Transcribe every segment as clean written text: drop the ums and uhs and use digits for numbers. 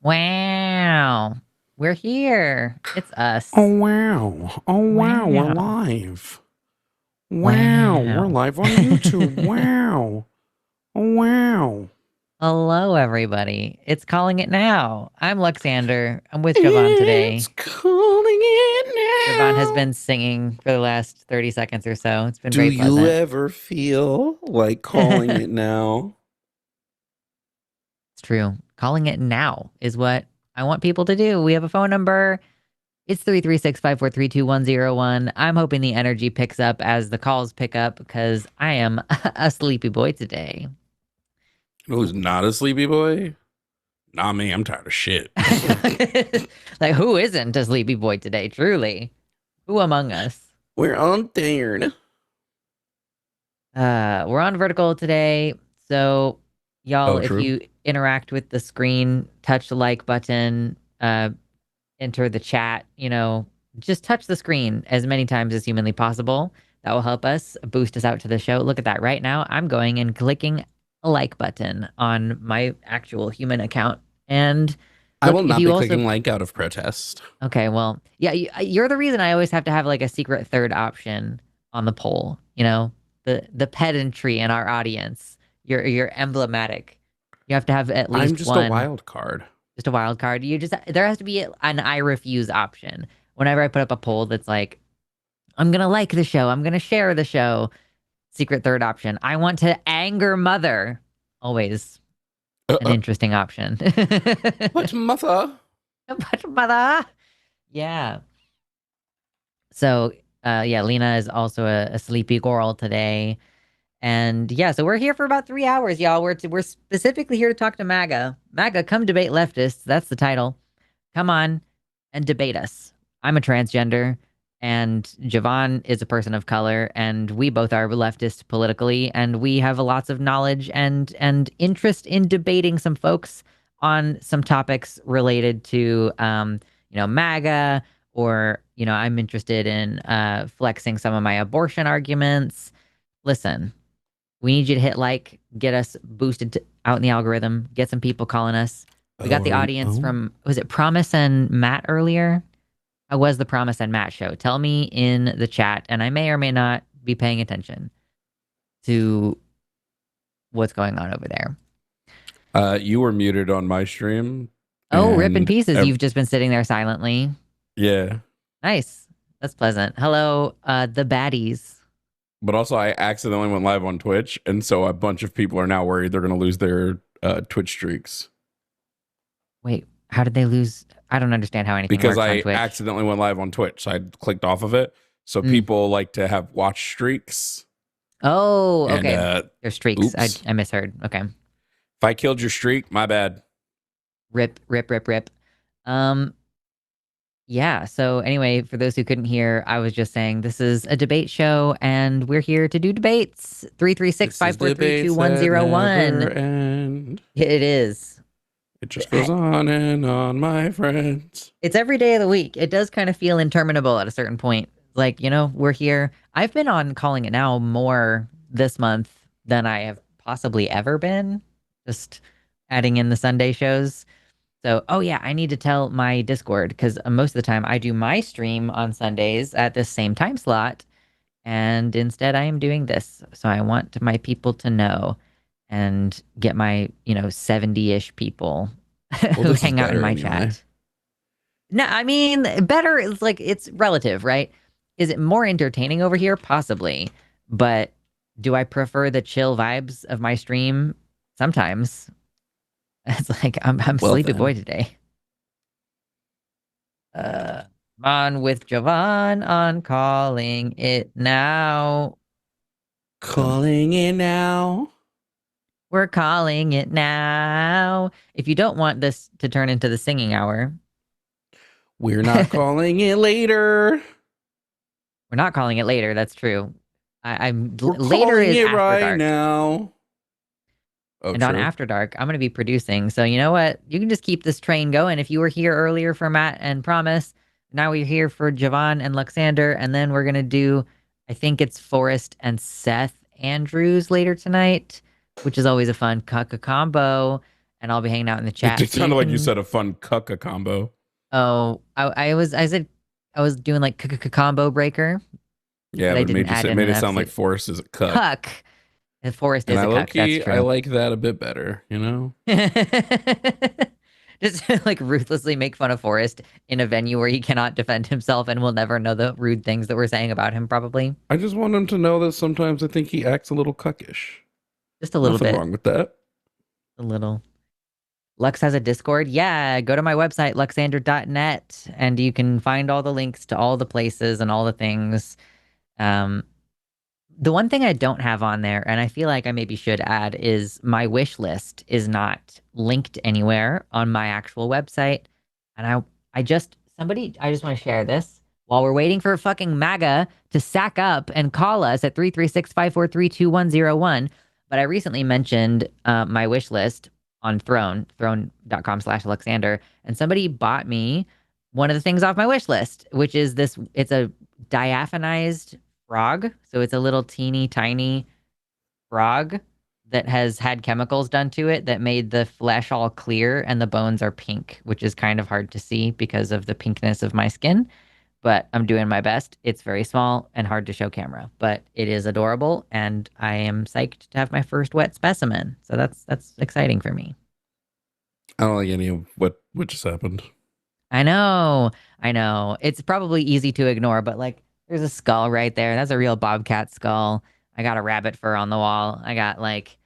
Wow. We're here. It's Oh us. wow. Oh wow, we're Wow. live. Wow, we're Wow. live on YouTube. Wow. Oh wow. Hello, everybody. It's Calling It Now. I'm Luxander. I'm with Jovan It's today. calling Jovan has it now. been singing for the last 30 seconds or so. It's been Do very you pleasant. ever feel like calling It's it now? true. Calling it now is what I want people to do. We have a phone number. It's 336-543-2101. I'm hoping the energy picks up as the calls pick up because I am a sleepy boy today. Who's not a sleepy boy? Not me. I'm tired of shit. Like, who isn't a sleepy boy today? Truly, who among us? We're on tired. We're on vertical today, so y'all, Oh, if true. you interact with the screen, touch the like button, enter the chat. Just touch the screen as many times as humanly possible. That will help us boost us out to the show. Look at that right now. I'm going and clicking a like button on my actual human account, and I look, will if not you be also clicking like out of protest. okay, well, yeah, you're the reason I always have to have like a secret third option on the poll. The pedantry in our audience. You're emblematic. You have to have at I'm least just a one, wild card. just a wild card. There has to be an I refuse option. Whenever I put up a poll that's like, I'm gonna like the show, I'm gonna share the show. Secret third option. I want to anger mother. Always Uh, an uh, interesting option. but mother. But mother. Yeah. So, yeah, Lena is also a sleepy girl today. And yeah, so we're here for about 3 hours, y'all. We're specifically here to talk to MAGA. MAGA, come debate leftists. That's the title. Come on and debate us. I'm a transgender, and Jovan is a person of color, and we both are leftists politically, and we have lots of knowledge and interest in debating some folks on some topics related to MAGA, or I'm interested in flexing some of my abortion arguments. Listen, we need you to hit like, get us boosted out in the algorithm, get some people calling us. We got Oh, the audience oh. from, was it Promise and Matt earlier? How was the Promise and Matt show? Tell me in the chat, and I may or may not be paying attention to what's going on over there. You were muted on my stream, Oh, rip in and pieces. You've just been sitting there silently. yeah. Nice. That's pleasant. Hello, the baddies. But also, I accidentally went live on Twitch, and so a bunch of people are now worried they're going to lose their Twitch streaks Wait, how did they lose? I don't understand how anything because works on I Twitch. accidentally went live on Twitch. So I clicked off of it. So Mm. people like to have watch streaks. Oh, And okay. There's streaks. I, oops, I misheard. Okay. if I killed your streak, my bad. Rip, rip, rip, rip. Um, yeah. So anyway, for those who couldn't hear, I was just saying this is a debate show and we're here to do debates. Three three six This five is four three two debates one that zero never one. end. It is. It just goes on and on, my friends. It's every day of the week. It does kind of feel interminable at a certain point. Like, we're here. I've been on Calling It Now more this month than I have possibly ever been. Just adding in the Sunday shows. So, oh yeah, I need to tell my Discord because most of the time I do my stream on Sundays at the same time slot. And instead I am doing this. So I want my people to know and get my, 70-ish people Well, who this is hang out in better my anyway. chat. No, I mean, better is like it's relative, right? Is it more entertaining over here? Possibly. But do I prefer the chill vibes of my stream? Sometimes. It's like I'm Well, sleepy boy then. today. Uh, on with Jovan on calling it now. Calling it now. We're calling it now. If you don't want this to turn into the singing hour, We're not we're calling it later. not calling it later. That's true. I'm We're later calling is it after right dark. now. Oh, And on true. After Dark, I'm going to be producing. So you know what? You can just keep this train going. If you were here earlier for Matt and Promise, now we're here for Jovan and Luxander, and then we're gonna do, I think it's Forrest and Seth Andrews later tonight, which is always a fun combo. And I'll be hanging out in the chat, It so you sounded like you can. said a fun cucka combo. Oh, I said I was doing like combo breaker, Yeah, but I but it didn't add in made an it sound FC. like Forrest is a cuck. Cuck. And Forrest And is I a low cuck. That's key, I true. like that a bit better, you know? Just like ruthlessly make fun of Forrest in a venue where he cannot defend himself and will never know the rude things that we're saying about him, probably. I just want him to know that sometimes I think he acts a little cuckish. Just a little Nothing bit. wrong with that. A little. Lux has a Discord. Yeah, go to my website, luxander.net, and you can find all the links to all the places and all the things. Um, the one thing I don't have on there, and I feel like I maybe should add, is my wish list is not linked anywhere on my actual website. And I just want to share this while we're waiting for fucking MAGA to sack up and call us at 336-543-2101. But I recently mentioned my wish list on throne.com/Luxander, and somebody bought me one of the things off my wish list, which is this. It's a diaphanized frog. So it's a little teeny tiny frog that has had chemicals done to it that made the flesh all clear and the bones are pink, which is kind of hard to see because of the pinkness of my skin. But I'm doing my best. It's very small and hard to show camera, but it is adorable, and I am psyched to have my first wet specimen. So that's exciting for me. I don't like any of what just happened. I know, I know. It's probably easy to ignore, but like there's a skull right there. That's a real bobcat skull. I got a rabbit fur on the wall. I got like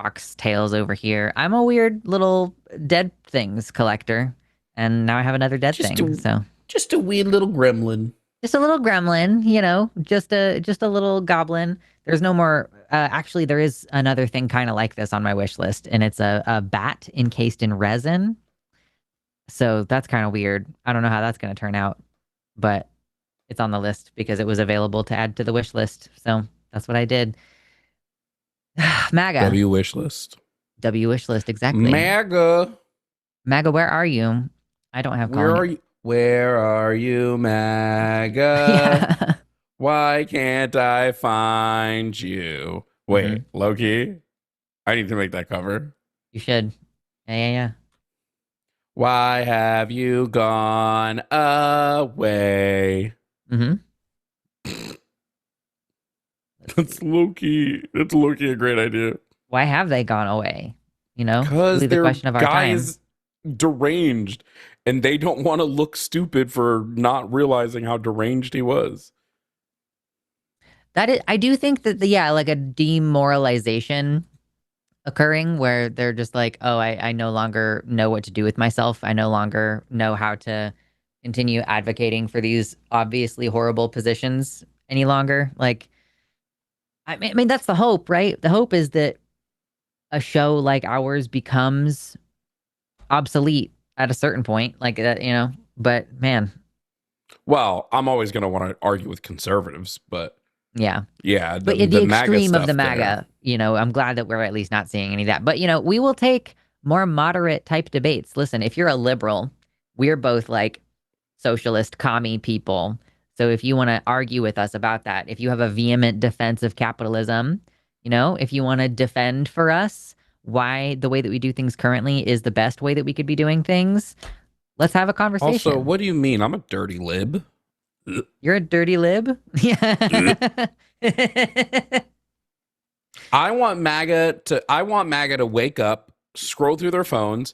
fox tails over here. I'm a weird little dead things collector, and now I have another dead Just thing. a So just a weird little gremlin. just a little gremlin, just a little goblin. There's no more. Actually, there is another thing kind of like this on my wish list, and it's a bat encased in resin. So that's kind of weird. I don't know how that's going to turn out, but it's on the list because it was available to add to the wish list. So that's what I did. MAGA. W wish list. W wish list, exactly. MAGA. MAGA, where are you? I don't have Where calling are it. you? Where are you, MAGA? Yeah. Why can't I find you? Wait, Loki? I need to make that cover. You should. Yeah. Why have you gone away? Mm-hmm. That's Loki. That's Loki a great idea. Why have they gone away? Because Really the their question of our guy time. is deranged and they don't want to look stupid for not realizing how deranged he was. That is, I do think that like a demoralization occurring where they're just like, oh, I no longer know what to do with myself. I no longer know how to continue advocating for these obviously horrible positions any longer. Like, I mean, that's the hope, right? The hope is that a show like ours becomes obsolete at a certain point, like that. But man, Well, I'm always going to want to argue with conservatives, but yeah. yeah, But at the the MAGA extreme of stuff the there. MAGA, I'm glad that we're at least not seeing any of that. But we will take more moderate type debates. Listen, if you're a liberal, we're both like socialist commie people. So if you want to argue with us about that, if you have a vehement defense of capitalism, if you want to defend for us why the way that we do things currently is the best way that we could be doing things, let's have a Also, conversation. what do you mean? I'm a dirty lib. You're a dirty lib? Yeah. I want MAGA to wake up, scroll through their phones,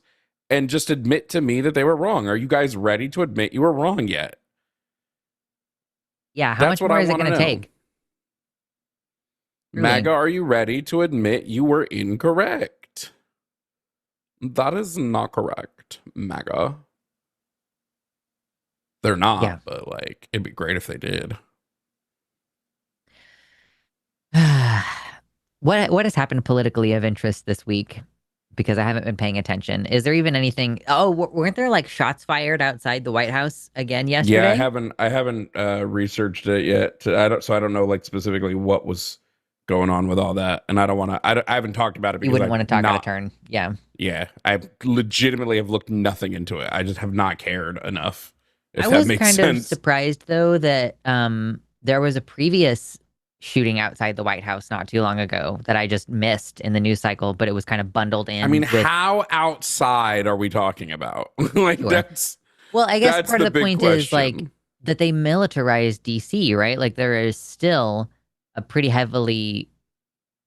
and just admit to me that they were wrong. Are you guys ready to admit you were wrong yet? Yeah, how That's much what more I is it want to going to know. take? Truly. MAGA, are you ready to admit you were incorrect? That is not correct, MAGA. They're not, Yeah. but like, it'd be great if they did. What has happened politically of interest this week? Because I haven't been paying attention. Is there even anything? Oh, weren't there like shots fired outside the White House again Yeah, yesterday? I haven't researched it yet. I don't know like specifically what was going on with all that, and I don't want to. I haven't talked about it You because wouldn't I've want to talk out of not. turn. Yeah. Yeah, I legitimately have looked nothing into it. I just have not cared enough I if that was makes kind of sense. surprised though that there was a previous shooting outside the White House not too long ago that I just missed in the news cycle, but it was kind of bundled I mean, in with how outside are we talking about? Like sure. Well, I guess that's part of the the big point is like question. that they militarized DC, right? Like there is still a pretty heavily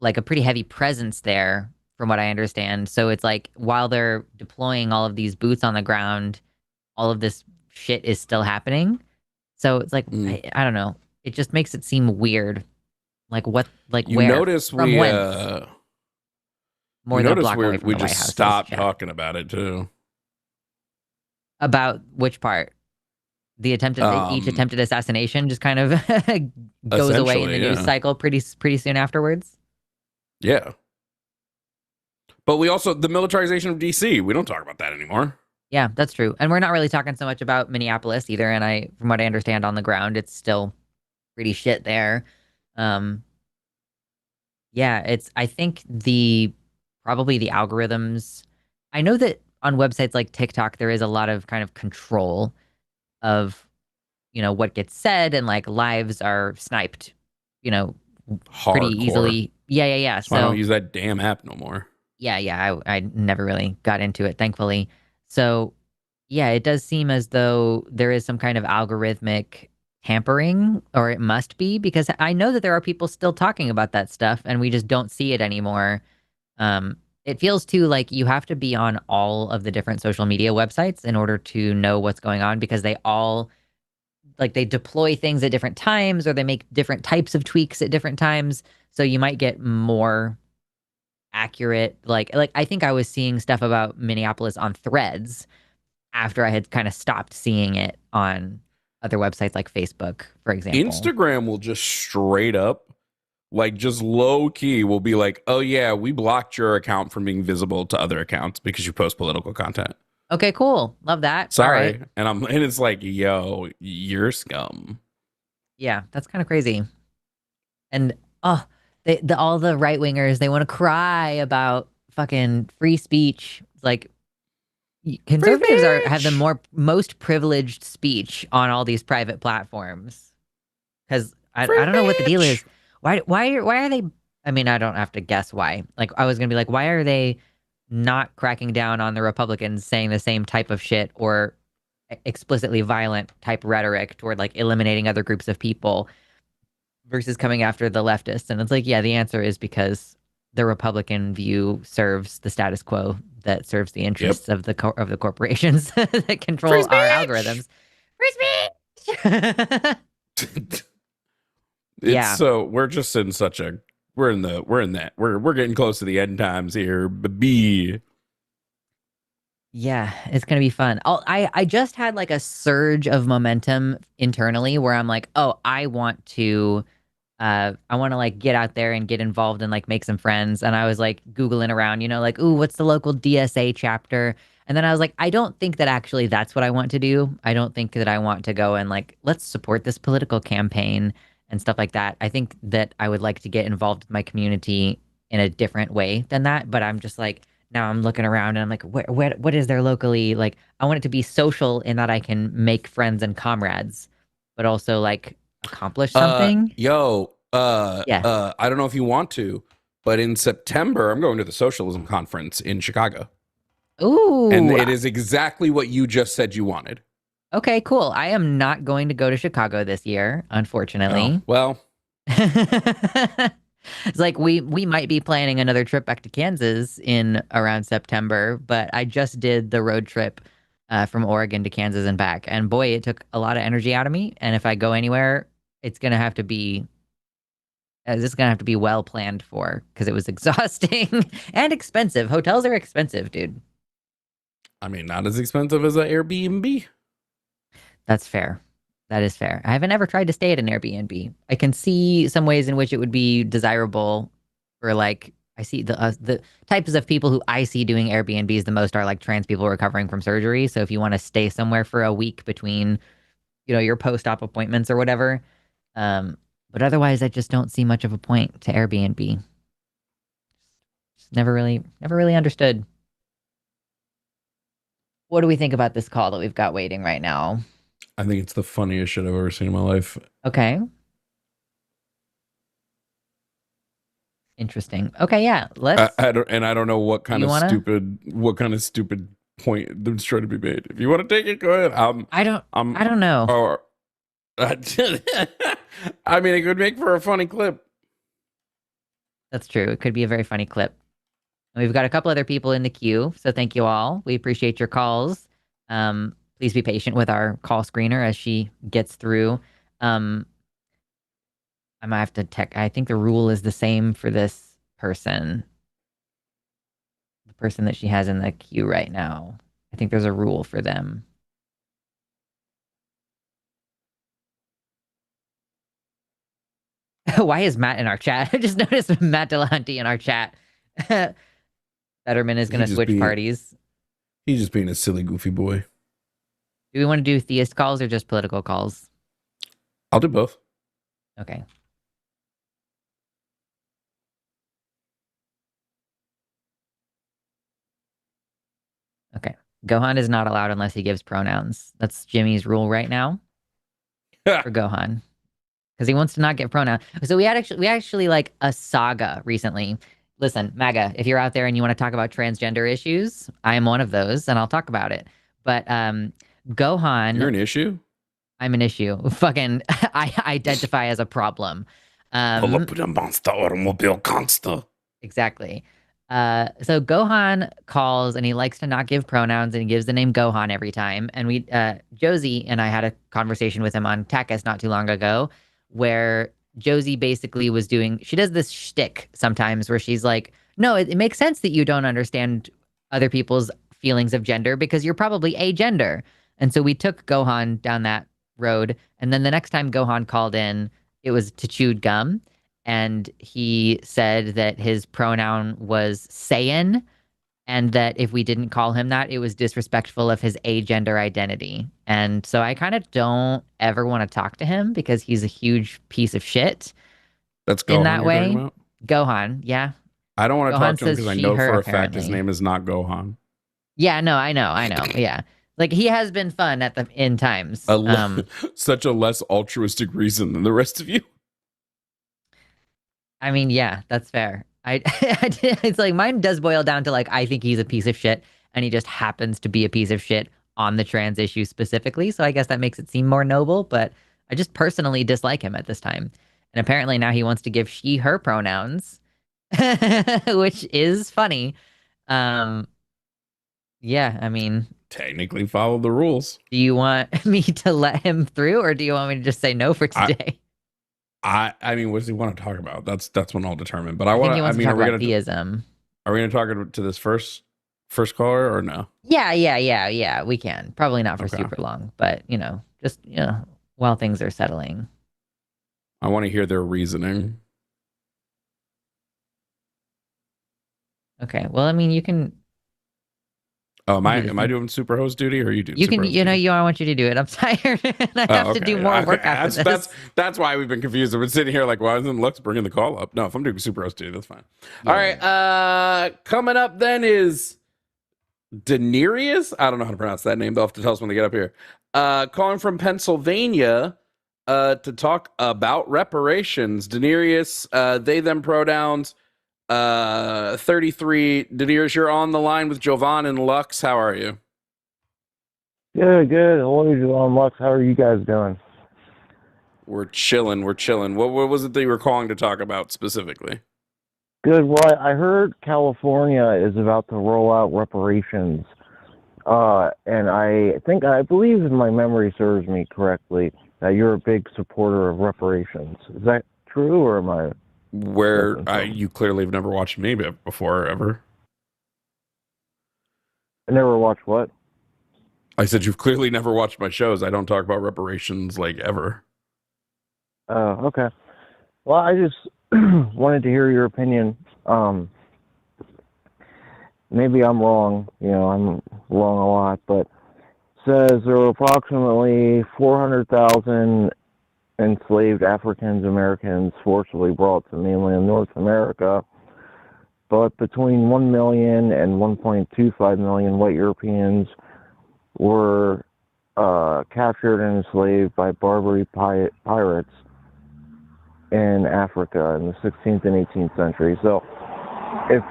like a pretty heavy presence there from what I understand. So it's like while they're deploying all of these boots on the ground, all of this shit is still happening. So it's like Mm. I don't know. It just makes it seem weird. Like what like You where? notice From we whence? you More than a notice block away from we the White just House is stopped check. talking about it too. About which part? Each Um, attempted assassination just kind of goes away in the essentially, news yeah. cycle pretty soon afterwards. Yeah. But we also the militarization of DC. We don't talk about that anymore. Yeah, that's true. And we're not really talking so much about Minneapolis either. And from what I understand on the ground, it's still pretty shit there. Um, yeah, I think probably the algorithms. I know that on websites like TikTok, there is a lot of kind of control of, what gets said and like lives are sniped, you know, pretty Hardcore. easily. Yeah, yeah, yeah. So I don't So use that damn app no more. yeah, yeah, I never really got into it, thankfully. So yeah, it does seem as though there is some kind of algorithmic tampering, or it must be, because I know that there are people still talking about that stuff and we just don't see it anymore. It feels too like you have to be on all of the different social media websites in order to know what's going on because they all like they deploy things at different times or they make different types of tweaks at different times. So you might get more accurate like I think I was seeing stuff about Minneapolis on Threads after I had kind of stopped seeing it on other websites like Facebook, for example. Instagram will just straight up, like just low key, will be like, oh yeah, we blocked your account from being visible to other accounts because you post political content. Okay, cool. Love that. All right. Sorry. And it's like, yo, you're scum. Yeah, that's kind of crazy. And oh, all the right wingers, they want to cry about fucking free speech. Like Free conservatives have the speech. most privileged speech on all these private platforms. Because Free I don't know what the deal is. speech. Why are they? I mean, I don't have to guess why. Like I was gonna be like, why are they not cracking down on the Republicans saying the same type of shit or explicitly violent type rhetoric toward like eliminating other groups of people versus coming after the leftists? And it's like, yeah, the answer is because the Republican view serves the status quo that serves the Yep. interests of of the corporations that Free control our speech. algorithms. Free speech. It's Yeah. so we're just in such a we're in that we're getting close to the end times here. B. Yeah, it's gonna be fun. I just had like a surge of momentum internally where I'm like, oh, I want to like get out there and get involved and like make some friends. And I was like Googling around, like, ooh, what's the local DSA chapter? And then I was like, I don't think that actually that's what I want to do. I don't think that I want to go and like, let's support this political campaign and stuff like that. I think that I would like to get involved with my community in a different way than that. But I'm just like, now I'm looking around and I'm like, what is there locally? Like, I want it to be social in that I can make friends and comrades, but also like accomplish something. Yeah. I don't know if you want to, but in September I'm going to the socialism conference in Chicago. And Ooh. it is exactly what you just said you wanted. Okay, cool. I am not going to go to Chicago this year, Oh, unfortunately. well, It's like we might be planning another trip back to Kansas in around September, but I just did the road trip from Oregon to Kansas and back, and boy, it took a lot of energy out of me. And if I go anywhere, it's gonna have to be this is gonna have to be well planned for because it was exhausting and expensive. Hotels are expensive, dude. I mean, not as expensive as an Airbnb. That's fair. That is fair. I haven't ever tried to stay at an Airbnb. I can see some ways in which it would be desirable for like I see the types of people who I see doing Airbnbs the most are like trans people recovering from surgery. So if you want to stay somewhere for a week between, your post-op appointments or whatever, um, but otherwise I just don't see much of a point to Airbnb. Just never really understood. What do we think about this call that we've got waiting right now? I think it's the funniest shit I've ever seen in my life. Okay. Interesting. Okay, yeah. I don't know Do you wanna? what kind of stupid point that's trying to be made. If you want to take it, go ahead. I I'm, don't know. or, I mean, it could make for a funny clip. That's true. It could be a very funny clip. And we've got a couple other people in the queue, so thank you all. We appreciate your calls. Please be patient with our call screener as she gets through. Um, I might have to tech. I think the rule is the same for this person, the person that she has in the queue right now. I think there's a rule for them. Why is Matt in our chat? I just noticed Matt Delahanty in our chat. Fetterman is going He to just switch being parties. he's just being a silly goofy boy. Do we want to do theist calls or just political calls? I'll do both. Okay. Okay. Gohan is not allowed unless he gives pronouns. That's Jimmy's rule right now for Gohan because he wants to not get pronouns. So we actually like a saga recently. Listen, MAGA, if you're out there and you want to talk about transgender issues, I am one of those, and I'll talk about it. But You're Gohan, an issue. I'm an issue. Fucking, I identify as a problem. Pull up Um, with a monster automobile gangster. Exactly. So Gohan calls and he likes to not give pronouns and he gives the name Gohan every time. And Josie and I had a conversation with him on Takis not too long ago, where Josie basically was she does this shtick sometimes where she's like, no, it makes sense that you don't understand other people's feelings of gender because you're probably agender. And so we took Gohan down that road. And then the next time Gohan called in, it was to chewed gum and he said that his pronoun was Saiyan, and that if we didn't call him that, it was disrespectful of his agender identity. And so I kind of don't ever want to talk to him because he's a huge piece of shit That's in Gohan that you're talking way. about? Gohan, yeah. I don't want to talk Gohan to him says because I she, know her, for a fact his apparently. name is not Gohan. Yeah, no, I know. Yeah. Like he has been fun at the in times. Such a less altruistic reason than the rest of you. I mean, yeah, that's fair. It's like mine does boil down to like I think he's a piece of shit, and he just happens to be a piece of shit on the trans issue specifically. So I guess that makes it seem more noble. But I just personally dislike him at this time, and apparently now he wants to give she her pronouns, which is funny. Um, yeah, I mean, Technically follow the rules. do you want me to let him through, or do you want me to just say no for I today? I mean, what does he want to talk about? That's when I'll determine. But I think he I wants to mean, talk about theism. are we gonna talk to this first caller or no? Yeah. We can. Probably not for Okay. super long, but just while things are settling. I want to hear their reasoning. Okay. Well, I mean, you can Oh, do the am I thing. doing super host duty or are you doing You can, super host duty? I want you to do it. I'm tired and I Oh, have to do okay. more Okay. work after this. That's why we've been confused. I've been sitting here like, why isn't Lux bringing the call up? No, if I'm doing super host duty, that's fine. All right. Coming up then is Daenerys. I don't know how to pronounce that name. They'll have to tell us when they get up here. Calling from Pennsylvania to talk about reparations. Daenerys, they, them pronouns. 33. Daenerys, you're on the line with Jovan and Lux. How are you? Good. Hello, Jovan, Lux. How are you guys doing? We're chilling. What was it that you were calling to talk about specifically? Good. Well, I heard California is about to roll out reparations. And I believe if my memory serves me correctly, that you're a big supporter of reparations. Is that true, or am I? You clearly have never watched me before, ever. I never watched what? I said you've clearly never watched my shows. I don't talk about reparations like ever. Okay. Well, I just wanted to hear your opinion. Maybe I'm wrong. I'm wrong a lot, but says there were approximately 400,000 enslaved African Americans forcibly brought to mainland North America, but between 1 million and 1.25 million white Europeans were captured and enslaved by Barbary pirates in Africa in the 16th and 18th century. So if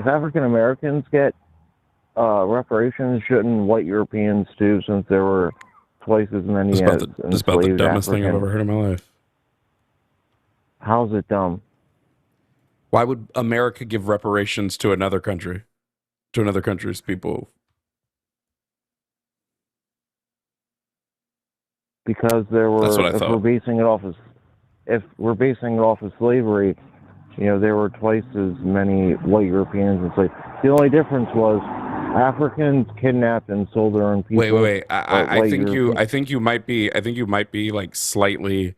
African Americans get reparations, shouldn't white Europeans too, since there were twice as many This as is about the enslaved dumbest thing I've Africans? ever heard in my life. How's it dumb? Why would America give reparations to another country, to another country's people? Because there were, That's what I if thought. we're basing it off of slavery, you know, there were twice as many white Europeans enslaved. The only difference was Africans kidnapped and sold their own people. Wait. I think you might be like slightly.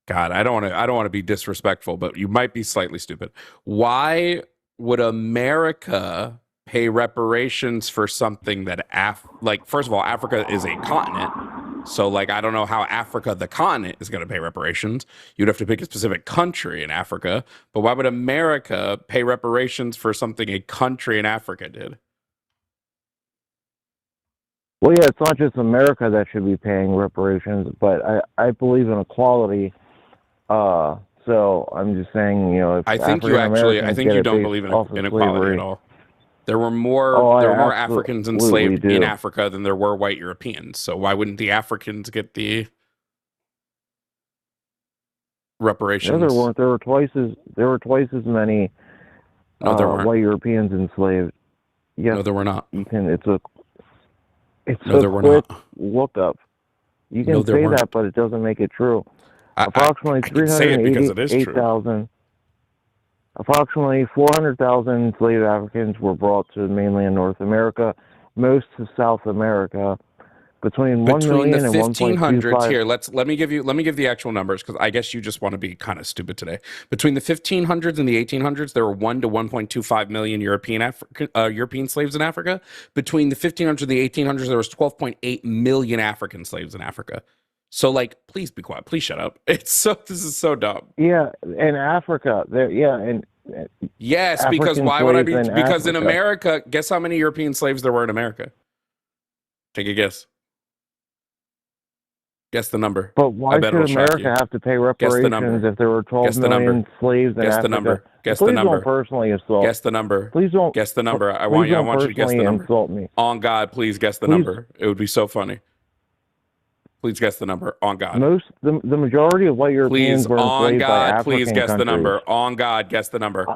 God, I don't want to be disrespectful, but you might be slightly stupid. Why would America pay reparations for something that like, first of all, Africa is a continent. So like, I don't know how Africa, the continent, is going to pay reparations. You'd have to pick a specific country in Africa. But why would America pay reparations for something a country in Africa did? Well, yeah, it's not just America that should be paying reparations, but I believe in equality. So I'm just saying, you know, if I think you don't believe in inequality at all. There were more Africans enslaved in Africa than there were white Europeans. So why wouldn't the Africans get the reparations? No, there weren't. There were twice as many white Europeans enslaved. Yes, no, there were not. You can. It's a there were quick not. lookup. You can say that, but it doesn't make it true. Approximately 388,000. Approximately 400,000 enslaved Africans were brought to mainland North America, most to South America. Between 1 million and 1500s here, let me give the actual numbers, because I guess you just want to be kind of stupid today. Between the 1500s and the 1800s, there were 1 to 1.25 million European slaves in Africa. Between the 1500s and the 1800s, there was 12.8 million African slaves in Africa. So, like, please be quiet. Please shut up. This is so dumb. Yeah, in Africa, yes, because why would I be? Because in America, guess how many European slaves there were in America? Take a guess. Guess the number. But why should America have to pay reparations if there were 12 million slaves in Africa? Guess the number. Guess the number. Don't personally assault. Guess the number. Please don't. Guess the number. I want you to guess the number. Insult me. On God, please guess the number. It would be so funny. Please guess the number. On God. The majority of white Europeans were enslaved by African please guess countries. the number. On God, guess the number.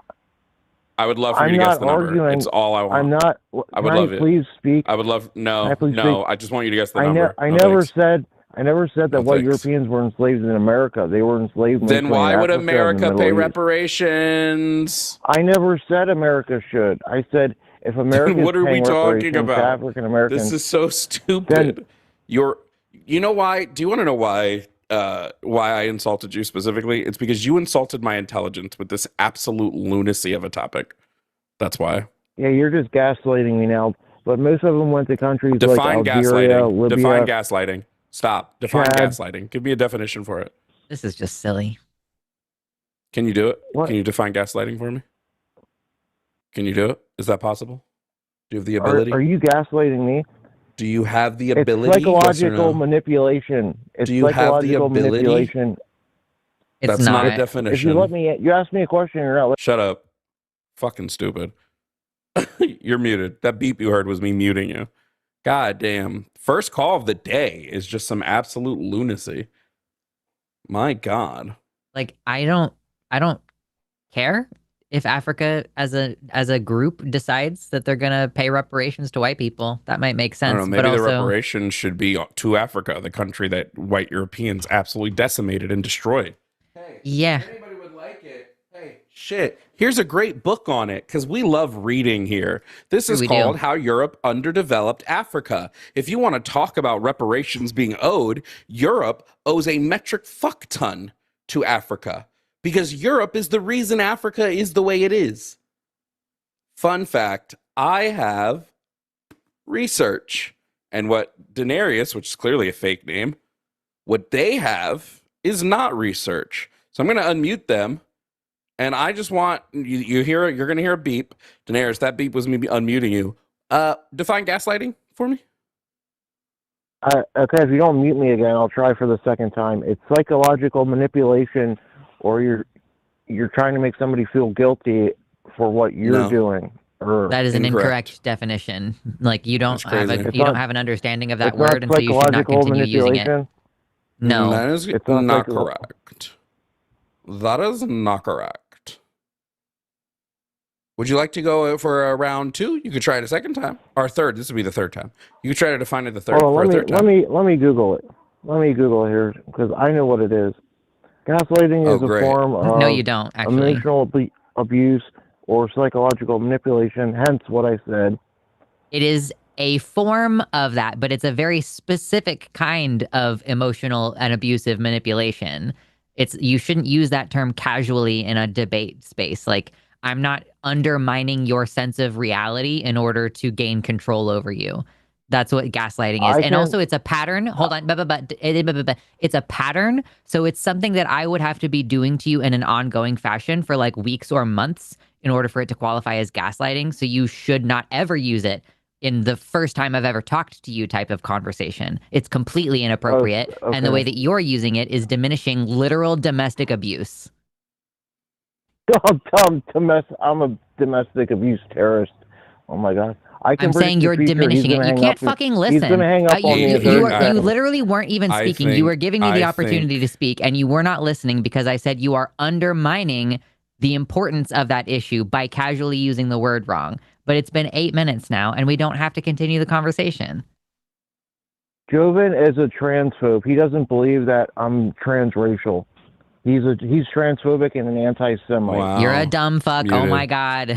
I would love for you to guess the number. It's all I want. I'm not. I would love it. Please speak. I would love. No. I just want you to guess the number. I never said that white Europeans were enslaved in America. They were enslaved. Then why would America pay reparations? I never said America should. I said if America. What are we talking about? African Americans. This is so stupid. You know why? Do you want to know why I insulted you specifically? It's because you insulted my intelligence with this absolute lunacy of a topic. That's why. Yeah, you're just gaslighting me now. But most of them went to countries like Algeria, Libya. Define gaslighting. Stop. Define Chad. Gaslighting. Give me a definition for it. This is just silly. Can you do it? What? Can you define gaslighting for me? Can you do it? Is that possible? Do you have the ability? Are you gaslighting me? Do you have the ability? It's psychological manipulation. Do you have the ability? Manipulation. It's That's not a definition. If you ask me a question, you're not. Shut up. Fucking stupid. You're muted. That beep you heard was me muting you. God damn. First call of the day is just some absolute lunacy. My God. Like, I don't care if Africa as a group decides that they're gonna pay reparations to white people. That might make sense. I don't know, maybe the reparations should be to Africa, the country that white Europeans absolutely decimated and destroyed. Hey, yeah. If anybody would like it, hey, shit. Here's a great book on it, because we love reading here. This is called How Europe Underdeveloped Africa. If you want to talk about reparations being owed, Europe owes a metric fuck ton to Africa, because Europe is the reason Africa is the way it is. Fun fact, I have research. And what Denarius, which is clearly a fake name, what they have is not research. So I'm going to unmute them. And I just want, you're going to hear a beep. Daenerys, that beep was me unmuting you. Define gaslighting for me. Okay, if you don't mute me again, I'll try for the second time. It's psychological manipulation, or you're trying to make somebody feel guilty for what you're doing. Or that is an Incorrect. incorrect definition. Like you don't That's have crazy. you don't have an understanding of that it's not word, and so you should not psychological continue using it. manipulation. No, That is It's not not psycho- correct. That is not correct. Would you like to go for a round 2? You could try it a second time. Or third. This would be the third time. You could try to define it the third Hold for on, a third time. let me Google it. Let me Google it here because I know what it is. Gaslighting is a great. form of no, you don't actually. emotional abuse or psychological manipulation. Hence, what I said. It is a form of that, but it's a very specific kind of emotional and abusive manipulation. You shouldn't use that term casually in a debate space. Like, I'm not undermining your sense of reality in order to gain control over you. That's what gaslighting is. And also it's a pattern. Hold on. It's a pattern. So it's something that I would have to be doing to you in an ongoing fashion for like weeks or months in order for it to qualify as gaslighting. So you should not ever use it in the first time I've ever talked to you type of conversation. It's completely inappropriate. Okay. And the way that you're using it is diminishing literal domestic abuse. I'm a domestic abuse terrorist. Oh my God. I'm saying you're diminishing it. You can't fucking listen. He's going to hang up on me. You literally weren't even speaking. You were giving me the opportunity to speak, and you were not listening because I said you are undermining the importance of that issue by casually using the word wrong. But it's been 8 minutes now, and we don't have to continue the conversation. Jovan is a transphobe. He doesn't believe that I'm transracial. He's transphobic and an anti-Semite. Wow. You're a dumb fuck. Oh my God.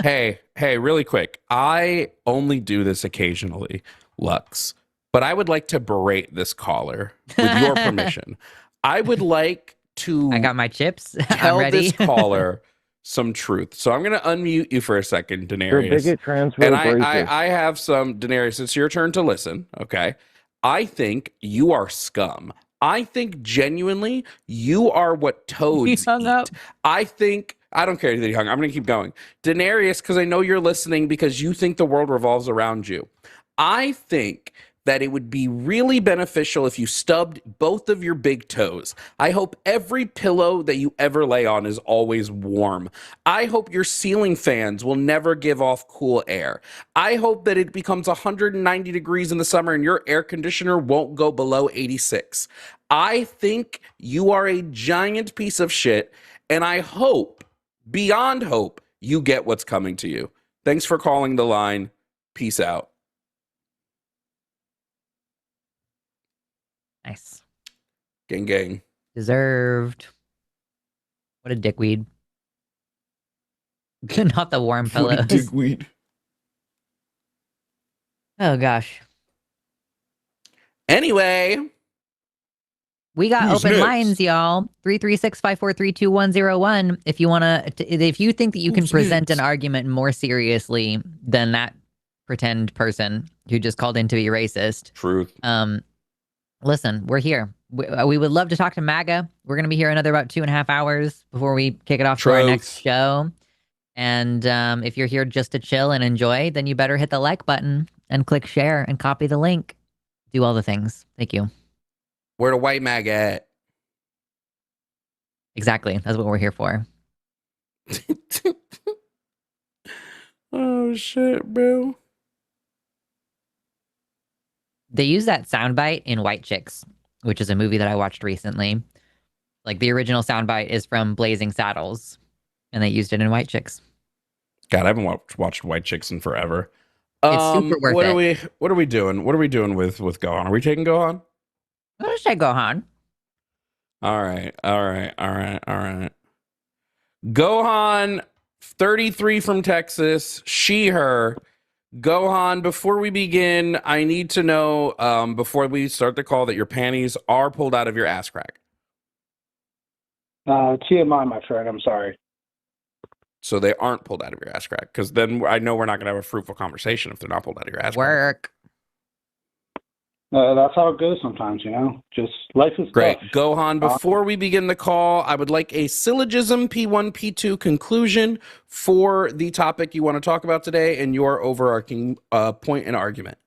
Hey, really quick. I only do this occasionally, Lux, but I would like to berate this caller with your permission. I would like to. I got my chips. Tell I'm ready. this caller some truth. So I'm going to unmute you for a second, Daenerys. You're a bigot, transphobe, and racist. I have some, Daenerys, it's your turn to listen, okay? I think you are scum. I think genuinely you are what toads hung eat. Up. I don't care that he hung. I'm going to keep going. Daenerys, because I know you're listening because you think the world revolves around you. I think that it would be really beneficial if you stubbed both of your big toes. I hope every pillow that you ever lay on is always warm. I hope your ceiling fans will never give off cool air. I hope that it becomes 190 degrees in the summer and your air conditioner won't go below 86. I think you are a giant piece of shit, and I hope, beyond hope, you get what's coming to you. Thanks for calling the line. Peace out. Nice. Gang. Deserved. What a dickweed. Not the warm pillows. What a dickweed. Oh, gosh. Anyway. We got Who's open next? lines, y'all. 336-543-2101. If you think that you can present an argument more seriously than that pretend person who just called in to be racist. Truth. Listen, we're here. We would love to talk to MAGA. We're going to be here another about 2.5 hours before we kick it off to our next show. And if you're here just to chill and enjoy, then you better hit the like button and click share and copy the link. Do all the things. Thank you. Where the white MAGA at? Exactly. That's what we're here for. Oh, shit, bro. They use that soundbite in White Chicks, which is a movie that I watched recently. Like, the original soundbite is from Blazing Saddles, and they used it in White Chicks. God, I haven't watched White Chicks in forever. It's super worth it. What are we doing? What are we doing with Gohan? Are we taking Gohan? I'm going to say Gohan. All right. Gohan, 33 from Texas, she, her. Gohan, before we begin, I need to know, before we start the call, that your panties are pulled out of your ass crack. TMI, my friend. I'm sorry. So they aren't pulled out of your ass crack, because then I know we're not going to have a fruitful conversation if they're not pulled out of your ass crack. That's how it goes sometimes, you know? Just life is great. tough. Gohan, before we begin the call, I would like a syllogism P1, P2 conclusion for the topic you want to talk about today and your overarching point and argument.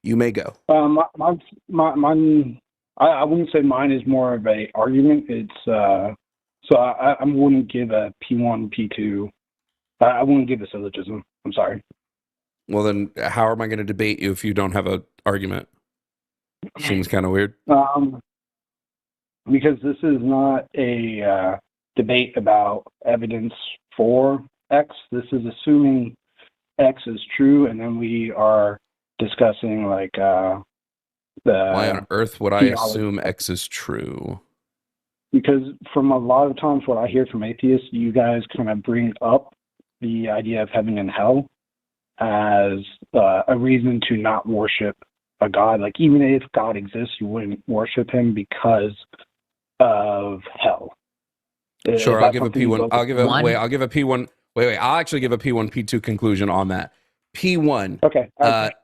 You may go. Mine, I wouldn't say mine is more of a argument. It's so I wouldn't give a P1, P2. I wouldn't give a syllogism. I'm sorry. Well, then how am I going to debate you if you don't have an argument? Seems kind of weird. Because this is not a debate about evidence for X. This is assuming X is true, and then we are discussing like the. Why on earth would I theology. assume X is true? Because from a lot of times what I hear from atheists, you guys kind of bring up the idea of heaven and hell as a reason to not worship a God. Like, even if God exists, you wouldn't worship him because of hell. Sure, I'll give a P1. I'll give a One? wait. I'll give a P1. Wait. I'll actually give a P1, P2 conclusion on that. P1. Okay.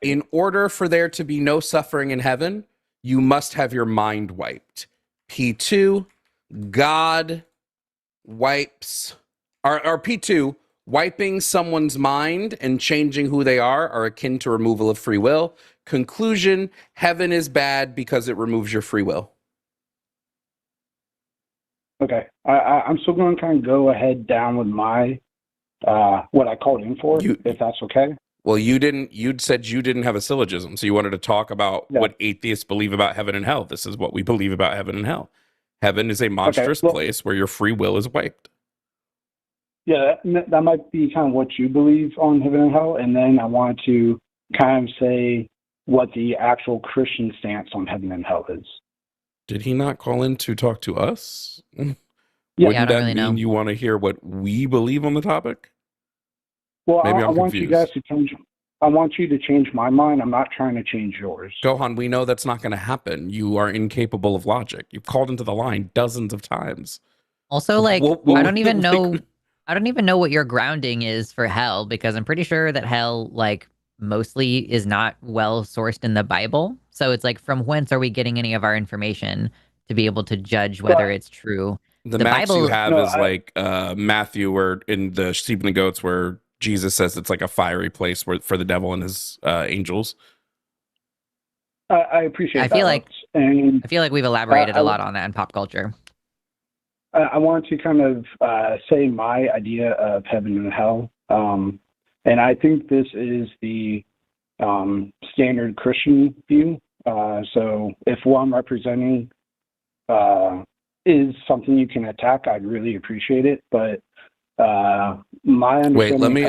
In order for there to be no suffering in heaven, you must have your mind wiped. P2. God wipes. Or P2. Wiping someone's mind and changing who they are akin to removal of free will. Conclusion: heaven is bad because it removes your free will. Okay. I'm still going to kind of go ahead down with my what I called in for, if that's okay. Well, you'd said you didn't have a syllogism, so you wanted to talk about what atheists believe about heaven and hell. This is what we believe about heaven and hell. Heaven is a monstrous place where your free will is wiped. Yeah, that might be kind of what you believe on heaven and hell, and then I want to kind of say what the actual Christian stance on heaven and hell is. Did he not call in to talk to us? Yeah, Wouldn't I don't that really mean know. you want to hear what we believe on the topic? Well, Maybe I I'm want you confused. guys to change. I want you to change my mind. I'm not trying to change yours. Gohan, we know that's not going to happen. You are incapable of logic. You've called into the line dozens of times. Also, like, What- I don't even like- know. I don't even know what your grounding is for hell, because I'm pretty sure that hell, like, mostly is not well sourced in the Bible. So it's like, from whence are we getting any of our information to be able to judge whether it's true? The The maps you Bible- have No, is like Matthew, where in the sheep and the goats, where Jesus says it's like a fiery place for the devil and his angels. I appreciate I that. feel like- Lux. And I feel like we've elaborated a lot on that in pop culture. I want to kind of say my idea of heaven and hell. And I think this is the standard Christian view. So if what I'm representing is something you can attack, I'd really appreciate it. But my understanding.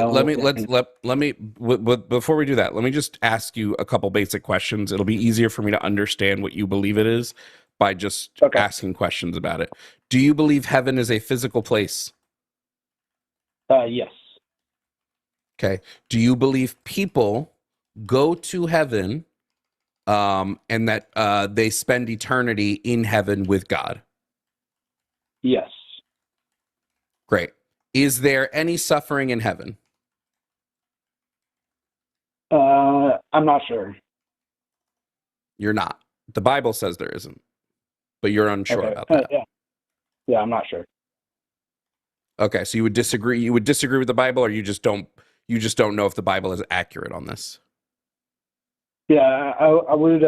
Before we do that, let me just ask you a couple basic questions. It'll be easier for me to understand what you believe it is by just asking questions about it. Do you believe heaven is a physical place? Yes. Okay. Do you believe people go to heaven and that they spend eternity in heaven with God? Yes. Great. Is there any suffering in heaven? I'm not sure. You're not. The Bible says there isn't, but you're unsure about that. Yeah, I'm not sure. Okay, so you would disagree. You would disagree with the Bible, or you just don't. You just don't know if the Bible is accurate on this. Yeah, I would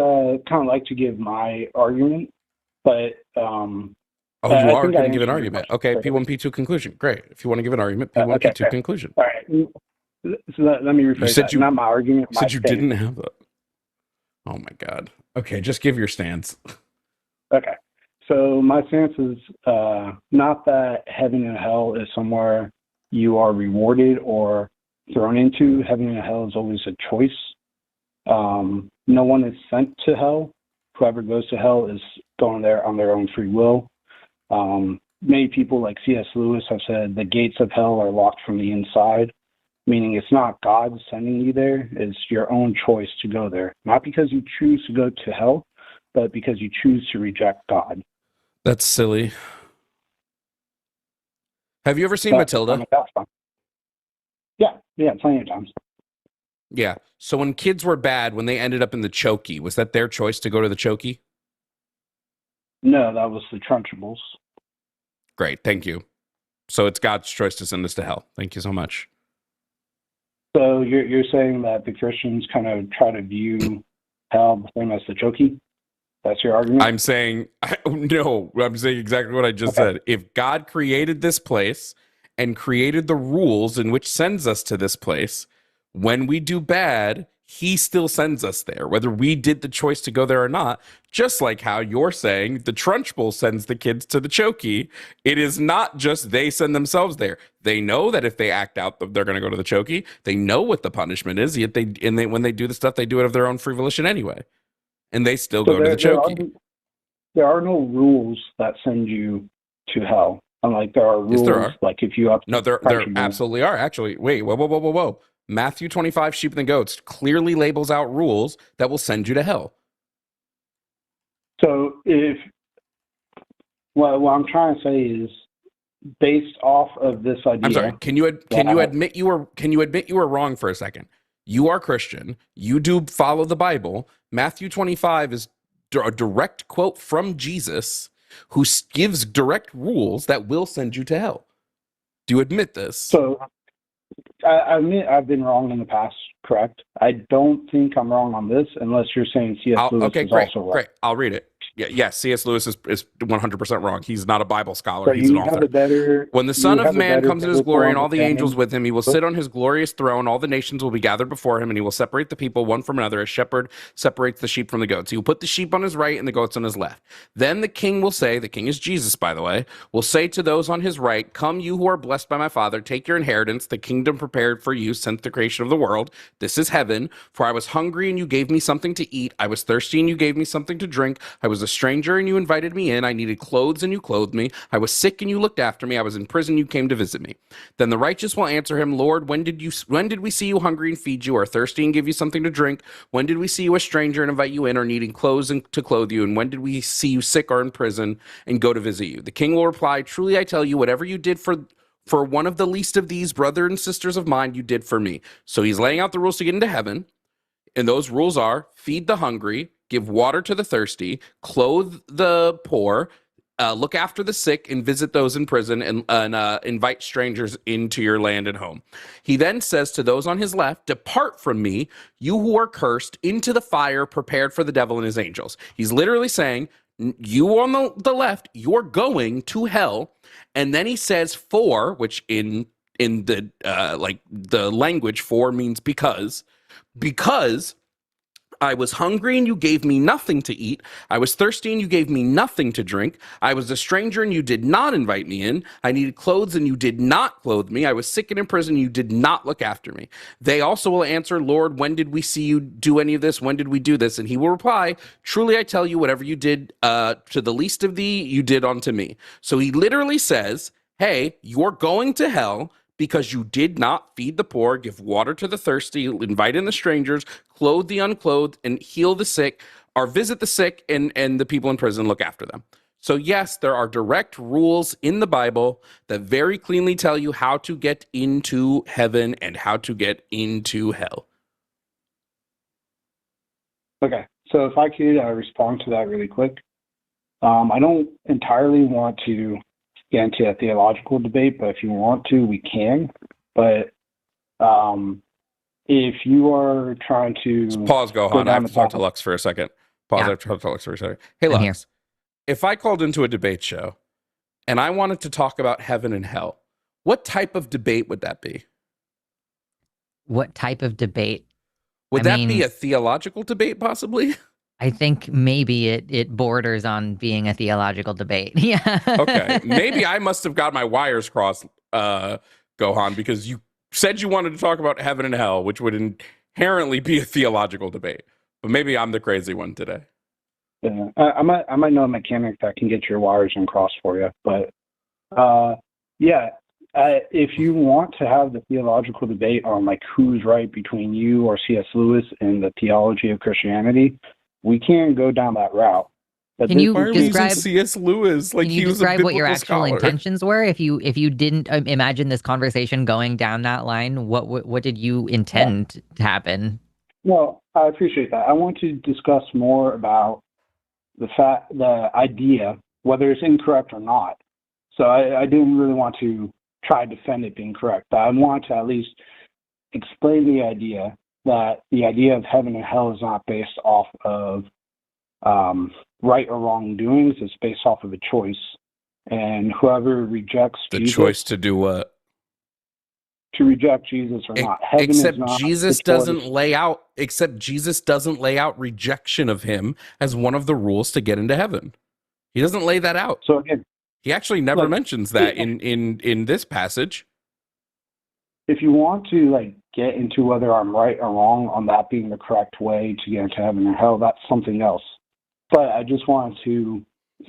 kind of like to give my argument, but oh, you I are think going I to give an answered your argument. question. Okay, P1, P2 conclusion. Great. If you want to give an argument, P1, Okay, P2 conclusion. all right. So let me rephrase that. Not my argument. You said you didn't have that. Oh my God. Okay, just give your stance. Okay. So my stance is not that heaven and hell is somewhere you are rewarded or thrown into. Heaven and hell is always a choice. No one is sent to hell. Whoever goes to hell is going there on their own free will. Many people like C.S. Lewis have said the gates of hell are locked from the inside, meaning it's not God sending you there. It's your own choice to go there. Not because you choose to go to hell, but because you choose to reject God. That's silly. Have you ever seen Matilda? That's fine. Yeah, plenty of times. Yeah. So when kids were bad, when they ended up in the chokey, was that their choice to go to the chokey? No, that was the Trunchables. Great. Thank you. So it's God's choice to send us to hell. Thank you so much. So you're saying that the Christians kind of try to view hell the same as the Choki? That's your argument? I'm saying, no, I'm saying exactly what I just said. If God created this place and created the rules in which sends us to this place, when we do bad, he still sends us there, whether we did the choice to go there or not. Just like how you're saying the Trunchbull sends the kids to the Choki. It is not just they send themselves there. They know that if they act out, they're going to go to the Choki. They know what the punishment is. Yet when they do the stuff, they do it of their own free volition anyway. And they still go to the Choki. There are no rules that send you to hell. Unlike there are rules, yes, there are. like if you up. No, there absolutely are. Actually, wait, whoa. Matthew 25, sheep and the goats, clearly labels out rules that will send you to hell. So what I'm trying to say is, based off of this idea. I'm sorry. Can you admit you were wrong for a second? You are Christian. You do follow the Bible. Matthew 25 is a direct quote from Jesus, who gives direct rules that will send you to hell. Do you admit this? So I admit I've been wrong in the past, correct? I don't think I'm wrong on this, unless you're saying C.S. Lewis is also wrong. Great. I'll read it. Yes, C.S. Lewis is 100% wrong. He's not a Bible scholar. So he's an author. When the Son of Man comes in his glory and all the angels with him, he will sit on his glorious throne. All the nations will be gathered before him, and he will separate the people one from another as shepherd separates the sheep from the goats. He will put the sheep on his right and the goats on his left. Then the king will say, the king is Jesus, by the way, will say to those on his right, come you who are blessed by my Father, take your inheritance, the kingdom prepared for you since the creation of the world. This is heaven. For I was hungry and you gave me something to eat. I was thirsty and you gave me something to drink. I was a stranger and you invited me in. I needed clothes and you clothed me. I was sick and you looked after me. I was in prison, you came to visit me. Then the righteous will answer him, Lord, when did we see you hungry and feed you, or thirsty and give you something to drink? When did we see you a stranger and invite you in, or needing clothes and to clothe you? And when did we see you sick or in prison and go to visit you? The king will reply, truly I tell you, whatever you did for one of the least of these brothers and sisters of mine, you did for me. So he's laying out the rules to get into heaven. And those rules are feed the hungry, give water to the thirsty, clothe the poor, look after the sick, and visit those in prison, and invite strangers into your land and home. He then says to those on his left, depart from me, you who are cursed, into the fire prepared for the devil and his angels. He's literally saying, you on the left, you're going to hell. And then he says for, which in the the language for means because I was hungry and you gave me nothing to eat. I was thirsty and you gave me nothing to drink. I was a stranger and you did not invite me in. I needed clothes and you did not clothe me. I was sick and in prison and you did not look after me. They also will answer, Lord, when did we see you do any of this? When did we do this? And he will reply, truly I tell you, whatever you did to the least of thee, you did unto me. So he literally says, hey, you're going to hell because you did not feed the poor, give water to the thirsty, invite in the strangers, clothe the unclothed, and heal the sick, or visit the sick and the people in prison, look after them. So yes, there are direct rules in the Bible that very cleanly tell you how to get into heaven and how to get into hell. Okay, so if I could respond to that really quick. I don't entirely want to get into a theological debate, but if you want to, we can. But if you are trying to pause, Gohan. I have to talk to Lux for a second. I have to talk to Lux for a second. Hey, Lux, if I called into a debate show and I wanted to talk about heaven and hell, what type of debate would that be? What type of debate? Would that be a theological debate, possibly? I think maybe it borders on being a theological debate. Yeah. Okay. Maybe I must have got my wires crossed, Gohan, because you said you wanted to talk about heaven and hell, which would inherently be a theological debate. But maybe I'm the crazy one today. Yeah, I might know a mechanic that can get your wires uncrossed for you. But if you want to have the theological debate on like who's right between you or C.S. Lewis and the theology of Christianity, we can go down that route. But can you describe C.S. Lewis? Like, can you describe what your actual scholar. intentions were? If you didn't imagine this conversation going down that line, what did you intend to happen? Well, I appreciate that. I want to discuss more about the idea, whether it's incorrect or not. So I didn't really want to try to defend it being correct, but I want to at least explain the idea that the idea of heaven and hell is not based off of right or wrong doings. It's based off of a choice. And whoever rejects The Jesus, choice to do what? to reject Jesus or not. Heaven Except is not Jesus the choice. doesn't lay out. Except Jesus doesn't lay out rejection of him as one of the rules to get into heaven. He doesn't lay that out. So again, He actually never mentions that in this passage. if you want to like get into whether I'm right or wrong on that being the correct way to get into heaven or hell, that's something else. But I just wanted to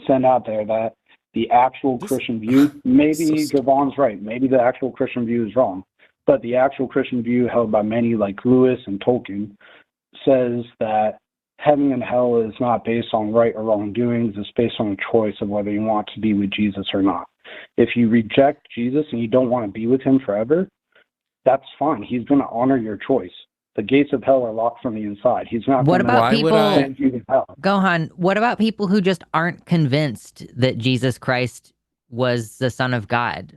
send out there that the actual Christian view, maybe Jovan's right, maybe the actual Christian view is wrong, but the actual Christian view held by many like Lewis and Tolkien says that heaven and hell is not based on right or wrong doings. It's based on a choice of whether you want to be with Jesus or not. If you reject Jesus and you don't want to be with him forever, that's fine. He's going to honor your choice. The gates of hell are locked from the inside. He's not What going about to people, send you to hell. Gohan, what about people who just aren't convinced that Jesus Christ was the Son of God?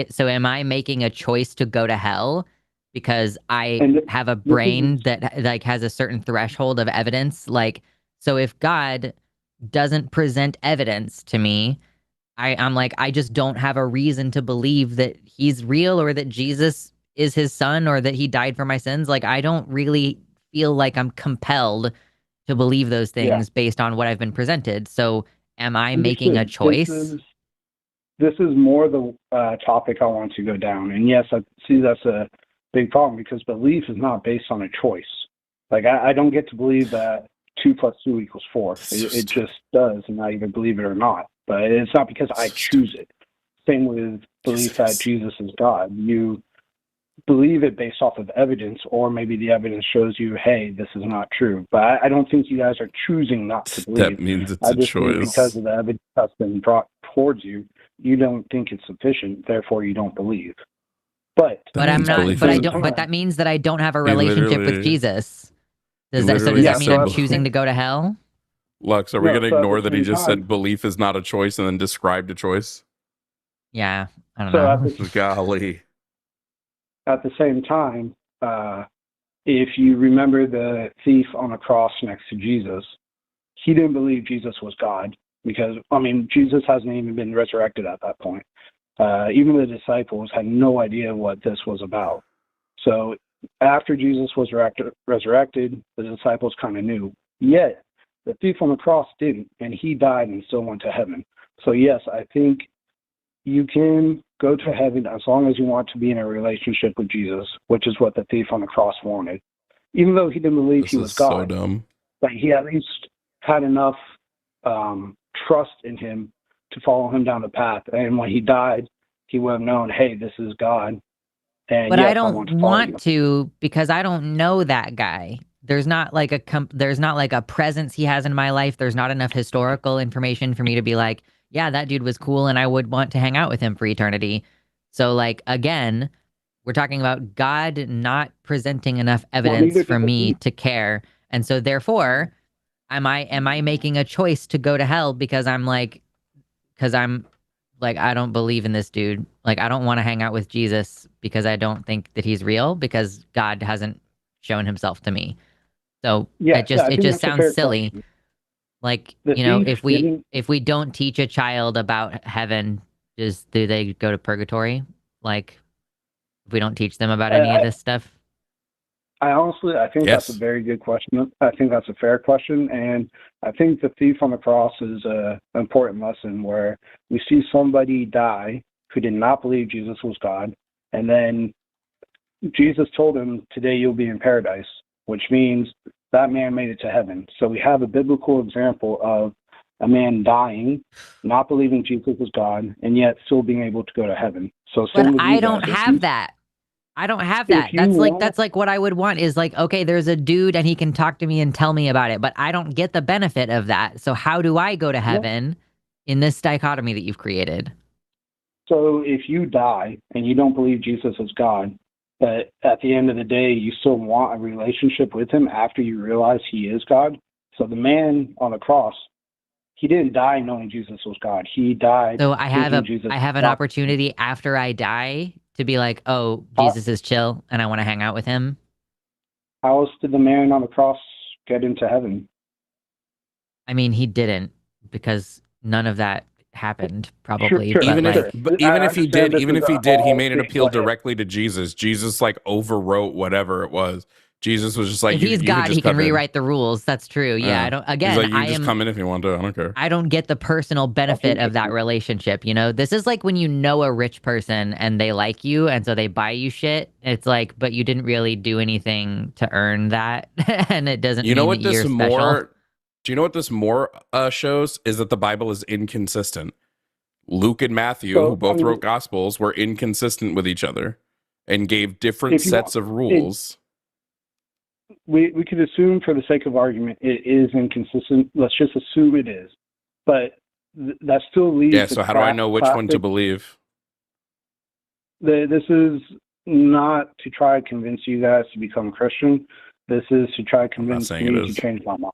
So am I making a choice to go to hell because I have a brain that like has a certain threshold of evidence? Like, so if God doesn't present evidence to me, I'm like, I just don't have a reason to believe that he's real or that Jesus is his son or that he died for my sins. Like, I don't really feel like I'm compelled to believe those things based on what I've been presented. So am I making a choice? This is more the topic I want to go down. And yes, I see that's a big problem because belief is not based on a choice. Like, I don't get to believe that 2 + 2 = 4. It just does, and I either believe it or not. But it's not because I choose it. Same with belief that Jesus is God. You believe it based off of evidence, or maybe the evidence shows you, hey, this is not true. But I don't think you guys are choosing not to believe. That means it's a choice. Because of the evidence that's been brought towards you, you don't think it's sufficient, therefore you don't believe. But I'm not. But I don't. But that means that I don't have a relationship with Jesus. Does that mean I'm choosing to go to hell? Lux, are we going to ignore that he just said belief is not a choice and then described a choice? Yeah, I don't know. Golly. At the same time, if you remember the thief on the cross next to Jesus, he didn't believe Jesus was God because, I mean, Jesus hasn't even been resurrected at that point. Even the disciples had no idea what this was about. So after Jesus was resurrected, the disciples kind of knew. Yet, the thief on the cross didn't, and he died and still went to heaven. So yes, I think you can go to heaven as long as you want to be in a relationship with Jesus, which is what the thief on the cross wanted. Even though he didn't believe he was God, so dumb. But he at least had enough trust in him to follow him down the path. And when he died, he would have known, hey, this is God. And but yes, I don't want to because I don't know that guy. There's not like a presence he has in my life. There's not enough historical information for me to be like, yeah, that dude was cool and I would want to hang out with him for eternity. So like, again, we're talking about God not presenting enough evidence for me to care. And so therefore, am I making a choice to go to hell because I'm like, I don't believe in this dude. Like, I don't want to hang out with Jesus because I don't think that he's real because God hasn't shown himself to me. So it just sounds silly. Question. Like, if we don't teach a child about heaven, do they go to purgatory? Like, if we don't teach them about any of this stuff? I think that's a very good question. I think that's a fair question. And I think the thief on the cross is an important lesson where we see somebody die who did not believe Jesus was God. And then Jesus told him, today you'll be in paradise, which means that man made it to heaven. So we have a biblical example of a man dying, not believing Jesus was God, and yet still being able to go to heaven. So but I don't have that. I don't have that. That's like what I would want is like, okay, there's a dude and he can talk to me and tell me about it, but I don't get the benefit of that. So how do I go to heaven in this dichotomy that you've created? So if you die and you don't believe Jesus is God, but at the end of the day, you still want a relationship with him after you realize he is God. So the man on the cross, he didn't die knowing Jesus was God. He died. So I have an opportunity after I die to be like, oh, Jesus is chill and I want to hang out with him. How else did the man on the cross get into heaven? I mean, he didn't, because none of that happened, Sure, probably. sure, But sure. Even I if he understand did, this is he all made an being appeal what if. directly to Jesus. Jesus like overwrote whatever it was. Jesus was just like, if he's you can God, he just can come in. rewrite the rules. That's true. Yeah, I Yeah. don't. He's Again, like, you can just come in if you want to. I don't care. I don't get the personal benefit of that relationship. This is like when you know a rich person and they like you, and so they buy you shit. It's like, but you didn't really do anything to earn that, and it doesn't You know mean that what you're this special. more? Do you know what this more shows? Is that the Bible is inconsistent. Luke and Matthew, who So, I both mean, wrote Gospels, were inconsistent with each other and gave different if you want, sets of rules. we could assume for the sake of argument it is inconsistent. Let's just assume it is. But that still leaves Yeah, so how do I know which one to classic. believe? This is not to try to convince you guys to become Christian. This is to try to I'm not convince saying it me to is. change my mind.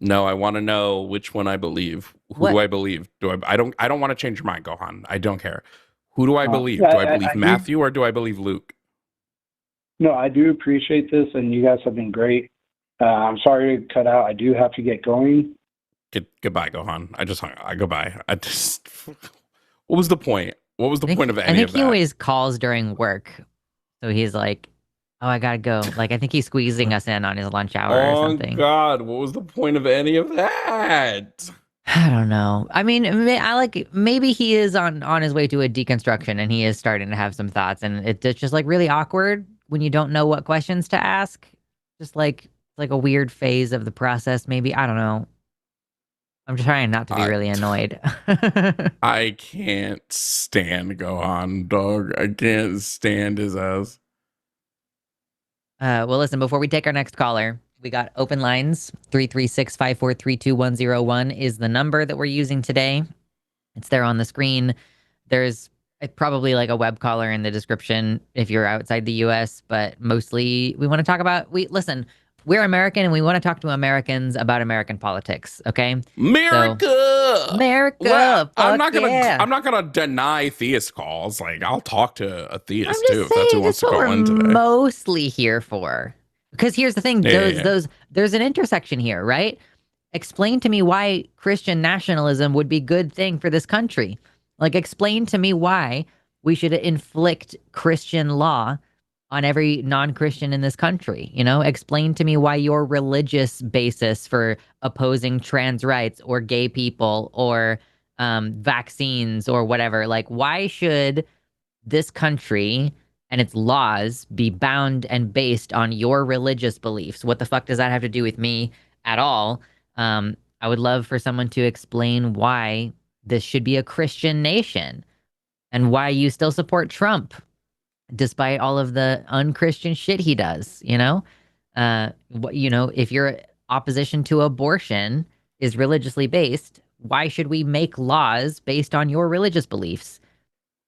No, I want to know which one I believe. Who do What? I believe? I don't want to change your mind, Gohan. I don't care. Who do I believe? Yeah, Do I believe I do. Matthew or do I believe Luke? No, I do appreciate this, and you guys have been great. I'm sorry to cut out. I do have to get going. Goodbye, Gohan. I just hung. Goodbye. I just. What was the point? What was the I point think of I any think of he that? always calls during work, so he's like, "Oh, I gotta go." Like I think he's squeezing us in on his lunch hour or Oh something. God, what was the point of any of that? I don't know. I mean, I like maybe he is on his way to a deconstruction and he is starting to have some thoughts, and it's just like really awkward when you don't know what questions to ask. Just like it's like a weird phase of the process. Maybe I don't know. I'm trying not to be I really annoyed. I can't stand Gohan, dog. I can't stand his ass. Well, listen, before we take our next caller, we got open lines. 336-543-2101 is the number that we're using today. It's there on the screen. There's probably like a web caller in the description if you're outside the US, but mostly we want to talk about listen, we're American and we want to talk to Americans about American politics, okay? So America. America, fuck yeah. I'm not gonna deny theist calls. Like I'll talk to a I'm theist too just if that's who saying wants it's to what we're call in today. mostly here for. Because here's the thing, Yeah. there's an intersection here, right? Explain to me why Christian nationalism would be a good thing for this country. Like, explain to me why we should inflict Christian law on every non-Christian in this country. Explain to me why your religious basis for opposing trans rights or gay people or vaccines or whatever, like, why should this country and its laws be bound and based on your religious beliefs? What the fuck does that have to do with me at all? I would love for someone to explain why this should be a Christian nation and why you still support Trump despite all of the unchristian shit he does, if your opposition to abortion is religiously based, why should we make laws based on your religious beliefs?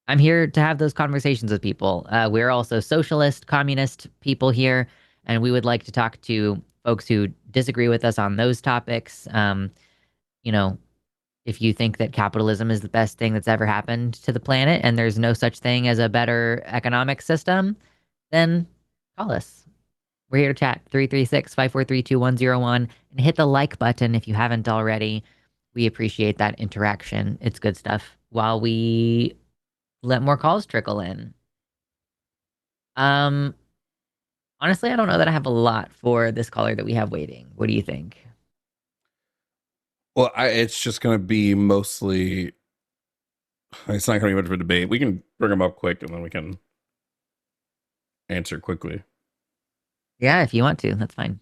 I'm here to have those conversations with people. We're also socialist, communist people here, and we would like to talk to folks who disagree with us on those topics. You know, if you think that capitalism is the best thing that's ever happened to the planet and there's no such thing as a better economic system, then call us. We're here to chat. 336-543-2101 and hit the like button if you haven't already. We appreciate that interaction. It's good stuff. While we let more calls trickle in. Um, Honestly, I don't know that I have a lot for this caller that we have waiting. What do you think? Well, it's just gonna be mostly. It's not gonna be much of a debate. We can bring them up quick and then we can answer quickly. Yeah, if you want to, that's fine.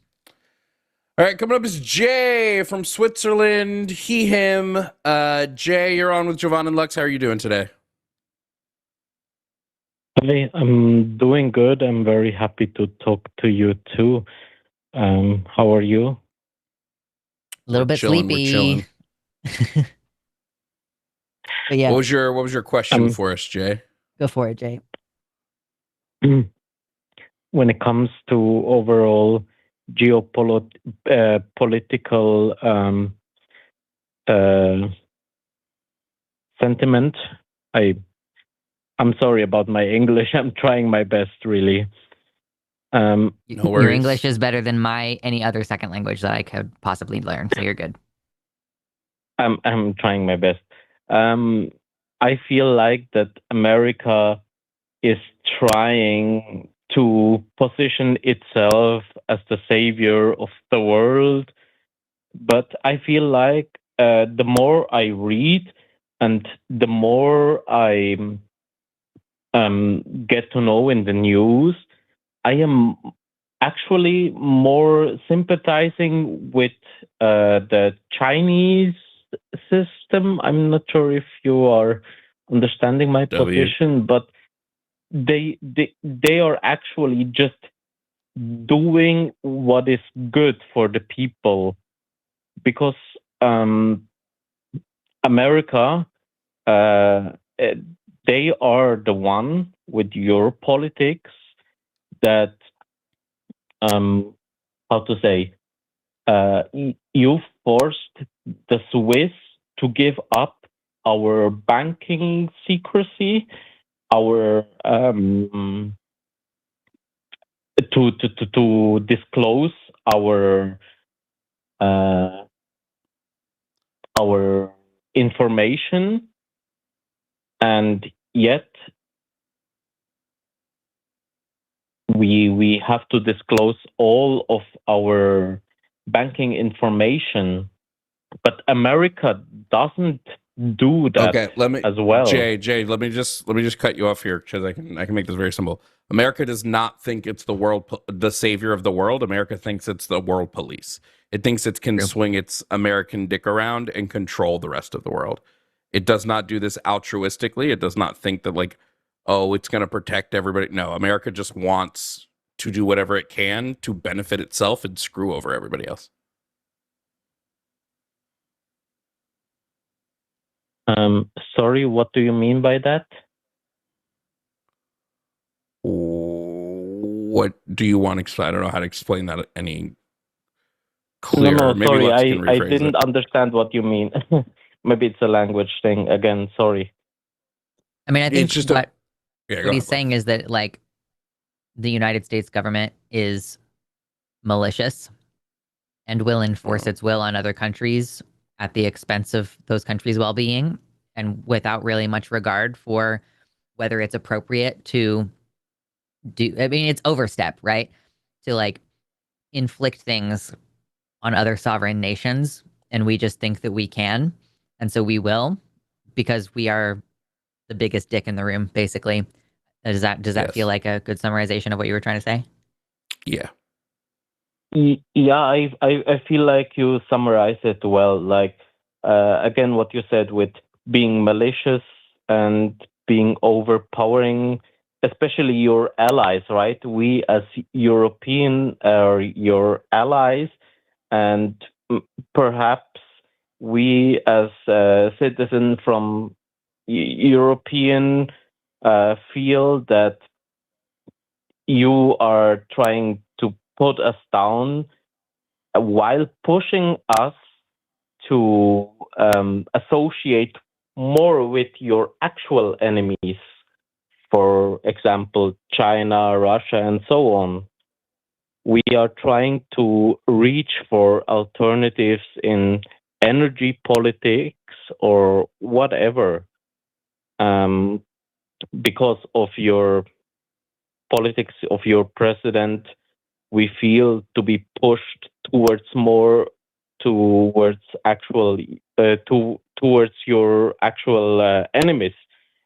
All right, coming up is Jay from Switzerland. He, him. Jay, you're on with Jovan and Lux. How are you doing today? Hi, I'm doing good. I'm very happy to talk to you too. How are you? A little bit sleepy. But yeah, What was your question for us, Jay? go for it, Jay. When it comes to overall geopolitical sentiment, I'm sorry about my English. I'm trying my best, really. No Your English worries. is better than any other second language that I could possibly learn, so you're good. I'm trying my best. I feel like that America is trying to position itself as the savior of the world, but I feel like the more I read and the more I get to know in the news, I am actually more sympathizing with the Chinese system. I'm not sure if you are understanding my W. position, but they are actually just doing what is good for the people, because America, eh, they are the one with your politics that, how to say, you forced the Swiss to give up our banking secrecy, our to disclose uh, our information, and yet we have to disclose all of our banking information. But America doesn't do that Okay, let me as well. Jay, let me just cut you off here because I can make this very simple. America does not think it's the savior of the world. America thinks it's the world police. It thinks it can True. swing its American dick around and control the rest of the world. It does not do this altruistically. It does not think that like, oh, it's going to protect everybody. No, America just wants to do whatever it can to benefit itself and screw over everybody else. Sorry, what do you mean by that? What do you want to explain? I don't know how to explain that any No, clearer. no, Maybe sorry, Lux can I rephrase didn't it. understand what you mean. Maybe it's a language thing again. Sorry. I mean, I think It's just a what yeah. Go what he's ahead, Lux. saying is that like the United States government is malicious and will enforce its will on other countries at the expense of those countries' well-being and without really much regard for whether it's appropriate to do. I mean, it's overstep, right? To like inflict things on other sovereign nations, and we just think that we can, and so we will because we are the biggest dick in the room, basically. Does that feel Yes. like a good summarization of what you were trying to say? Yeah. Yeah, I feel like you summarize it well. Like, again, what you said with being malicious and being overpowering, especially your allies, right? We as European are your allies, and perhaps we as citizens from European feel that you are trying to put us down while pushing us to associate more with your actual enemies, for example, China, Russia, and so on. We are trying to reach for alternatives in energy politics or whatever, um, because of your politics of your president. We feel to be pushed towards more towards towards your actual enemies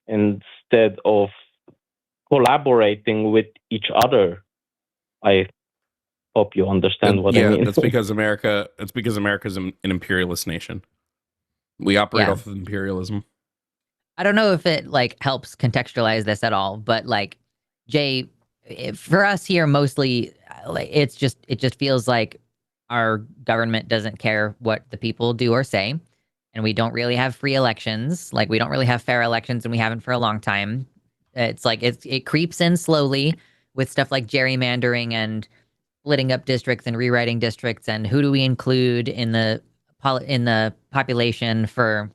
instead of collaborating with each other. I hope you understand what I Yeah, mean. that's because America. It's because America's an imperialist nation. We operate Yeah. off of imperialism. I don't know if it like helps contextualize this at all, but like Jay, for us here, mostly, like it just feels like our government doesn't care what the people do or say, and we don't really have free elections. Like we don't really have fair elections, and we haven't for a long time. It's like it creeps in slowly with stuff like gerrymandering and splitting up districts and rewriting districts, and who do we include in the population for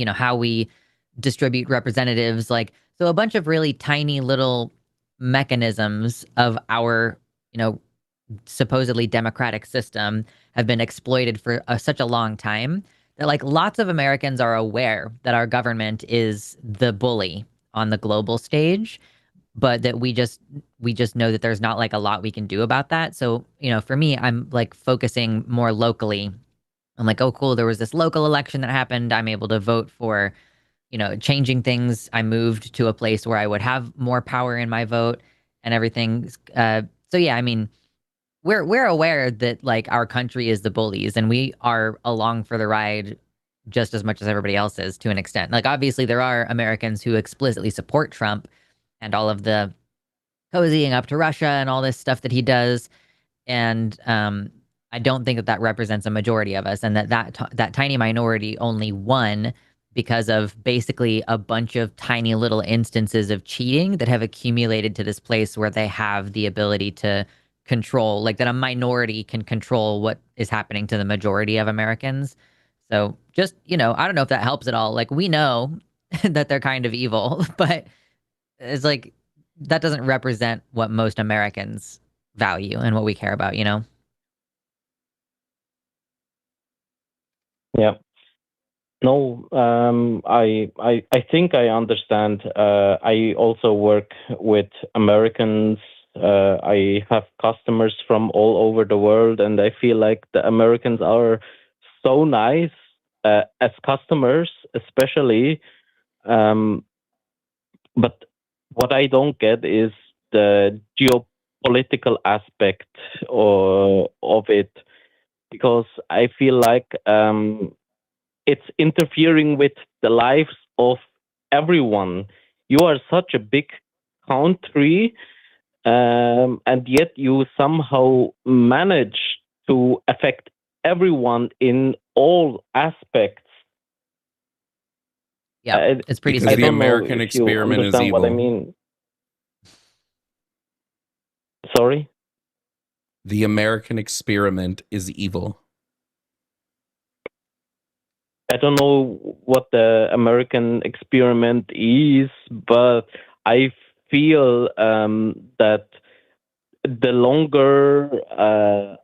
how we distribute representatives, like, so a bunch of really tiny little mechanisms of our, supposedly democratic system have been exploited for such a long time that like lots of Americans are aware that our government is the bully on the global stage, but that we just know that there's not like a lot we can do about that. So, for me, I'm like focusing more locally. I'm like, oh, cool. There was this local election that happened. I'm able to vote for, changing things. I moved to a place where I would have more power in my vote and everything. So yeah, I mean, we're aware that like our country is the bullies and we are along for the ride just as much as everybody else is to an extent. Like obviously there are Americans who explicitly support Trump and all of the cozying up to Russia and all this stuff that he does. And I don't think that that represents a majority of us, and that tiny minority only won because of basically a bunch of tiny little instances of cheating that have accumulated to this place where they have the ability to control, like that a minority can control what is happening to the majority of Americans. So just, I don't know if that helps at all. Like we know that they're kind of evil, but it's like that doesn't represent what most Americans value and what we care about, Yeah. No, I think I understand. I also work with Americans. I have customers from all over the world, and I feel like the Americans are so nice as customers, especially. But what I don't get is the geopolitical aspect of it, because I feel like it's interfering with the lives of everyone. You are such a big country, and yet you somehow manage to affect everyone in all aspects. Yeah, it's pretty Because I the simple. don't know American if you experiment is understand what I evil. mean. Sorry? The American experiment is evil. I don't know what the American experiment is, but I feel that the longer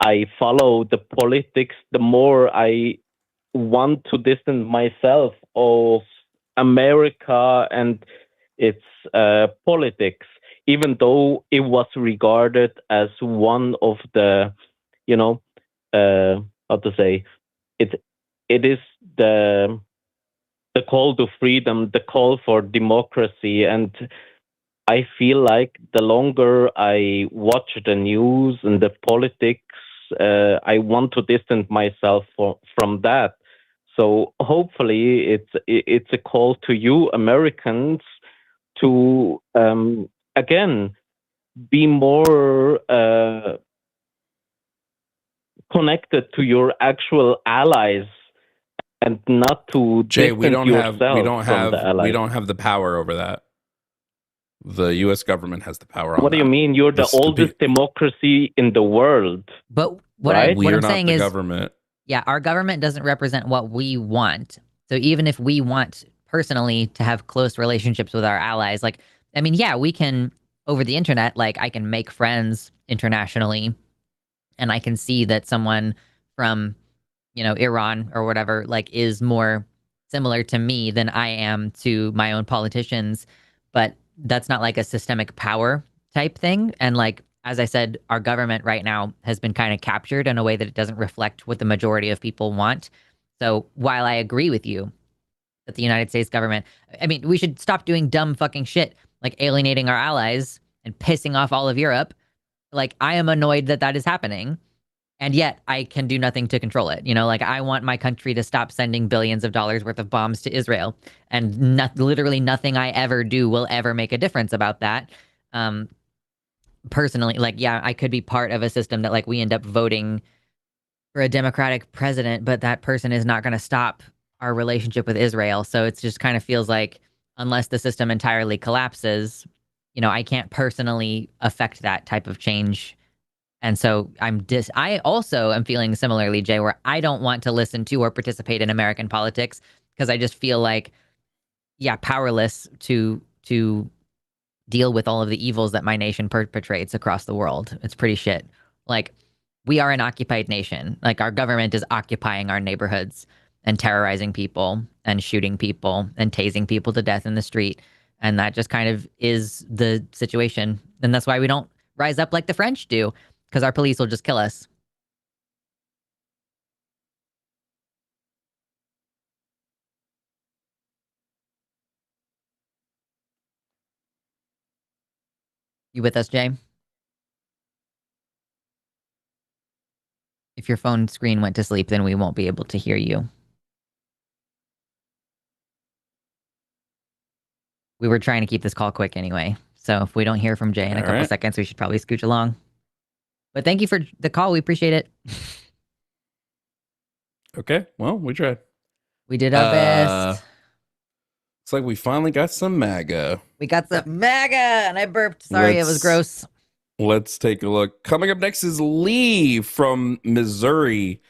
I follow the politics, the more I want to distance myself of America and its politics, even though it was regarded as one of the, you know, how to say it. It is the call to freedom, the call for democracy, and I feel like the longer I watch the news and the politics, I want to distance myself from that. So hopefully, it's a call to you Americans to again be more connected to your actual allies and not to Jay, distance yourself from the we allies. don't have the power over that. The U.S. government has the power on What do you that. mean? You're the oldest democracy in the world. But what right? what We're I'm not saying the is, government. yeah, our government doesn't represent what we want. So even if we want personally to have close relationships with our allies, like, I mean, yeah, we can over the internet, like I can make friends internationally and I can see that someone from, Iran or whatever, like is more similar to me than I am to my own politicians. But that's not like a systemic power type thing. And like, as I said, our government right now has been kind of captured in a way that it doesn't reflect what the majority of people want. So while I agree with you that the United States government, I mean, we should stop doing dumb fucking shit like alienating our allies and pissing off all of Europe. Like, I am annoyed that that is happening. And yet I can do nothing to control it. Like I want my country to stop sending billions of dollars worth of bombs to Israel. And literally nothing I ever do will ever make a difference about that. Personally, like, yeah, I could be part of a system that like we end up voting for a Democratic president, but that person is not going to stop our relationship with Israel. So it just kind of feels like unless the system entirely collapses, I can't personally affect that type of change. And so I also am feeling similarly, Jay, where I don't want to listen to or participate in American politics because I just feel like, yeah, powerless to deal with all of the evils that my nation perpetrates across the world. It's pretty shit. Like, we are an occupied nation. Like, our government is occupying our neighborhoods and terrorizing people and shooting people and tasing people to death in the street. And that just kind of is the situation. And that's why we don't rise up like the French do, because our police will just kill us. You with us, Jay? If your phone screen went to sleep, then we won't be able to hear you. We were trying to keep this call quick anyway. So if we don't hear from Jay in a couple seconds, we should probably scooch along. But thank you for the call. We appreciate it. Okay. Well, we tried. We did our best. It's like we finally got some MAGA. We got some MAGA, and I burped. Sorry, it was gross. Let's take a look. Coming up next is Lee from Missouri.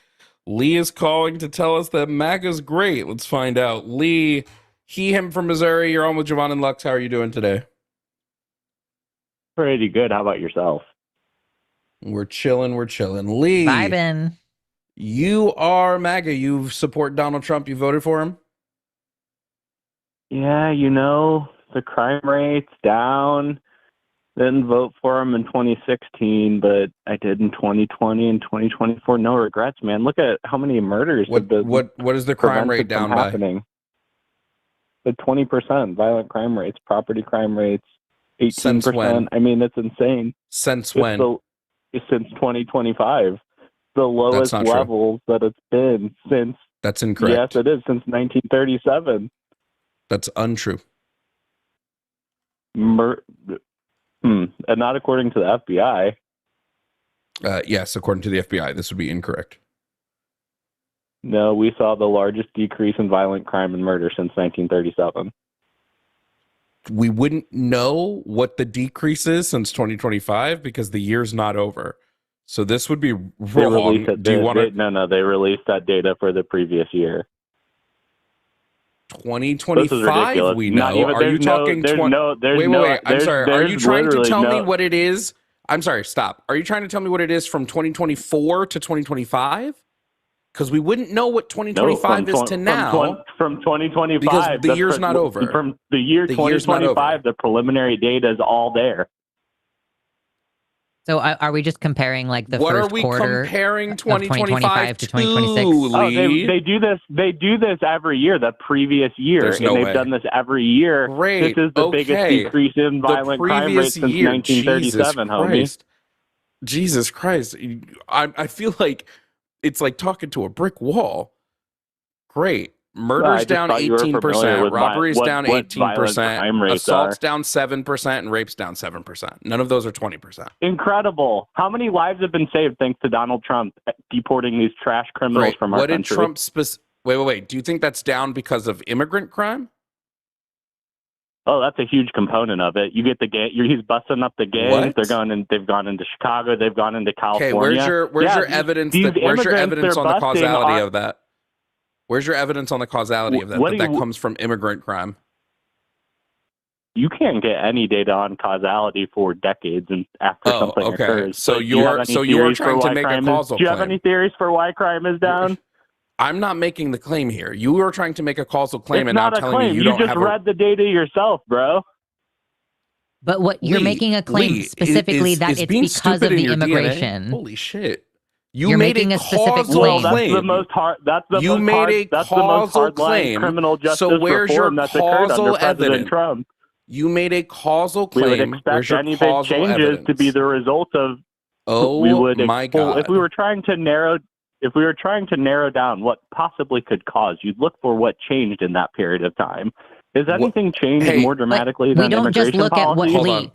Lee is calling to tell us that MAGA's great. Let's find out. Lee, him from Missouri. You're on with Jovan and Lux. How are you doing today? Pretty good. How about yourself? We're chilling. Lee. Vibin'. You are MAGA. You support Donald Trump. You voted for him? Yeah, the crime rate's down. Didn't vote for him in 2016, but I did in 2020 and 2024. No regrets, man. Look at how many murders. What is the crime rate down by? Happening. The 20% violent crime rates, property crime rates, 18%. Since when? I mean, it's insane. Since when? Since 2025. The lowest levels that it's been since. That's incorrect. Yes, it is, since 1937. That's untrue. And not according to the FBI. Yes, according to the FBI, this would be incorrect. No, we saw the largest decrease in violent crime and murder since 1937. We wouldn't know what the decrease is since 2025 because the year's not over. So this would be wrong. Do you want to? No, they released that data for the previous year. 2025, we know. Are you talking? Wait. I'm sorry. Are you trying to tell me what it is? I'm sorry. Stop. Are you trying to tell me what it is from 2024 to 2025? Because we wouldn't know what 2025 is to now. From 2025, because the year's not over. From the year 2025, the preliminary data is all there. So are we just comparing like the first quarter? What are we comparing 2025 to 2026? Oh, they do this. They do this every year. The previous year, they've done this every year. Great. This is the biggest decrease in violent crime rate since 1937, homie. Jesus Christ! I feel like it's like talking to a brick wall. Great. Murder's down 18%, robbery's down 18%, assault's down 7%, and rape's down 7%. None of those are 20%. Incredible. How many lives have been saved thanks to Donald Trump deporting these trash criminals from our country? What did Trump wait. Do you think that's down because of immigrant crime? Oh, that's a huge component of it. You get the gang. He's busting up the gangs. They've gone into Chicago. They've gone into California. Okay, where's your evidence? Where's your evidence on the causality of that? Where's your evidence on the causality of that? That comes from immigrant crime. You can't get any data on causality for decades and after something occurs. So you're trying to make a causal claim. Do you have any theories for why crime is down? I'm not making the claim here. You are trying to make a causal claim, and now telling me you don't have. You just read the data yourself, bro. But what you're making a claim specifically that it's because of the immigration. Holy shit. You're making a specific claim. That's the most hard. That's the you most made hard, a that's causal the most claim. Criminal justice so where's your reform that's occurred under causal President evidence? Trump. You made a causal claim. We would expect any big changes to be the result of. My God! If we were trying to narrow down what possibly could cause, you'd look for what changed in that period of time. Is anything changed more dramatically than immigration policy? We don't just look at what Lee.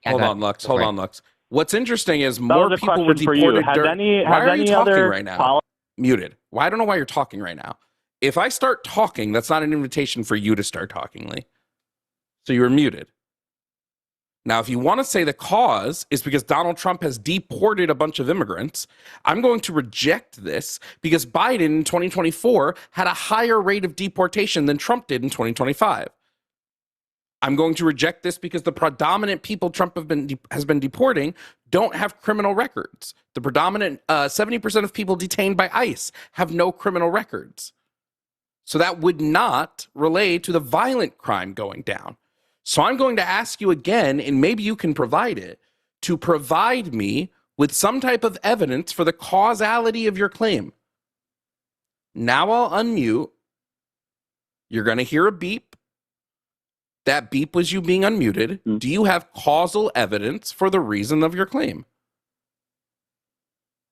Hold on, Lux. What's interesting is more people were deported. Why are you talking right now? Muted. Well, I don't know why you're talking right now. If I start talking, that's not an invitation for you to start talking, Lee. So you were muted. Now, if you want to say the cause is because Donald Trump has deported a bunch of immigrants, I'm going to reject this because Biden in 2024 had a higher rate of deportation than Trump did in 2025. I'm going to reject this because the predominant people Trump has been deporting don't have criminal records. The predominant 70% of people detained by ICE have no criminal records. So that would not relate to the violent crime going down. So I'm going to ask you again, and maybe you can provide it, to provide me with some type of evidence for the causality of your claim. Now I'll unmute. You're going to hear a beep. That beep was you being unmuted. Do you have causal evidence for the reason of your claim?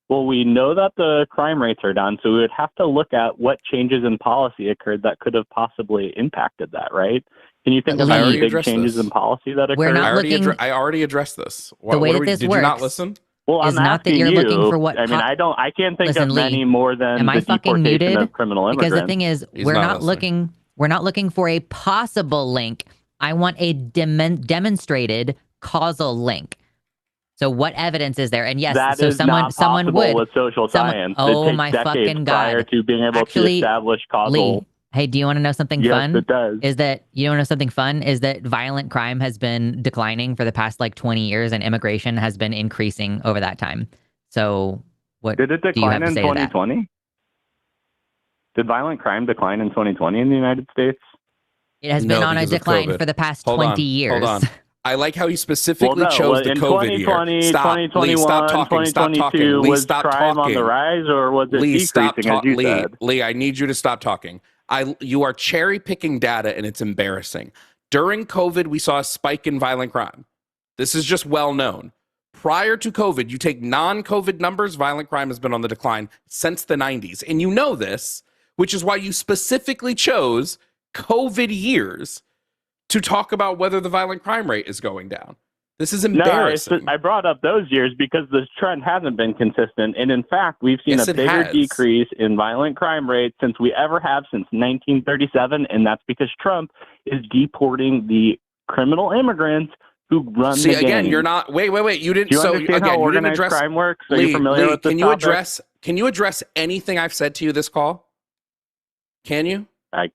Well, we know that the crime rates are down, so we would have to look at what changes in policy occurred that could have possibly impacted that, right? Can you think of any big changes in policy that occurred? We're not looking. I already addressed this. The way that this did works. you not listen? Well, I'm not that asking you're you. looking for what. I mean, I can't think Listen, of many Lee, more than am I the fucking deportation muted? of criminal immigrants. Because the thing is, He's we're not not looking. We're not looking for a possible link. I want a demonstrated causal link. So what evidence is there? And yes, that so is someone not someone possible would with social science. Oh it takes my decades fucking prior god! to being able Actually, to establish causal. Lee, hey, do you want to know something yes, fun? it does. Is that you want to know something fun? Is that violent crime has been declining for the past like 20 years, and immigration has been increasing over that time. So what Did it do you have decline to in say to that? 2020? Did violent crime decline in 2020 in the United States? It has been on a because of decline COVID. for the past Hold 20 on, years. Hold on. I like how he specifically chose the in COVID 2020, year. Stop, 2021, Lee, stop talking. Stop 2022, talking. Lee, was stop crime talking. on the rise, or was it Lee, stop decreasing, as you said? Lee, I need you to stop talking. You are cherry picking data, and it's embarrassing. During COVID, we saw a spike in violent crime. This is just well known. Prior to COVID, you take non-COVID numbers, violent crime has been on the decline since the 90s. And you know this, which is why you specifically chose COVID years to talk about whether the violent crime rate is going down. This is embarrassing. No, I brought up those years because the trend hasn't been consistent. And in fact, we've seen a bigger decrease in violent crime rates since we ever have since 1937. And that's because Trump is deporting the criminal immigrants who run the again, gangs. you're not. Wait. You didn't. Do you so understand again, how you didn't organized address crime works? Are Lee, you familiar with this topic? Can you address anything I've said to you this call? Can you?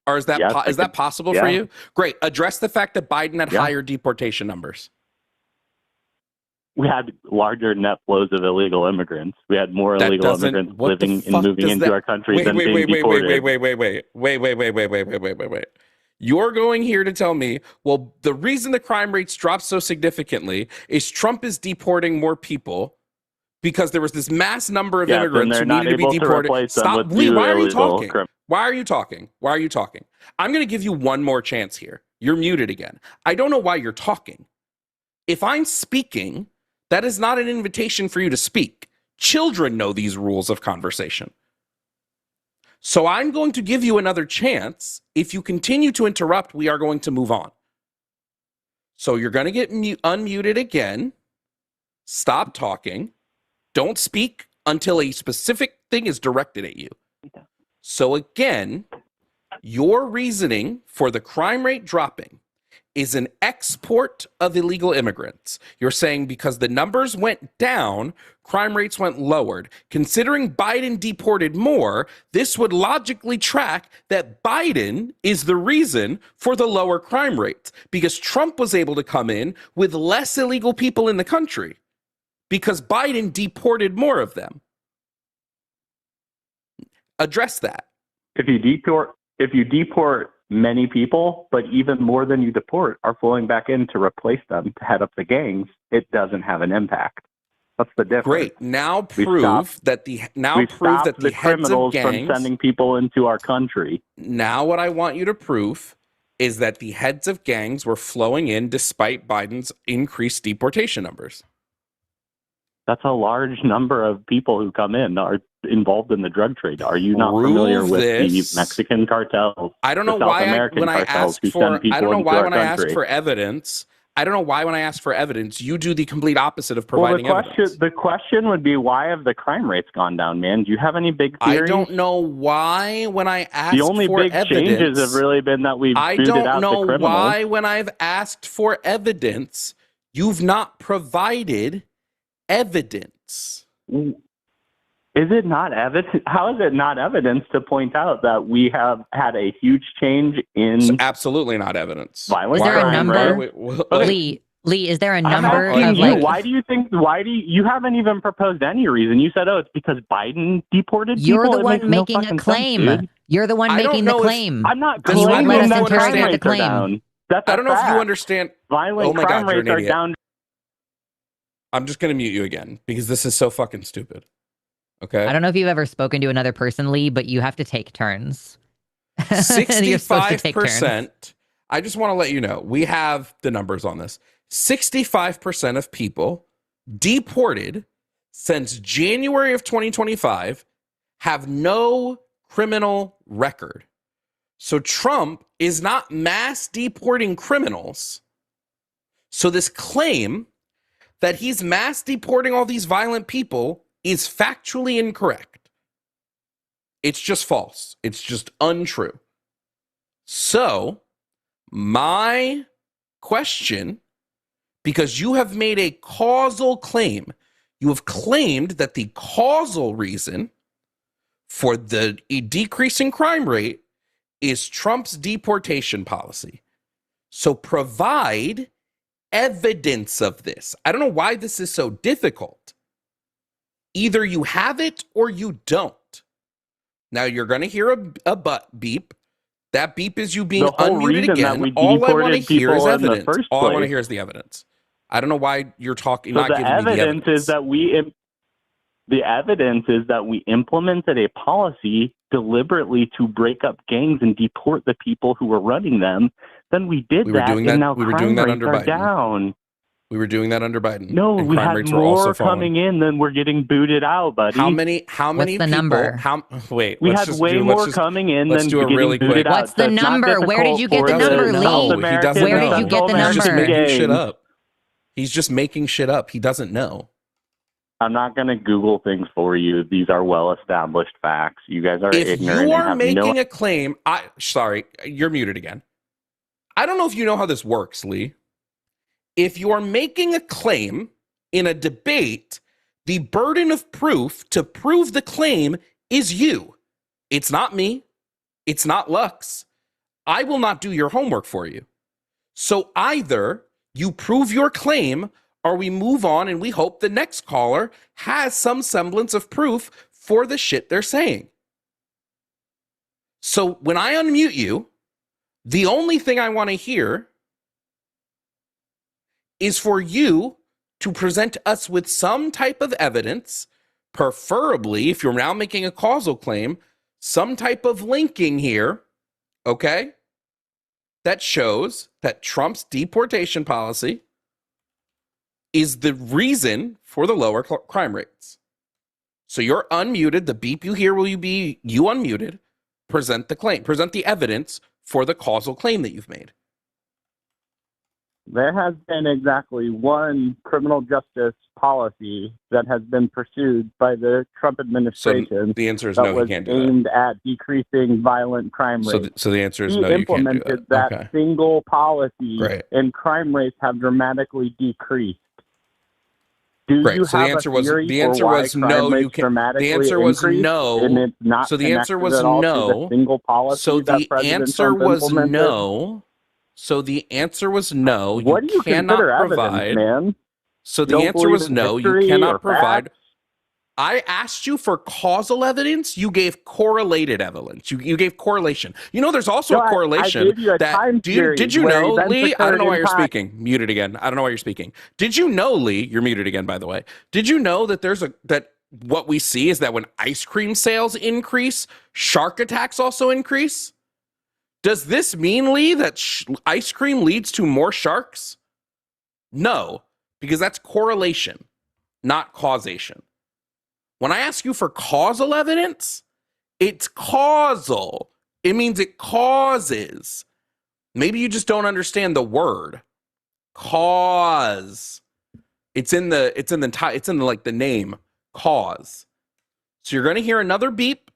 Or is that is that possible for you? Great. Address the fact that Biden had higher deportation numbers. We had larger net flows of illegal immigrants. We had more illegal immigrants living and moving into our country than being deported. Wait. You're going here to tell me, well, the reason the crime rates dropped so significantly is Trump is deporting more people because there was this mass number of immigrants who needed to be deported. Stop. Lee, why are you talking? Why are you talking? Why are you talking? I'm going to give you one more chance here. You're muted again. I don't know why you're talking. If I'm speaking, that is not an invitation for you to speak. Children know these rules of conversation. So I'm going to give you another chance. If you continue to interrupt, we are going to move on. So you're going to get unmuted again. Stop talking. Don't speak until a specific thing is directed at you. So again, your reasoning for the crime rate dropping is an export of illegal immigrants. You're saying because the numbers went down, crime rates went lowered. Considering Biden deported more, this would logically track that Biden is the reason for the lower crime rates because Trump was able to come in with less illegal people in the country because Biden deported more of them. Address that. If you deport many people, but even more than you deport are flowing back in to replace them to head up the gangs, it doesn't have an impact. That's the difference. Great. Now prove that the heads of gangs from sending people into our country. Now what I want you to prove is that the heads of gangs were flowing in despite Biden's increased deportation numbers. That's a large number of people who come in are involved in the drug trade. Are you not familiar with the Mexican cartels? I don't know why when I ask for evidence, you do the complete opposite of providing evidence. The question would be, why have the crime rates gone down, man? Do you have any big theories? I don't know why when I ask for evidence. The only big changes have really been that we've booted out the criminals. I don't know why when I've asked for evidence, you've not provided evidence. Is it not evident? How is it not evidence to point out that we have had a huge change in? It's absolutely not evidence. Violent Is there a number? Right? Lee, is there a I'm number asking of you, like? why do you haven't even proposed any reason? You said, oh, it's because Biden deported You're people. the It one makes no making a fucking claim. sense, dude. You're the one I don't making the know if- claim. I'm not Can you claiming let us that crime interpret the rates are claim? down. That's I don't know if you understand. Violent Oh my crime God, you're rates an are idiot. down. I'm just going to mute you again because this is so fucking stupid. Okay? I don't know if you've ever spoken to another person, Lee, but you have to take turns. You're supposed to take turns. 65%. I just want to let you know, we have the numbers on this. 65% of people deported since January of 2025 have no criminal record. So Trump is not mass deporting criminals. So this claim that he's mass deporting all these violent people is factually incorrect. It's just false. It's just untrue. So my question, because you have made a causal claim, you have claimed that the causal reason for the decrease in crime rate is Trump's deportation policy. So provide evidence of this. I don't know why this is so difficult. Either you have it or you don't. Now you're going to hear a butt beep. That beep is you being unmuted again. All I want to hear is evidence. All I want to hear is the evidence. I don't know why you're talking. So not giving me the evidence. The evidence is that we implemented a policy deliberately to break up gangs and deport the people who were running them. Then we did that, and now crime rates are down. We were doing that under Biden. No, we had more coming in than we're getting booted out, buddy. How many What's the people? number? We had way more coming in than getting really booted out. What's the number? Where did you get the number, Lee? No, he doesn't Where know. did you get the He's just number? making shit up. He's just making shit up. He doesn't know. I'm not going to Google things for you. These are well-established facts. You guys are ignorant. If you are making a claim, sorry, you're muted again. I don't know if you know how this works, Lee. If you are making a claim in a debate, the burden of proof to prove the claim is you. It's not me. It's not Lux. I will not do your homework for you. So either you prove your claim or we move on and we hope the next caller has some semblance of proof for the shit they're saying. So when I unmute you, the only thing I want to hear is for you to present us with some type of evidence, preferably, if you're now making a causal claim, some type of linking here, okay, that shows that Trump's deportation policy is the reason for the lower crime rates. So you're unmuted. The beep you hear will you be you unmuted. Present the claim. Present the evidence for the causal claim that you've made. There has been exactly one criminal justice policy that has been pursued by the Trump administration. So the answer is no, he can't do that. Aimed at decreasing violent crime rates. So the answer is no, you can't do that. He implemented that single policy, and crime rates have dramatically decreased. Great. So the answer was no. You can. The answer was no. And it's not so the answer was no. Single policy. So the answer was no. So the answer was no. What do you cannot provide, man? So the answer was no. You cannot provide. I asked you for causal evidence. You gave correlated evidence. You gave correlation. You know, there's also a correlation. I gave you a time did you know, Lee? I don't know why you're speaking. Muted again. I don't know why you're speaking. Did you know, Lee? You're muted again, by the way. Did you know that that what we see is that when ice cream sales increase, shark attacks also increase? Does this mean, Lee, that ice cream leads to more sharks? No, because that's correlation, not causation. When I ask you for causal evidence, it's causal. It means it causes. Maybe you just don't understand the word cause. It's in the name cause. So you're going to hear another beep.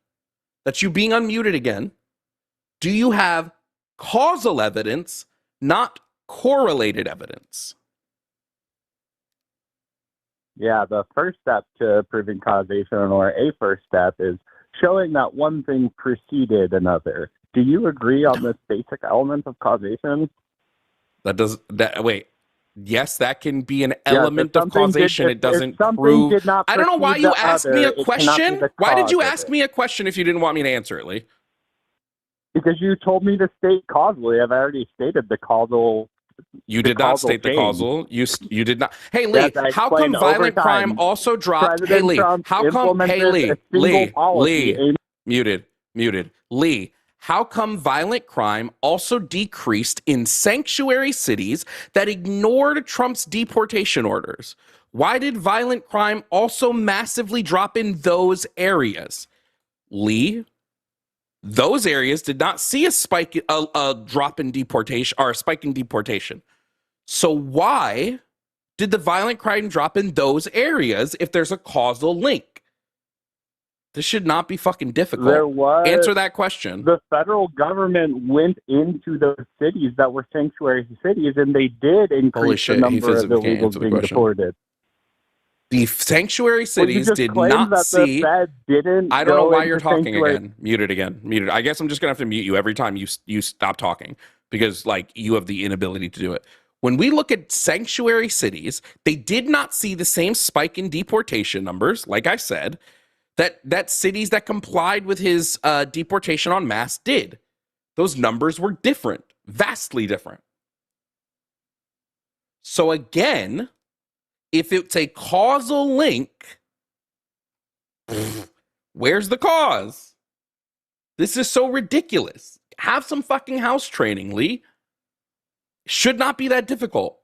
That's you being unmuted again. Do you have causal evidence, not correlated evidence? the first step to proving causation, or a first step, is showing that one thing preceded another. Do you agree on this basic element of causation? Wait. Yes, that can be an element of causation. It doesn't prove. I don't know why you asked me a question. Why did you ask me a question if you didn't want me to answer it, Lee? Because you told me to state causally. I've already stated the causal. You did not state the causal. You did not. Hey, Lee, how come violent crime also dropped? Hey, Lee, how come? Hey, Lee, muted. Lee, how come violent crime also decreased in sanctuary cities that ignored Trump's deportation orders? Why did violent crime also massively drop in those areas? Lee, those areas did not see a drop in deportation, or a spike in deportation. So why did the violent crime drop in those areas if there's a causal link? This should not be fucking difficult. Answer that question. The federal government went into those cities that were sanctuary cities, and they did increase the number of illegals being deported. The sanctuary cities did not see. I don't know why you're talking again. Muted again. Muted. I guess I'm just gonna have to mute you every time you stop talking, because like you have the inability to do it. When we look at sanctuary cities, they did not see the same spike in deportation numbers, like I said, that cities that complied with his deportation en masse did. Those numbers were different, vastly different. So again, if it's a causal link, where's the cause? This is so ridiculous. Have some fucking house training, Lee. Should not be that difficult.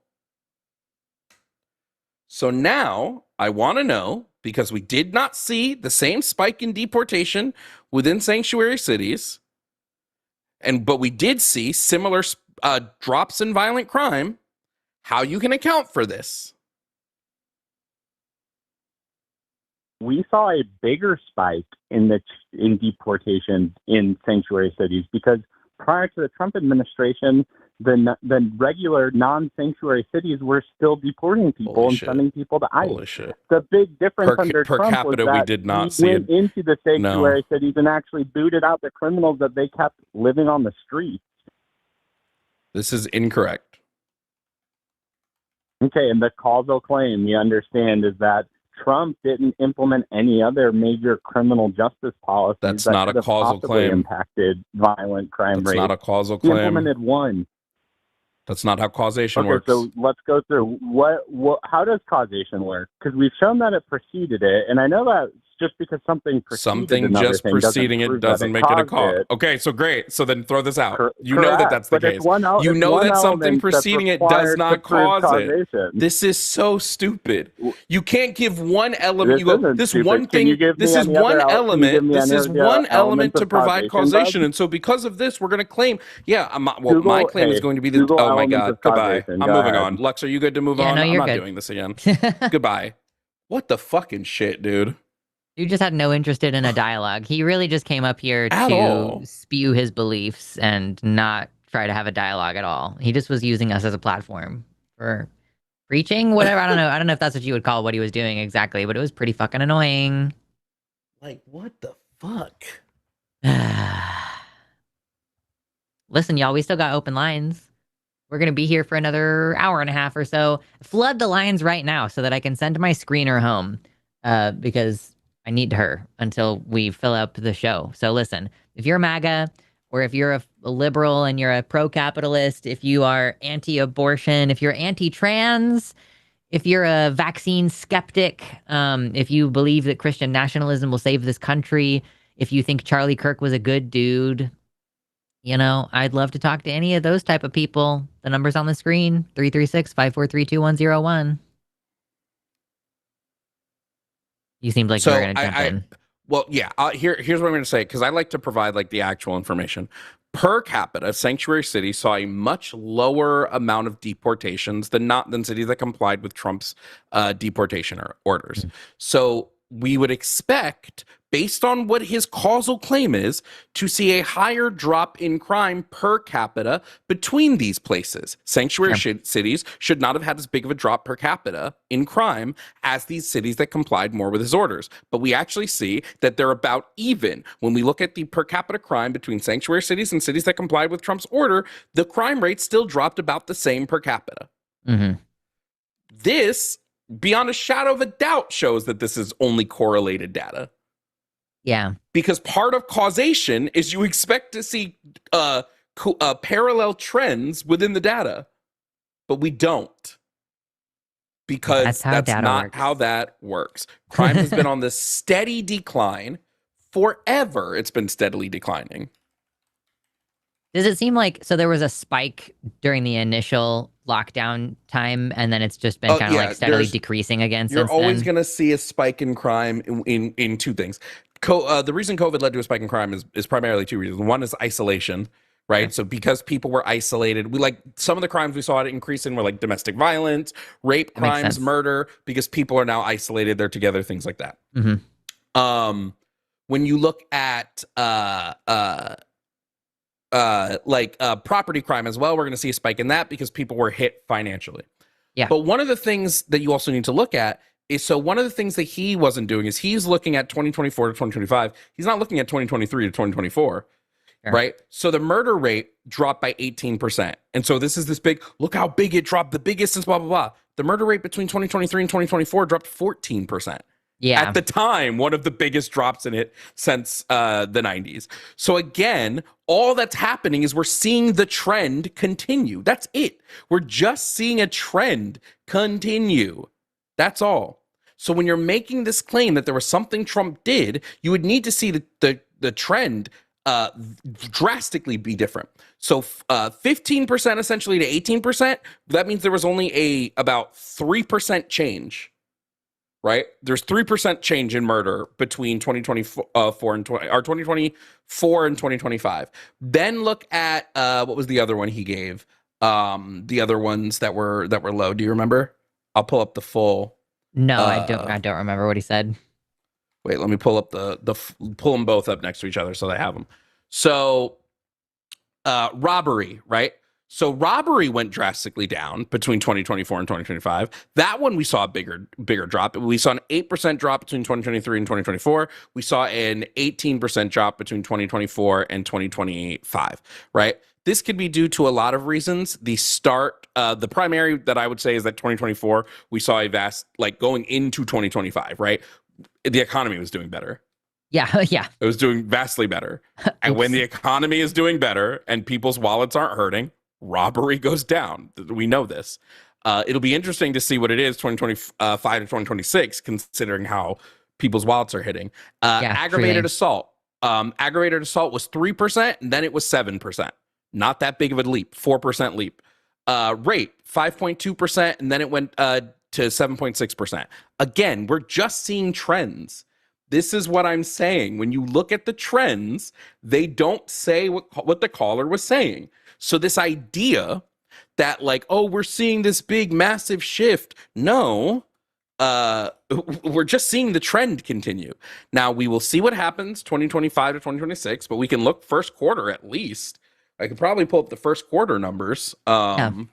So now I want to know, because we did not see the same spike in deportation within sanctuary cities, but we did see similar drops in violent crime, how you can account for this. We saw a bigger spike in deportation in sanctuary cities, because prior to the Trump administration, the regular non-sanctuary cities were still deporting people and sending people to ICE. Holy shit. The big difference under per Trump capita, was that we did not he see went into the sanctuary cities and actually booted out the criminals that they kept living on the streets. This is incorrect. Okay, and the causal claim, you understand, is that Trump didn't implement any other major criminal justice policies. That's not a causal claim. Impacted violent crime rates. That's not a causal claim. He implemented one. That's not how causation works. So let's go through how does causation work? Because we've shown that it preceded it, and I know that just because something preceding it doesn't make it a cause. Okay, so great. So then throw this out. You know that's the case. You know that something preceding it does not cause it. This is so stupid. You can't give one element. You go, this one thing. This is one element. This is one element to provide causation. And so because of this, we're going to claim. Yeah. My claim is going to be the. Oh my God. Goodbye. I'm moving on. Lux, are you good to move on? I'm not doing this again. Goodbye. What the fucking shit, dude? You just had no interest in a dialogue. He really just came up here to spew his beliefs and not try to have a dialogue at all. He just was using us as a platform for preaching, whatever. I don't know. I don't know if that's what you would call what he was doing exactly, but it was pretty fucking annoying. Like, what the fuck? Listen, y'all, we still got open lines. We're going to be here for another hour and a half or so. Flood the lines right now so that I can send my screener home because I need her until we fill up the show. So listen, if you're MAGA, or if you're a liberal and you're a pro-capitalist, if you are anti-abortion, if you're anti-trans, if you're a vaccine skeptic, if you believe that Christian nationalism will save this country, if you think Charlie Kirk was a good dude, you know, I'd love to talk to any of those type of people. The number's on the screen, 336-543-2101. You seemed like you were going to jump in. Well, yeah. Here's what I'm going to say, because I like to provide like the actual information. Per capita, sanctuary cities saw a much lower amount of deportations than cities that complied with Trump's deportation orders. So we would expect based on what his causal claim is, to see a higher drop in crime per capita between these places. Sanctuary cities should not have had as big of a drop per capita in crime as these cities that complied more with his orders. But we actually see that they're about even. When we look at the per capita crime between sanctuary cities and cities that complied with Trump's order, the crime rate still dropped about the same per capita. Mm-hmm. This, beyond a shadow of a doubt, shows that this is only correlated data. Yeah. Because part of causation is you expect to see parallel trends within the data, but we don't. Because that's not how that works. Crime has been on this steady decline forever. It's been steadily declining. Does it seem like, so there was a spike during the initial lockdown time, and then it's just been kind of like steadily decreasing again since then? You're always going to see a spike in crime in two things. The reason COVID led to a spike in crime is primarily two reasons. One is isolation, right? Okay. So because people were isolated, some of the crimes we saw it increase in were like domestic violence, rape crimes, murder, because people are now isolated, they're together, things like that. Mm-hmm. When you look at property crime as well, we're going to see a spike in that because people were hit financially. Yeah. But one of the things that you also need to look at is, so one of the things that he wasn't doing is he's looking at 2024 to 2025. He's not looking at 2023 to 2024, right? So the murder rate dropped by 18%. And so this is this big, look how big it dropped, the biggest since blah, blah, blah. The murder rate between 2023 and 2024 dropped 14%. Yeah. At the time, one of the biggest drops in it since the 90s. So again, all that's happening is we're seeing the trend continue. That's it. We're just seeing a trend continue. That's all. So when you're making this claim that there was something Trump did, you would need to see the trend drastically be different. So 15% essentially to 18%, that means there was only about 3% change. Right? There's 3% change in murder between 2024 and 2024 and 2025. Then look at what was the other one he gave? The other ones that were low. Do you remember? I'll pull up the full. No, I don't remember what he said. Wait, let me pull up pull them both up next to each other so they have them. So robbery, right? So robbery went drastically down between 2024 and 2025. That one we saw a bigger drop. We saw an 8% drop between 2023 and 2024. We saw an 18% drop between 2024 and 2025, right? This could be due to a lot of reasons. The primary that I would say is that 2024, we saw a vast, going into 2025, right? The economy was doing better. Yeah, yeah. It was doing vastly better. And when the economy is doing better and people's wallets aren't hurting, robbery goes down. We know this. It'll be interesting to see what it is 2025 to 2026, considering how people's wallets are hitting. Aggravated assault. Aggravated assault was 3%, and then it was 7%. Not that big of a leap, 4% leap. Rape, 5.2%, and then it went to 7.6%. Again, we're just seeing trends. This is what I'm saying. When you look at the trends, they don't say what the caller was saying. So this idea that we're seeing this big, massive shift. No, we're just seeing the trend continue. Now, we will see what happens 2025 to 2026, but we can look first quarter at least. I could probably pull up the first quarter numbers. Let's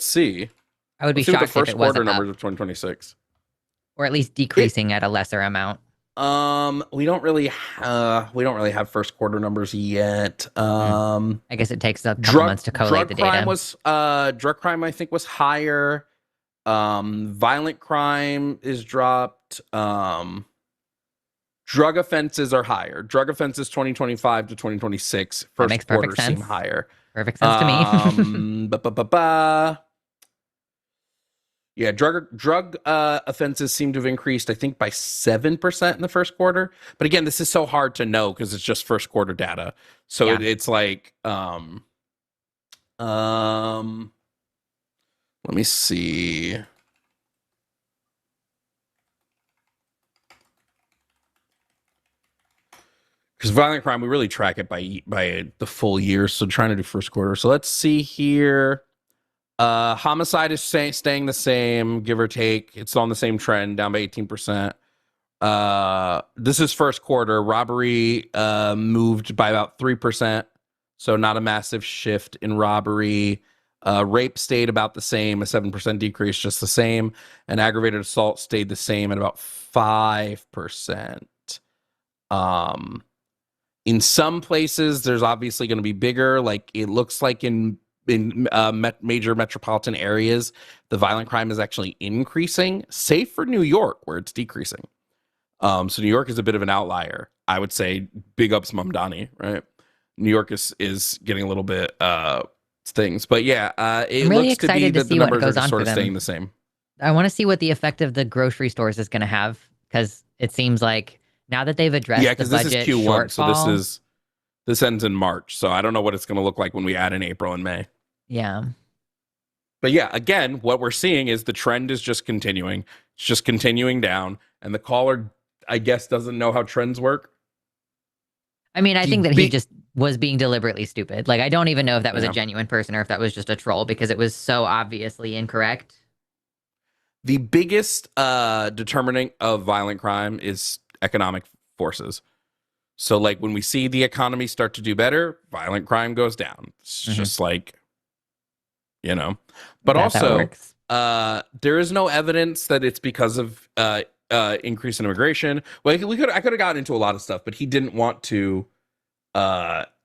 see. I would be shocked the first if it wasn't quarter numbers up. of 2026. Or at least decreasing at a lesser amount. We don't really have first quarter numbers yet. I guess it takes a couple months to collate the data. Drug crime I think was higher. Violent crime is dropped. Drug offenses are higher. Drug offenses 2025 to 2026. First makes quarter perfect sense. seem higher. Perfect sense to me. Yeah, drug offenses seem to have increased, I think, by 7% in the first quarter. But again, this is so hard to know because it's just first quarter data. So it's like, let me see. Because violent crime, we really track it by the full year. So trying to do first quarter. So let's see here. Homicide is staying the same, give or take. It's on the same trend, down by 18%. This is first quarter. Robbery moved by about 3%, so not a massive shift in robbery. Rape stayed about the same, a 7% decrease, just the same. And aggravated assault stayed the same at about 5%. In some places, there's obviously going to be bigger. Like it looks like in major metropolitan areas, the violent crime is actually increasing, save for New York, where it's decreasing. So New York is a bit of an outlier. I would say big ups Mamdani, right? New York is getting a little bit things. But yeah, it really looks to be that the numbers are just sort of staying the same. I want to see what the effect of the grocery stores is going to have, because it seems like now that they've addressed the budget this is Q1, shortfall, so this ends in March. So I don't know what it's going to look like when we add in April and May. Yeah. But yeah, again, what we're seeing is the trend is just continuing. It's just continuing down. And the caller, I guess, doesn't know how trends work. I mean, I think that he just was being deliberately stupid. Like, I don't even know if that was a genuine person or if that was just a troll, because it was so obviously incorrect. The biggest determinant of violent crime is economic forces. So, like, when we see the economy start to do better, violent crime goes down. It's just like, But That's also, there is no evidence that it's because of increase in immigration. Well, I could have gotten into a lot of stuff, but he didn't want to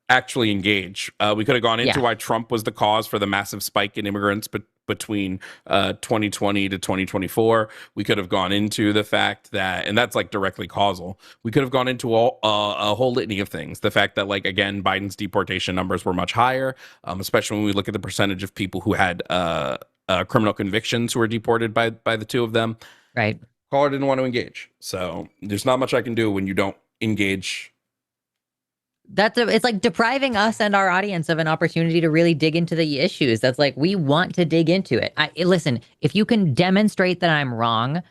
actually engage. We could have gone into why Trump was the cause for the massive spike in immigrants between 2020 to 2024. We could have gone into the fact that, and that's like directly causal. We could have gone into a whole litany of things. The fact that, like, again, Biden's deportation numbers were much higher, especially when we look at the percentage of people who had criminal convictions who were deported by the two of them. Right. Caller didn't want to engage. So there's not much I can do when you don't engage. It's like depriving us and our audience of an opportunity to really dig into the issues. That's like, we want to dig into it. Listen, if you can demonstrate that I'm wrong,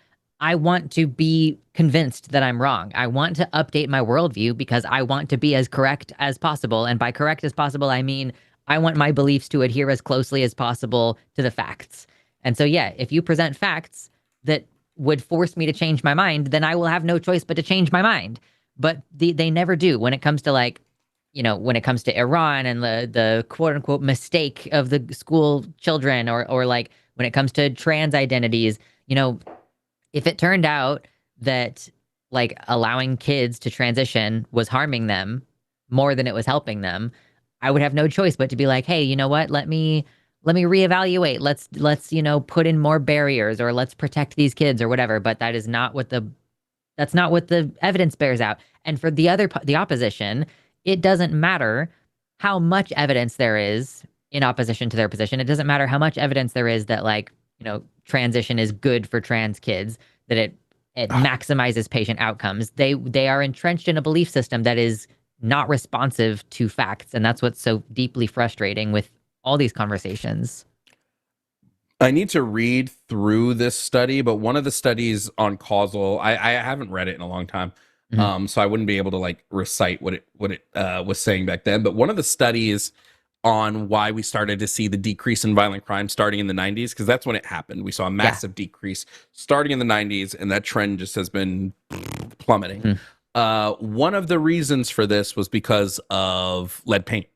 I want to be convinced that I'm wrong. I want to update my worldview because I want to be as correct as possible. And by correct as possible, I mean, I want my beliefs to adhere as closely as possible to the facts. And so, yeah, if you present facts that would force me to change my mind, then I will have no choice but to change my mind. But they never do. When it comes to, like, when it comes to Iran and the quote unquote mistake of the school children, or like when it comes to trans identities, if it turned out that, like, allowing kids to transition was harming them more than it was helping them, I would have no choice but to be like, hey, you know what? Let me reevaluate. Let's put in more barriers, or let's protect these kids or whatever. But that's not what the evidence bears out. And for the opposition, it doesn't matter how much evidence there is in opposition to their position. It doesn't matter how much evidence there is that, like, transition is good for trans kids, that it maximizes patient outcomes. They are entrenched in a belief system that is not responsive to facts. And that's what's so deeply frustrating with all these conversations. I need to read through this study, but one of the studies on causal, I haven't read it in a long time. So I wouldn't be able to, like, recite what it was saying back then. But one of the studies on why we started to see the decrease in violent crime starting in the 90s, because that's when it happened. We saw a massive decrease starting in the 90s, and that trend just has been plummeting. One of the reasons for this was because of lead paint.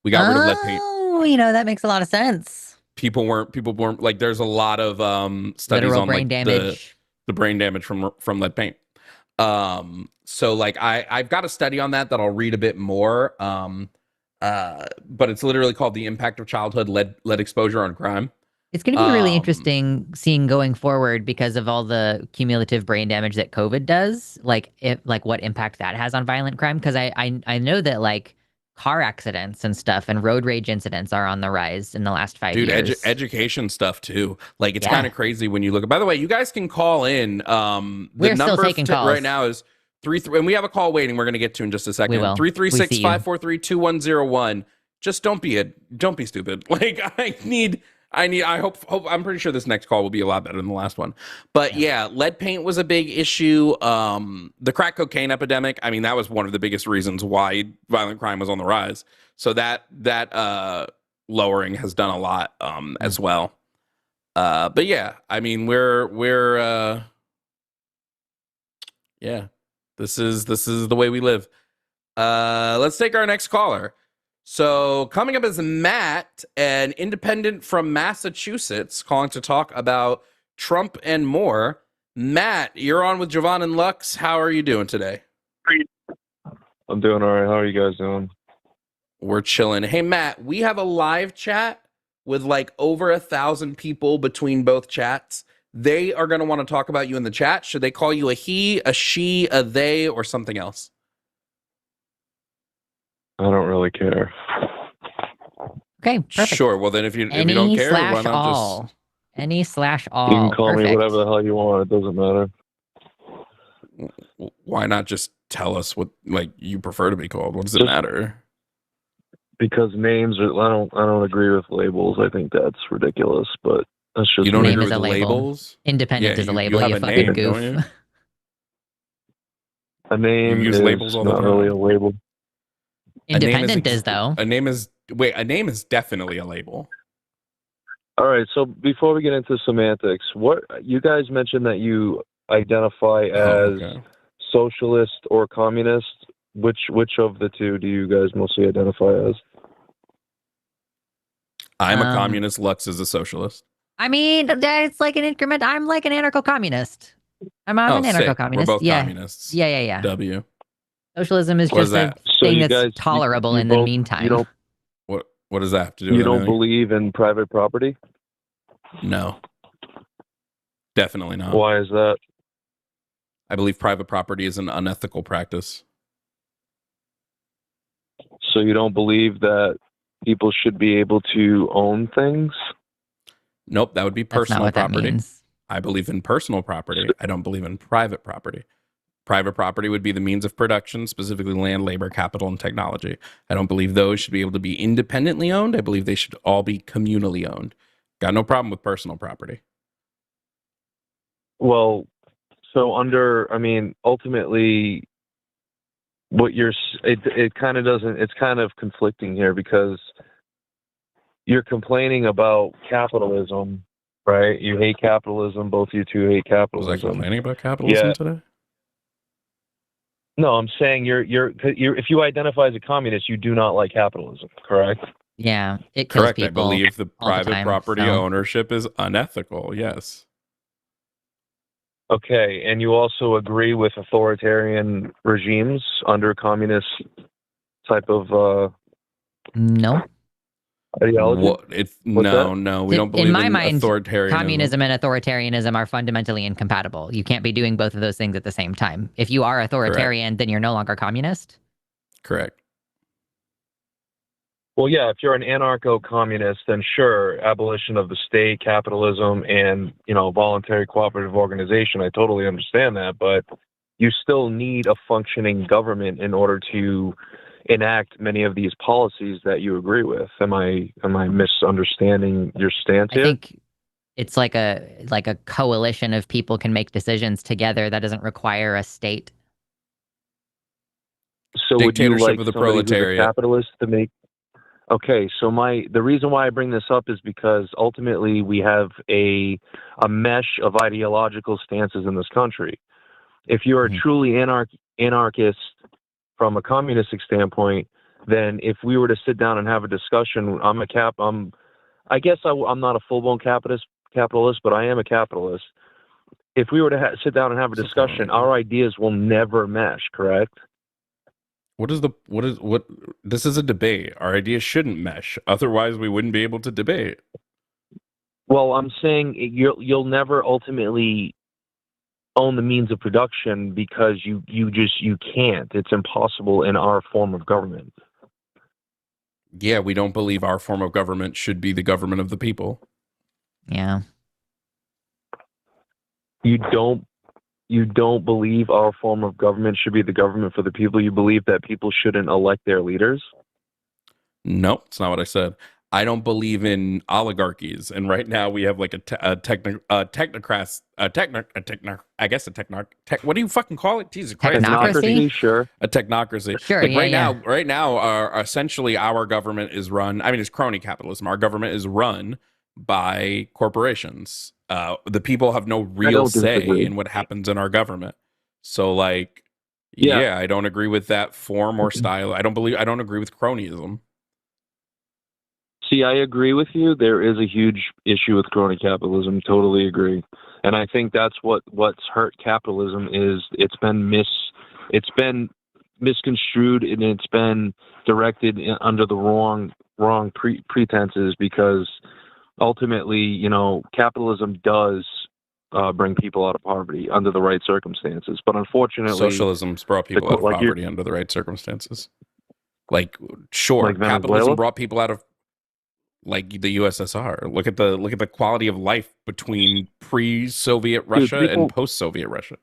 We got rid of lead paint. Oh, that makes a lot of sense. People weren't like, there's a lot of studies literal on brain damage. The brain damage from lead paint. So, like, I've got a study on that I'll read a bit more. But it's literally called The Impact of Childhood Lead Exposure on Crime. It's going to be really interesting seeing going forward, because of all the cumulative brain damage that COVID does, like what impact that has on violent crime. Because I know that, like, car accidents and stuff and road rage incidents are on the rise in the last 5 years. Dude, education stuff too. Like, it's kind of crazy when you look. By the way, you guys can call in. We're still taking calls right now is 33, and we have a call waiting. We're going to get to in just a second. 336-543-2101. Just don't be stupid. Like, I hope I'm pretty sure this next call will be a lot better than the last one. But yeah, lead paint was a big issue. The crack cocaine epidemic, I mean, that was one of the biggest reasons why violent crime was on the rise. So that lowering has done a lot as well. But yeah, I mean, we're Yeah. This is the way we live. Let's take our next caller. So coming up is Matt, an independent from Massachusetts, calling to talk about Trump and more. Matt, you're on with Jovan and Lux. How are you doing today? I'm doing all right. How are you guys doing? We're chilling. Hey, Matt, we have a live chat with like over 1,000 people between both chats. They are going to want to talk about you in the chat. Should they call you a he, a she, a they, or something else? I don't really care. Okay, perfect. Sure. Well, then if you don't care, why not all. just Any/all. You can call perfect. me whatever the hell you want. It doesn't matter. Why not just tell us what like you prefer to be called? What does it matter? Because names are. I don't agree with labels. I think that's ridiculous. But that's just you don't name agree is with a label. labels. Independent is a label. You fucking name, goof. A name you use is labels all the not time. really a label. Independent is though. A name is definitely a label. All right. So before we get into semantics, what you guys mentioned that you identify as socialist or communist. Which of the two do you guys mostly identify as? I'm a communist. Lux is a socialist. I mean, it's like an increment. I'm like an anarcho-communist. I'm an anarcho-communist. We're both communists. Yeah. W. Socialism is just a thing that's tolerable in the meantime. What does that have to do with You don't believe in private property? No. Definitely not. Why is that? I believe private property is an unethical practice. So you don't believe that people should be able to own things? Nope, that would be personal property. I believe in personal property. I don't believe in private property. Private property would be the means of production, specifically land, labor, capital, and technology. I don't believe those should be able to be independently owned. I believe they should all be communally owned. Got no problem with personal property. Well, so ultimately, it kind of doesn't, it's kind of conflicting here because you're complaining about capitalism, right? You hate capitalism. Both you two hate capitalism. Was I complaining about capitalism today? No, I'm saying you're if you identify as a communist, you do not like capitalism, correct? Yeah, it kills correct. People I believe the private property so. ownership is unethical. Yes. Okay, and you also agree with authoritarian regimes under communist type of no ideology? No, we don't believe in my mind. Authoritarianism. Communism and authoritarianism are fundamentally incompatible. You can't be doing both of those things at the same time. If you are authoritarian, then you're no longer communist. Correct. Well, yeah, if you're an anarcho-communist, then sure, abolition of the state, capitalism, and, voluntary cooperative organization, I totally understand that, but you still need a functioning government in order to enact many of these policies that you agree with. Am I misunderstanding your stance here? I think it's like a coalition of people can make decisions together that doesn't require a state. So would you like of the somebody who's a proletariat. capitalist to make? Okay, so the reason why I bring this up is because ultimately we have a mesh of ideological stances in this country. If you are truly anarchist from a communistic standpoint, then if we were to sit down and have a discussion, I guess I'm not a full-blown capitalist, but I am a capitalist. If we were to sit down and have a discussion, our ideas will never mesh, correct? This is a debate. Our ideas shouldn't mesh. Otherwise, we wouldn't be able to debate. Well, I'm saying you'll never ultimately own the means of production because you can't. It's impossible in our form of government. Yeah, we don't believe our form of government should be the government of the people. Yeah. You don't believe our form of government should be the government for the people? You believe that people shouldn't elect their leaders? No, it's not what I said. I don't believe in oligarchies, and right now we have like what do you fucking call it? Jesus Christ! Technocracy? Sure. A technocracy. Sure. Like yeah, right now, essentially our government is run. I mean, it's crony capitalism. Our government is run by corporations. The people have no real say in what happens in our government. So like, yeah, I don't agree with that form or style. I don't agree with cronyism. See, I agree with you. There is a huge issue with crony capitalism. Totally agree. And I think that's what's hurt capitalism is it's been misconstrued and it's been directed under the wrong pretenses, because ultimately, you know, capitalism does bring people out of poverty under the right circumstances. But unfortunately, socialism's brought people out of poverty under the right circumstances. Like, sure, like capitalism brought people out of, like, the USSR. Look at the quality of life between pre-Soviet Russia and post-Soviet Russia.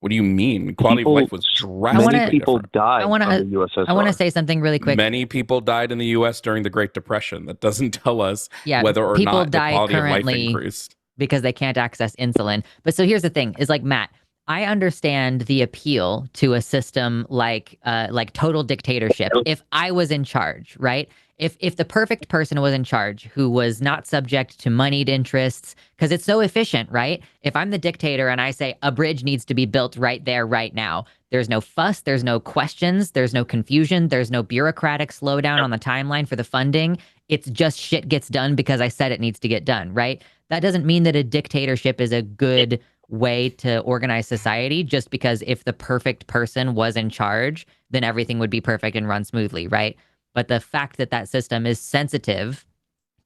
What do you mean? Quality of life was drastically different. People died in the USSR. I want to say something really quick. Many people died in the U.S. during the Great Depression. That doesn't tell us whether or not the quality of life increased. Because they can't access insulin. But so here's the thing, is like, Matt, I understand the appeal to a system like total dictatorship. If I was in charge, right? If the perfect person was in charge who was not subject to moneyed interests, because it's so efficient, right? If I'm the dictator and I say a bridge needs to be built right there, right now, there's no fuss, there's no questions, there's no confusion, there's no bureaucratic slowdown on the timeline for the funding. It's just shit gets done because I said it needs to get done, right? That doesn't mean that a dictatorship is a good way to organize society, just because if the perfect person was in charge, then everything would be perfect and run smoothly, right? But the fact that that system is sensitive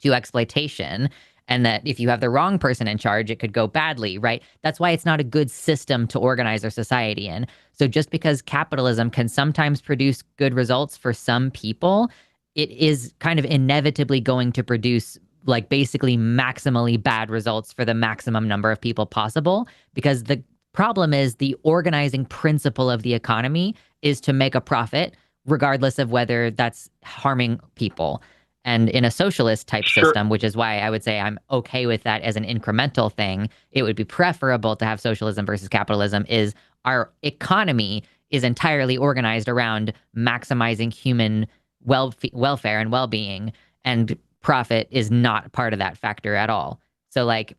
to exploitation, and that if you have the wrong person in charge, it could go badly, right? That's why it's not a good system to organize our society in. So just because capitalism can sometimes produce good results for some people, it is kind of inevitably going to produce, like, basically maximally bad results for the maximum number of people possible, because the problem is the organizing principle of the economy is to make a profit, regardless of whether that's harming people. And in a socialist type system, which is why I would say I'm okay with that as an incremental thing, it would be preferable to have socialism versus capitalism, is our economy is entirely organized around maximizing human welfare and well-being, and profit is not part of that factor at all. So like,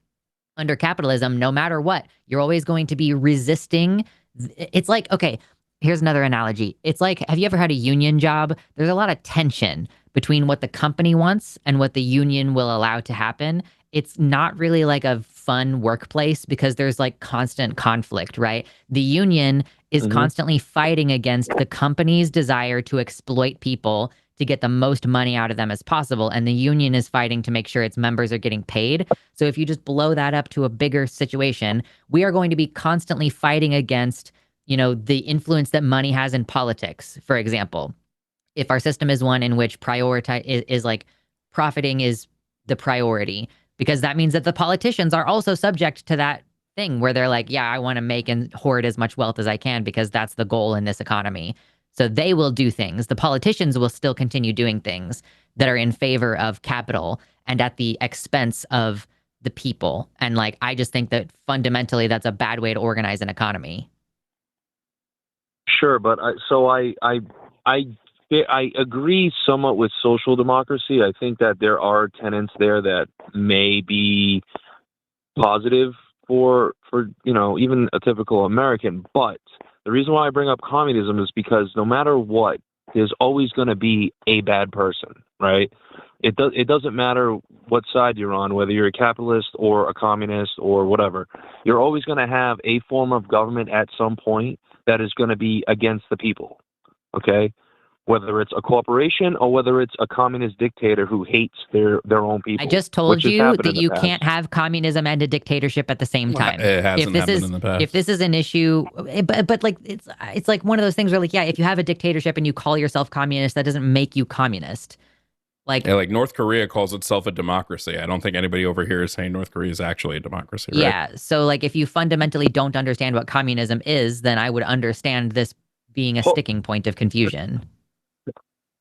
under capitalism, no matter what, you're always going to be resisting. It's like, okay, here's another analogy. It's like, have you ever had a union job? There's a lot of tension between what the company wants and what the union will allow to happen. It's not really like a fun workplace because there's like constant conflict, right? The union is constantly fighting against the company's desire to exploit people to get the most money out of them as possible. And the union is fighting to make sure its members are getting paid. So if you just blow that up to a bigger situation, we are going to be constantly fighting against, you know, the influence that money has in politics, for example. If our system is one in which is like profiting is the priority, because that means that the politicians are also subject to that thing where they're like, yeah, I want to make and hoard as much wealth as I can because that's the goal in this economy. So they will do things. The politicians will still continue doing things that are in favor of capital and at the expense of the people. And like, I just think that fundamentally that's a bad way to organize an economy. Sure, but I agree somewhat with social democracy. I think that there are tenets there that may be positive for you know, even a typical American. But the reason why I bring up communism is because no matter what, there's always going to be a bad person, right? It doesn't matter what side you're on, whether you're a capitalist or a communist or whatever. You're always going to have a form of government at some point that is going to be against the people, okay? Whether it's a corporation or whether it's a communist dictator who hates their own people. I just told you that you can't have communism and a dictatorship at the same time. It hasn't happened in the past. If this is an issue, but like it's like one of those things where, like, yeah, if you have a dictatorship and you call yourself communist, that doesn't make you communist. Like, yeah, like North Korea calls itself a democracy. I don't think anybody over here is saying North Korea is actually a democracy, right? Yeah. So like, if you fundamentally don't understand what communism is, then I would understand this being a sticking point of confusion.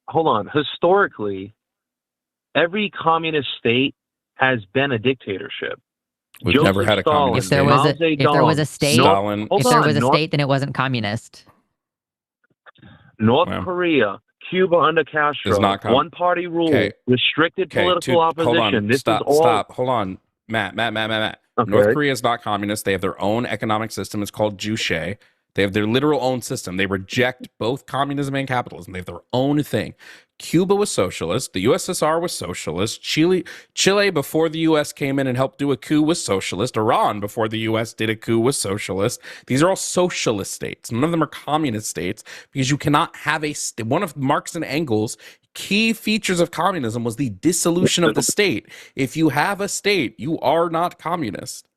Hold on. Historically, every communist state has been a dictatorship. We've never had a communist state. If there was a state, then it wasn't communist. North Korea, Cuba under Castro, one-party rule, restricted political opposition. Hold on. Stop. Hold on. Matt. Okay. North Korea is not communist. They have their own economic system. It's called Juche. They have their literal own system. They reject both communism and capitalism. They have their own thing. Cuba was socialist. The USSR was socialist. Chile before the US came in and helped do a coup was socialist. Iran before the US did a coup was socialist. These are all socialist states. None of them are communist states because you cannot have one of Marx and Engels' key features of communism was the dissolution of the state. If you have a state, you are not communist.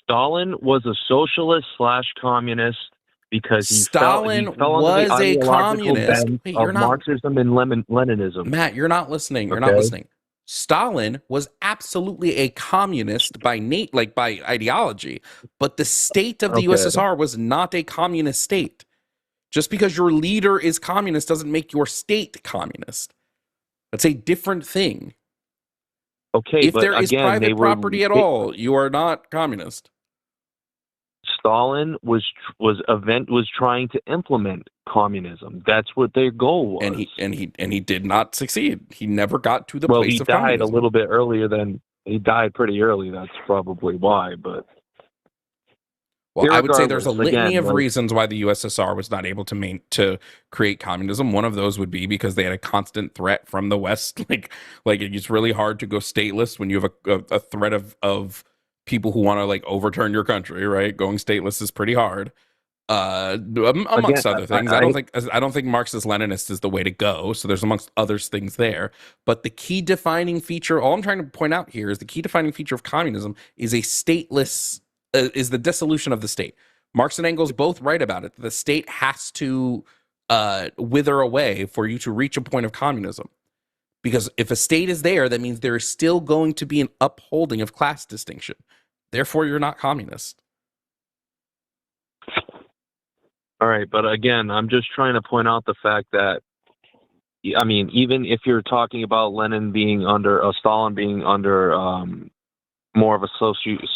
Stalin was a socialist / communist because he Stalin fell was under the a communist. bent Wait, of Marxism and Leninism. Matt, you're not listening. You're Okay. not listening. Stalin was absolutely a communist by ideology, but the state of the USSR was not a communist state. Just because your leader is communist doesn't make your state communist. That's a different thing. Okay, If but there is again, private property at all, you are not communist. Stalin was trying to implement communism. That's what their goal was. And he did not succeed. He never got to the well, place he of died communism. a little bit earlier than he died pretty early. That's probably why. But well, I would say there's a litany again, of reasons why the USSR was not able to create communism. One of those would be because they had a constant threat from the West. Like it's really hard to go stateless when you have a threat of people who want to like overturn your country, right? Going stateless is pretty hard. Amongst other things. I don't think Marxist Leninist is the way to go. So there's amongst others things there. But the key defining feature, all I'm trying to point out here is the key defining feature of communism is a stateless, is the dissolution of the state. Marx and Engels both write about it. The state has to wither away for you to reach a point of communism. Because if a state is there, that means there is still going to be an upholding of class distinction. Therefore, you're not communist. all right, but again, I'm just trying to point out the fact that, I mean, even if you're talking about Lenin being under, Stalin being under more of a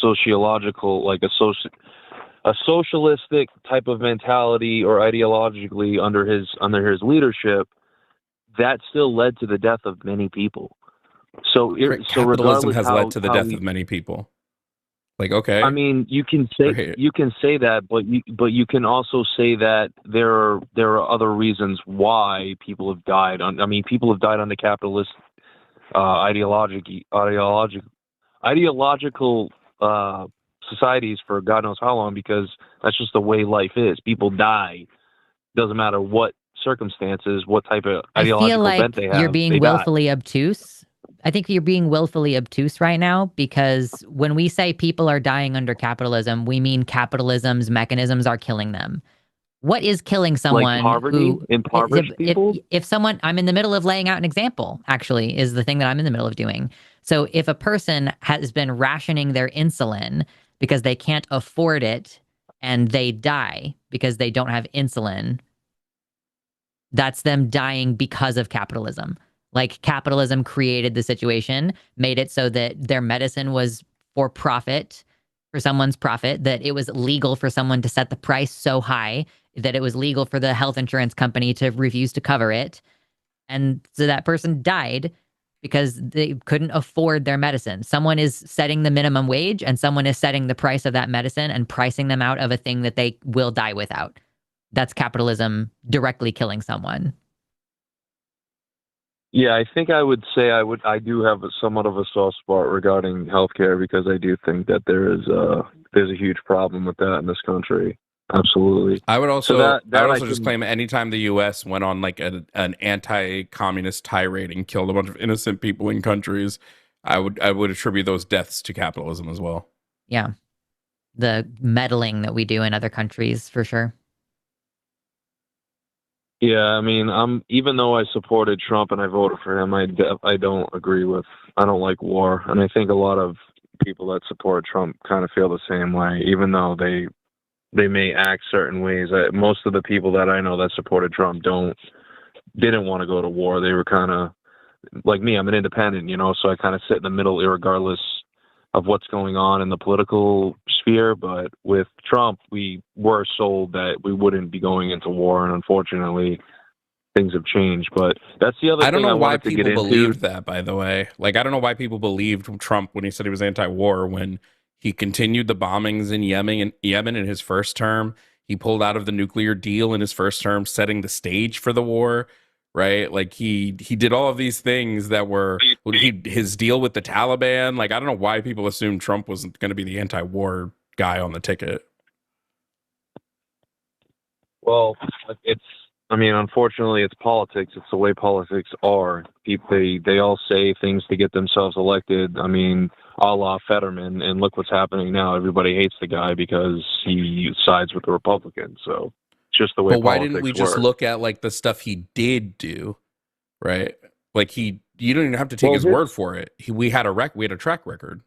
sociological, like a socialistic type of mentality or ideologically under his leadership, that still led to the death of many people. Capitalism has led to the death of many people. Like, okay. I mean, you can say that, but you can also say that there are other reasons why people have died. People have died under capitalist ideological societies for God knows how long, because that's just the way life is. People die. Doesn't matter what circumstances, what type of ideological bent they have. You're being willfully obtuse. I think you're being willfully obtuse right now, because when we say people are dying under capitalism, we mean capitalism's mechanisms are killing them. What is killing someone? Like poverty? Impoverished people? If someone, I'm in the middle of laying out an example, actually, is the thing that I'm in the middle of doing. So if a person has been rationing their insulin because they can't afford it and they die because they don't have insulin, that's them dying because of capitalism. Like, capitalism created the situation, made it so that their medicine was for profit, for someone's profit, that it was legal for someone to set the price so high that it was legal for the health insurance company to refuse to cover it. And so that person died because they couldn't afford their medicine. Someone is setting the minimum wage and someone is setting the price of that medicine and pricing them out of a thing that they will die without. That's capitalism directly killing someone. Yeah, I think I would say I do have somewhat of a soft spot regarding healthcare, because I do think that there's a huge problem with that in this country. Absolutely. I would also just claim anytime the U.S. went on like an anti-communist tirade and killed a bunch of innocent people in countries, I would attribute those deaths to capitalism as well. Yeah, the meddling that we do in other countries, for sure. Yeah, I mean, even though I supported Trump and I voted for him, I don't like war, and I think a lot of people that support Trump kind of feel the same way, even though they may act certain ways. Most of the people that I know that supported Trump didn't want to go to war. They were kind of like me. I'm an independent, so I kind of sit in the middle, irregardless of what's going on in the political sphere. But with Trump, we were sold that we wouldn't be going into war, and unfortunately, things have changed. But that's the other I don't thing know I why wanted to get people into. believed that, by the way. Like, I don't know why people believed Trump when he said he was anti-war, when he continued the bombings in Yemen in his first term. He pulled out of the nuclear deal in his first term, setting the stage for the war, right? Like, he did all of these things that were his deal with the Taliban. Like, I don't know why people assumed Trump was going to be the anti-war guy on the ticket. Well, unfortunately, it's politics. It's the way politics are. They all say things to get themselves elected. I mean, a la Fetterman, and look what's happening now. Everybody hates the guy because he sides with the Republicans. So it's just the way. But why politics didn't we just work. look at like the stuff he did do, right? Like you don't even have to take his word for it. We had a track record.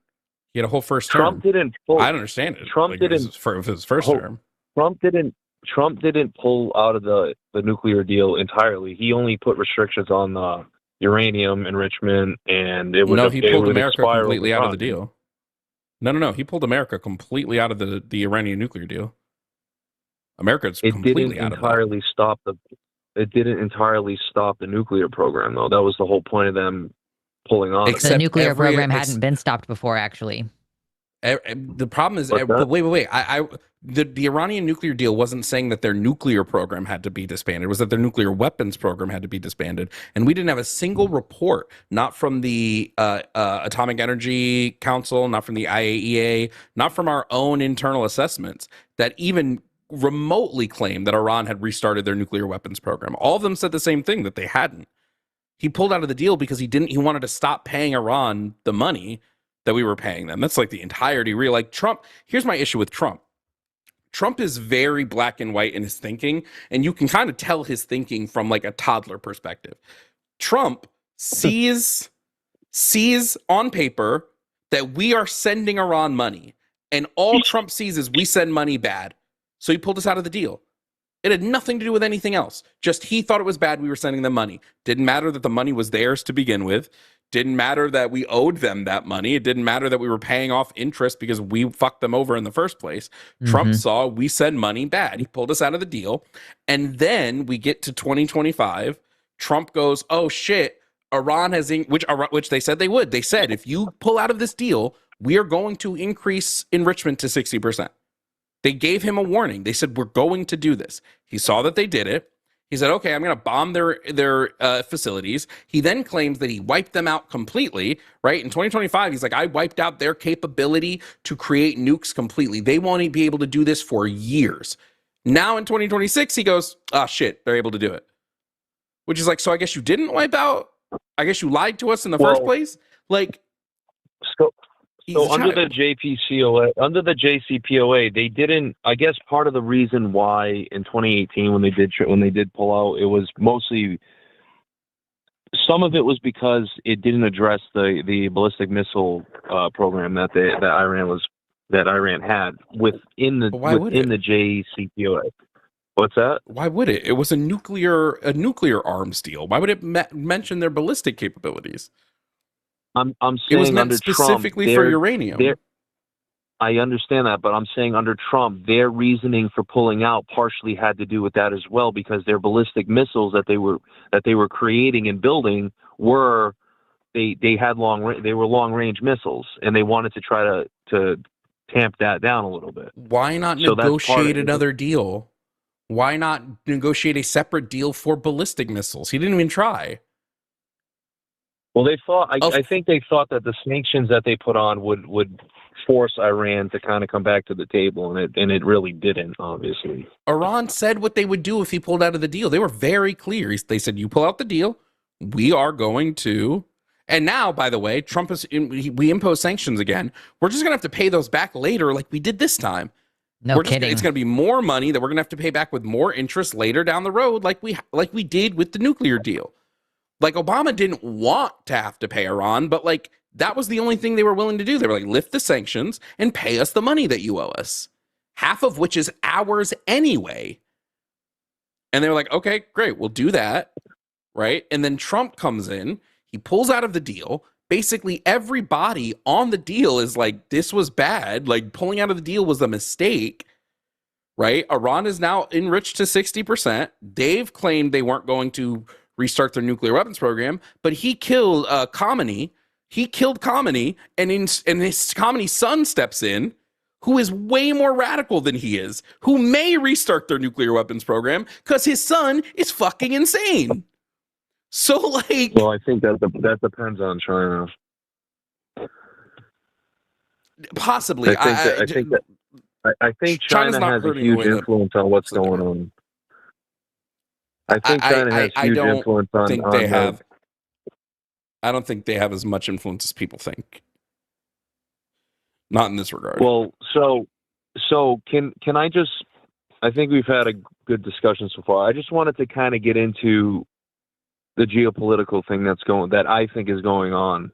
He had a whole first term. Trump didn't. I understand it. Trump didn't. For his first term. Trump didn't pull out of the nuclear deal entirely. He only put restrictions on the uranium enrichment, and he pulled America completely out of the deal. No. He pulled America completely out of the Iranian nuclear deal. America's completely out of that. It didn't entirely stop the nuclear program, though. That was the whole point of them pulling on. The nuclear program hadn't been stopped before, actually. The problem is, wait. The Iranian nuclear deal wasn't saying that their nuclear program had to be disbanded. It was that their nuclear weapons program had to be disbanded. And we didn't have a single report, not from the Atomic Energy Council, not from the IAEA, not from our own internal assessments, that even remotely claimed that Iran had restarted their nuclear weapons program. All of them said the same thing, that they hadn't. He pulled out of the deal because he wanted to stop paying Iran the money that we were paying them. That's like the entirety. Like Trump, here's my issue with Trump. Trump is very black and white in his thinking, and you can kind of tell his thinking from like a toddler perspective. Trump sees on paper that we are sending Iran money, and all Trump sees is we send money bad. So he pulled us out of the deal. It had nothing to do with anything else. Just he thought it was bad we were sending them money. Didn't matter that the money was theirs to begin with. Didn't matter that we owed them that money. It didn't matter that we were paying off interest because we fucked them over in the first place. Trump saw we send money bad. He pulled us out of the deal. And then we get to 2025. Trump goes, oh shit, Iran has, which they said they would. They said, if you pull out of this deal, we are going to increase enrichment to 60%. They gave him a warning. They said, we're going to do this. He saw that they did it. He said, okay, I'm going to bomb their facilities. He then claims that he wiped them out completely, right? In 2025, he's like, I wiped out their capability to create nukes completely. They won't be able to do this for years. Now in 2026, he goes, oh shit, they're able to do it. Which is like, so I guess you didn't wipe out? I guess you lied to us in the first place? Like, so under the JCPOA, they didn't. I guess part of the reason why in 2018 when they did pull out, it was mostly, some of it was because it didn't address the ballistic missile program that Iran had within the JCPOA. What's that? Why would it? It was a nuclear arms deal. Why would it mention their ballistic capabilities? I'm saying it was meant under specifically Trump, for uranium. I understand that, but I'm saying under Trump, their reasoning for pulling out partially had to do with that as well, because their ballistic missiles that they were creating and building were long range missiles, and they wanted to try to tamp that down a little bit. Why not negotiate another deal? Why not negotiate a separate deal for ballistic missiles? He didn't even try. Well, I think they thought that the sanctions that they put on would force Iran to kind of come back to the table, and it really didn't, obviously. Iran said what they would do if he pulled out of the deal. They were very clear. They said, you pull out the deal, we are going to... And now, by the way, we impose sanctions again. We're just going to have to pay those back later like we did this time. No kidding. It's going to be more money that we're going to have to pay back with more interest later down the road like we did with the nuclear deal. Like, Obama didn't want to have to pay Iran, but like that was the only thing they were willing to do. They were like, lift the sanctions and pay us the money that you owe us, half of which is ours anyway. And they were like, okay, great, we'll do that, right? And then Trump comes in, he pulls out of the deal. Basically, everybody on the deal is like, this was bad. Like, pulling out of the deal was a mistake, right? Iran is now enriched to 60%. They've claimed they weren't going to restart their nuclear weapons program, but he killed Khamenei. He killed Khamenei, and his Khamenei's son steps in, who is way more radical than he is, who may restart their nuclear weapons program because his son is fucking insane. So, like... Well, I think that depends on China. Possibly. I think China has a huge influence on what's going on. I think China has huge influence on... I don't think they have as much influence as people think. Not in this regard. Well, so can I just... I think we've had a good discussion so far. I just wanted to kind of get into the geopolitical thing that I think is going on.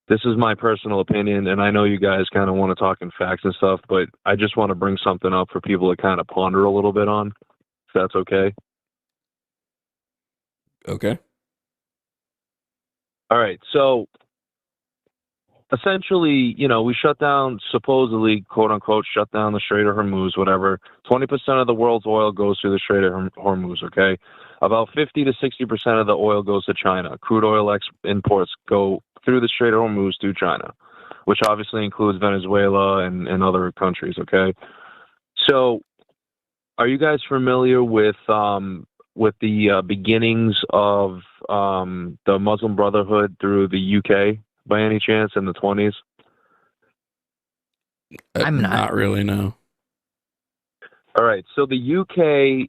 This is my personal opinion, and I know you guys kind of want to talk in facts and stuff, but I just want to bring something up for people to kind of ponder a little bit on, if that's okay. Okay. All right. So essentially, we supposedly, quote unquote, shut down the Strait of Hormuz, whatever. 20% of the world's oil goes through the Strait of Hormuz, okay? About 50 to 60% of the oil goes to China. Crude oil imports go through the Strait of Hormuz to China, which obviously includes Venezuela and other countries, okay? So are you guys familiar with the beginnings of the Muslim Brotherhood through the UK by any chance in the 20s? I'm not really, no. All right. So the UK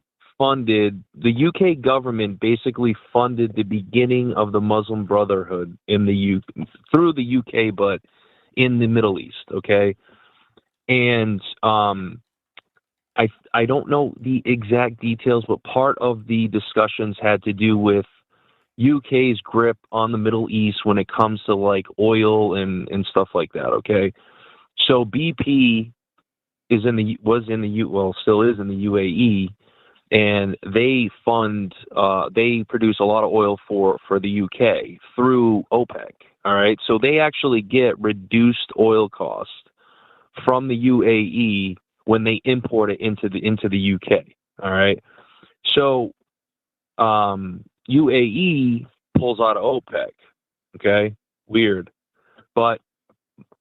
government basically funded the beginning of the Muslim Brotherhood through the UK, but in the Middle East. Okay. And I don't know the exact details, but part of the discussions had to do with UK's grip on the Middle East when it comes to like oil and stuff like that. Okay. So BP still is in the UAE, and they produce a lot of oil for the UK through OPEC. All right. So they actually get reduced oil costs from the UAE when they import it into the UK. All right. So UAE pulls out of OPEC. Okay. Weird. But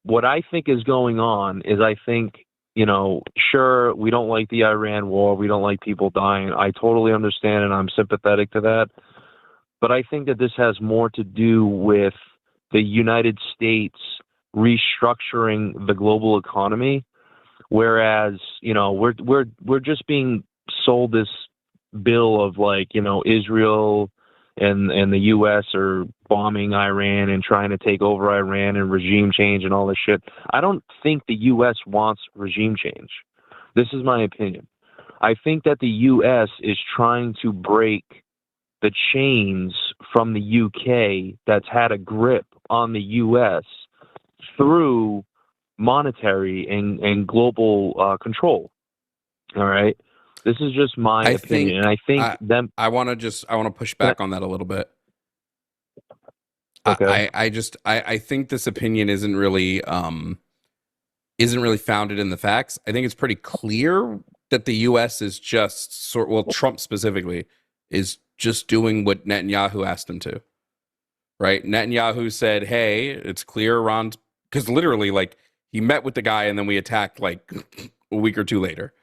what I think is going on is I think, sure, we don't like the Iran war. We don't like people dying. I totally understand, and I'm sympathetic to that. But I think that this has more to do with the United States restructuring the global economy, whereas, we're just being sold this bill of like, Israel and the U.S. are bombing Iran and trying to take over Iran and regime change and all this shit. I don't think the U.S. wants regime change. This is my opinion. I think that the U.S. is trying to break the chains from the U.K. that's had a grip on the U.S. through monetary and global control. All right. This is just my opinion, and I think I want to push back on that a little bit. Okay. I think this opinion isn't really founded in the facts. I think it's pretty clear that the U.S. is just Trump specifically is just doing what Netanyahu asked him to. Right? Netanyahu said, "Hey, it's clear Iran's," because literally, like, he met with the guy and then we attacked like a week or two later.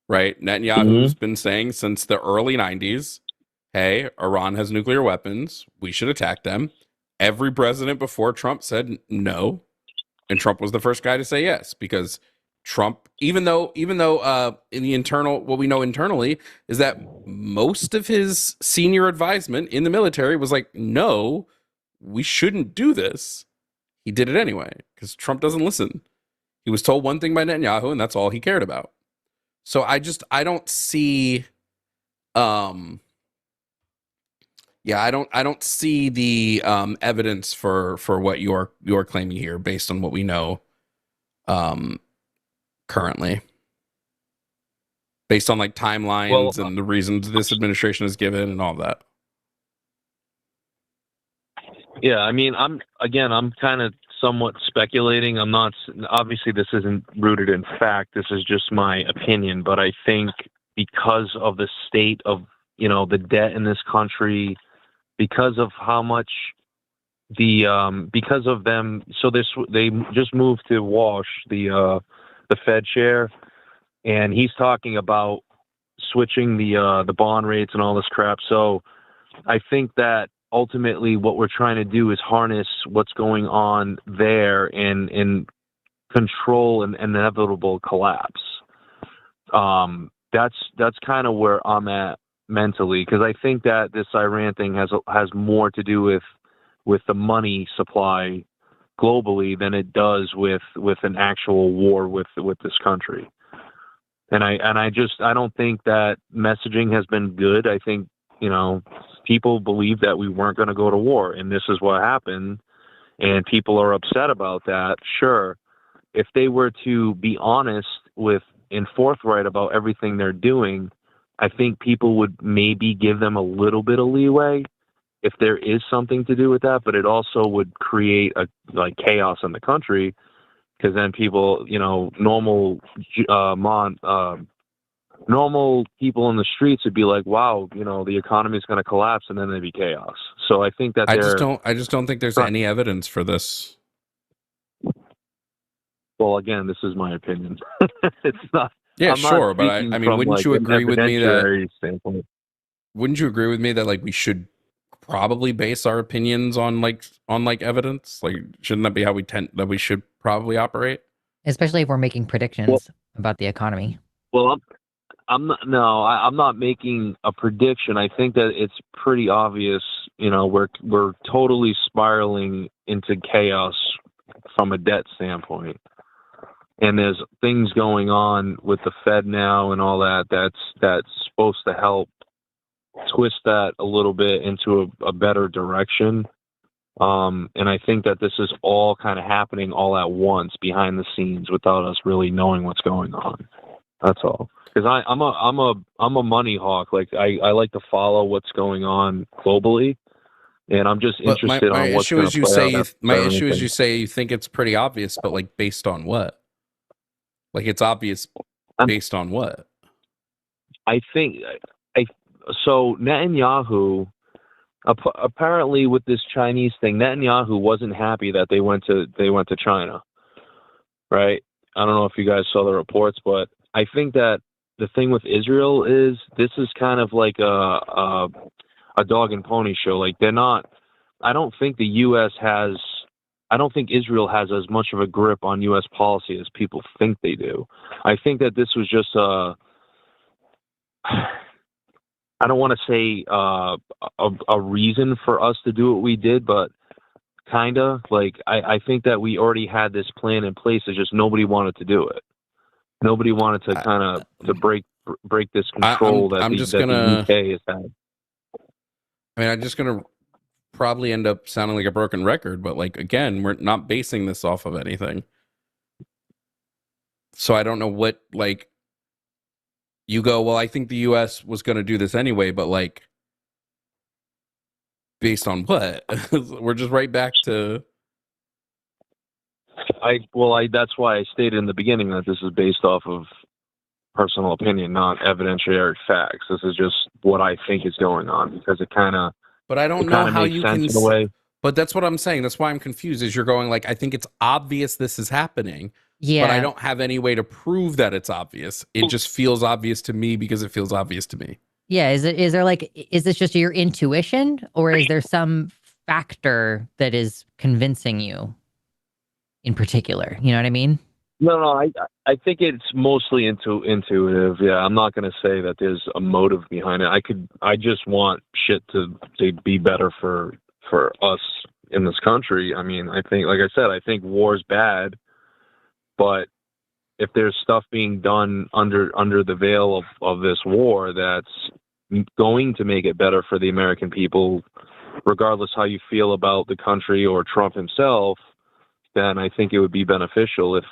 Right? Netanyahu's been saying since the early 90s, hey, Iran has nuclear weapons. We should attack them. Every president before Trump said no. And Trump was the first guy to say yes, because Trump, even though in the internal, what we know internally is that most of his senior advisement in the military was like, no, we shouldn't do this. He did it anyway, because Trump doesn't listen. He was told one thing by Netanyahu, and that's all he cared about. So I don't see, I don't see the evidence for what you're claiming here based on what we know currently, based on like timelines and the reasons this administration has given and all that. Yeah, I mean, I'm kind of somewhat speculating. I'm not, obviously this isn't rooted in fact. This is just my opinion, but I think because of the state of, the debt in this country, because of how much because of them, so they just moved to Walsh, the Fed chair, and he's talking about switching the bond rates and all this crap. So I think that ultimately what we're trying to do is harness what's going on there and control an inevitable collapse. That's kind of where I'm at mentally, because I think that this Iran thing has more to do with the money supply globally than it does with an actual war with this country. And I don't think that messaging has been good. I think, people believe that we weren't going to go to war, and this is what happened, and people are upset about that. Sure, if they were to be honest and forthright about everything they're doing, I think people would maybe give them a little bit of leeway if there is something to do with that, but it also would create chaos in the country, because then people, normal people in the streets would be like, wow, the economy is going to collapse, and then there'd be chaos. So I think that I just don't think there's any evidence for this. Well, again, this is my opinion. It's not. Yeah, I'm sure, not but I mean, wouldn't you agree with me that? Standpoint. Wouldn't you agree with me that we should probably base our opinions on evidence? Shouldn't that be how we should probably operate? Especially if we're making predictions about the economy. Well, I'm not making a prediction. I think that it's pretty obvious. We're totally spiraling into chaos from a debt standpoint. And there's things going on with the Fed now and all that that's supposed to help twist that a little bit into a better direction. And I think that this is all kind of happening all at once behind the scenes without us really knowing what's going on. That's all. Because I'm a money hawk. I like to follow what's going on globally, and I'm just interested on what's going to play out. My issue is you say you think it's pretty obvious, but based on what? It's obvious based on what? I think so. Netanyahu, apparently with this Chinese thing, Netanyahu wasn't happy that they went to China, right? I don't know if you guys saw the reports, but I think that the thing with Israel is this is kind of like a dog and pony show. They're not. I don't think the U.S. has. I don't think Israel has as much of a grip on U.S. policy as people think they do. I think that this was just I don't want to say a reason for us to do what we did, but kind of I think that we already had this plan in place. It's just nobody wanted to do it. Nobody wanted to kind of to break this control that the UK has had. I mean, I'm just gonna probably end up sounding like a broken record, but again, we're not basing this off of anything. So I don't know what you go, well, I think the US was going to do this anyway, but based on what? We're just right back to that's why I stated in the beginning that this is based off of personal opinion, not evidentiary facts. This is just what I think is going on, because it kind of. But I don't know how you can. But that's what I'm saying. That's why I'm confused. Is you're going I think it's obvious this is happening. Yeah. But I don't have any way to prove that it's obvious. It just feels obvious to me because it feels obvious to me. Yeah. Is this just your intuition, or is there some factor that is convincing you in particular? You know what I mean? No, I think it's mostly intuitive. Yeah, I'm not going to say that there's a motive behind it. I just want shit to be better for us in this country. I mean, I think, like I said, I think war's bad, but if there's stuff being done under the veil of this war that's going to make it better for the American people, regardless how you feel about the country or Trump himself, then I think it would be beneficial if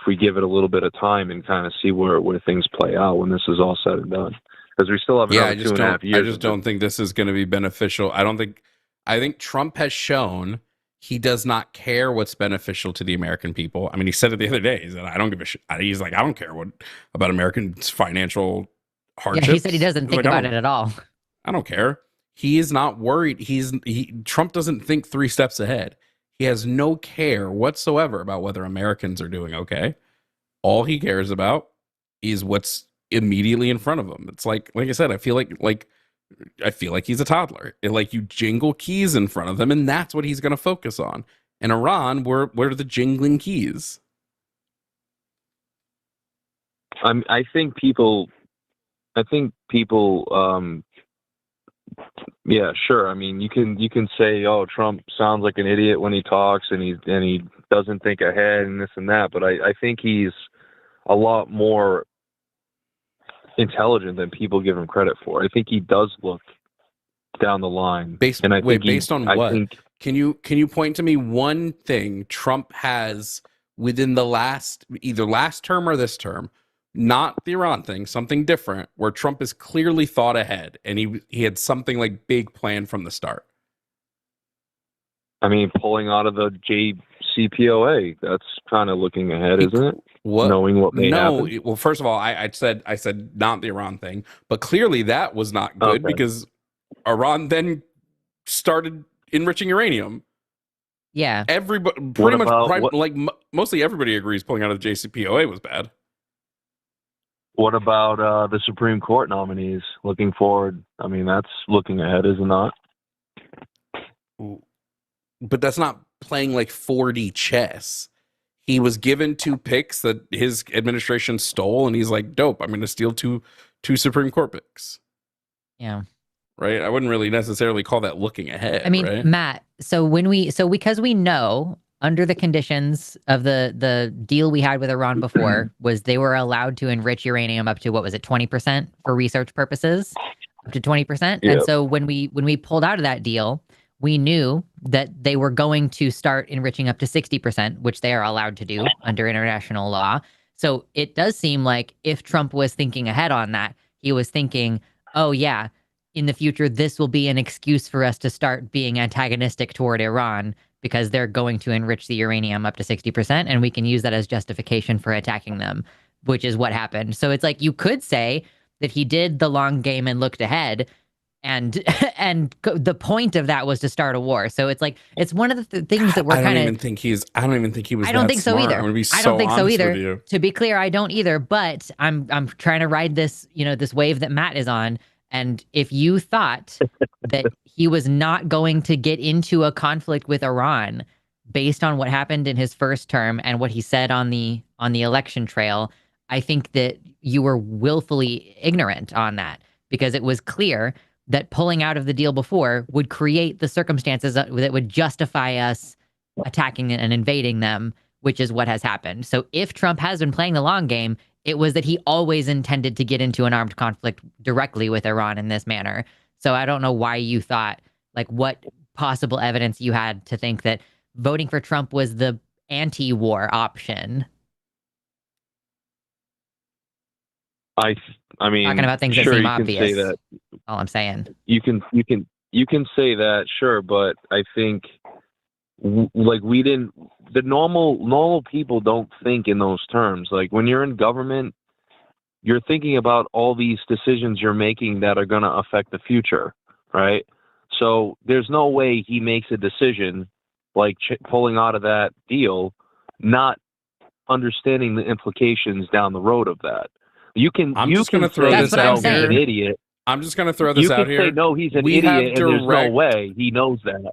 we give it a little bit of time and kind of see where things play out when this is all said and done. Because we still have another 2.5 years. I just don't think this is going to be beneficial. I think Trump has shown he does not care what's beneficial to the American people. I mean, he said it the other day. He said, I don't give a shit. He's like, I don't care about Americans' financial hardships. Yeah, he said he doesn't think about it at all. I don't care. He is not worried. Trump doesn't think 3 steps ahead. He has no care whatsoever about whether Americans are doing okay. All he cares about is what's immediately in front of him. It's like I said, I feel like he's a toddler. Like, you jingle keys in front of him, and that's what he's going to focus on. In Iran, where are the jingling keys? I think people. Yeah, sure. I mean, you can say, "Oh, Trump sounds like an idiot when he talks, and he doesn't think ahead, and this and that." But I think he's a lot more intelligent than people give him credit for. I think he does look down the line. Based on what? Can you point to me one thing Trump has within the either last term or this term, not the Iran thing, something different, where Trump has clearly thought ahead and he had something like big planned from the start? I mean, pulling out of the JCPOA, that's kind of looking ahead, isn't it? Knowing what may happen. Well, first of all, I said not the Iran thing, but clearly that was not good because Iran then started enriching uranium. Yeah, everybody mostly everybody agrees pulling out of the JCPOA was bad. What about the Supreme Court nominees looking forward? I mean, that's looking ahead, is it not? But that's not playing like 4D chess. He was given 2 picks that his administration stole, and he's like, dope, I'm going to steal two Supreme Court picks. Yeah. Right? I wouldn't really necessarily call that looking ahead. I mean, right? Matt, because we know under the conditions of the deal we had with Iran before was they were allowed to enrich uranium up to, what was it, 20% for research purposes, up to 20%. Yep. And so when we pulled out of that deal, we knew that they were going to start enriching up to 60%, which they are allowed to do under international law. So it does seem like if Trump was thinking ahead on that, he was thinking, oh yeah, in the future, this will be an excuse for us to start being antagonistic toward Iran because they're going to enrich the uranium up to 60%, and we can use that as justification for attacking them, which is what happened. So it's like, you could say that he did the long game and looked ahead, and the point of that was to start a war. So it's like, it's one of the things that we're kind of. I don't even think he was. I don't think so either. I'm gonna be so I don't think so either. With you. To be clear, I don't either. But I'm trying to ride this this wave that Matt is on. And if you thought that he was not going to get into a conflict with Iran based on what happened in his first term and what he said on the election trail, I think that you were willfully ignorant on that, because it was clear that pulling out of the deal before would create the circumstances that would justify us attacking and invading them, which is what has happened. So if Trump has been playing the long game, it was that he always intended to get into an armed conflict directly with Iran in this manner. So I don't know why you thought, like, what possible evidence you had to think that voting for Trump was the anti-war option. I mean, talking about things sure, that seem you obvious. can say that. All I'm saying. You can say that, sure, but I think like the normal people don't think in those terms. Like, when you're in government, you're thinking about all these decisions you're making that are going to affect the future, right? So there's no way he makes a decision like pulling out of that deal, not understanding the implications down the road of that. I'm just going to throw this out he's an idiot. I'm just going to throw this out here. You can say, no, he's an idiot, and there's no way he knows that.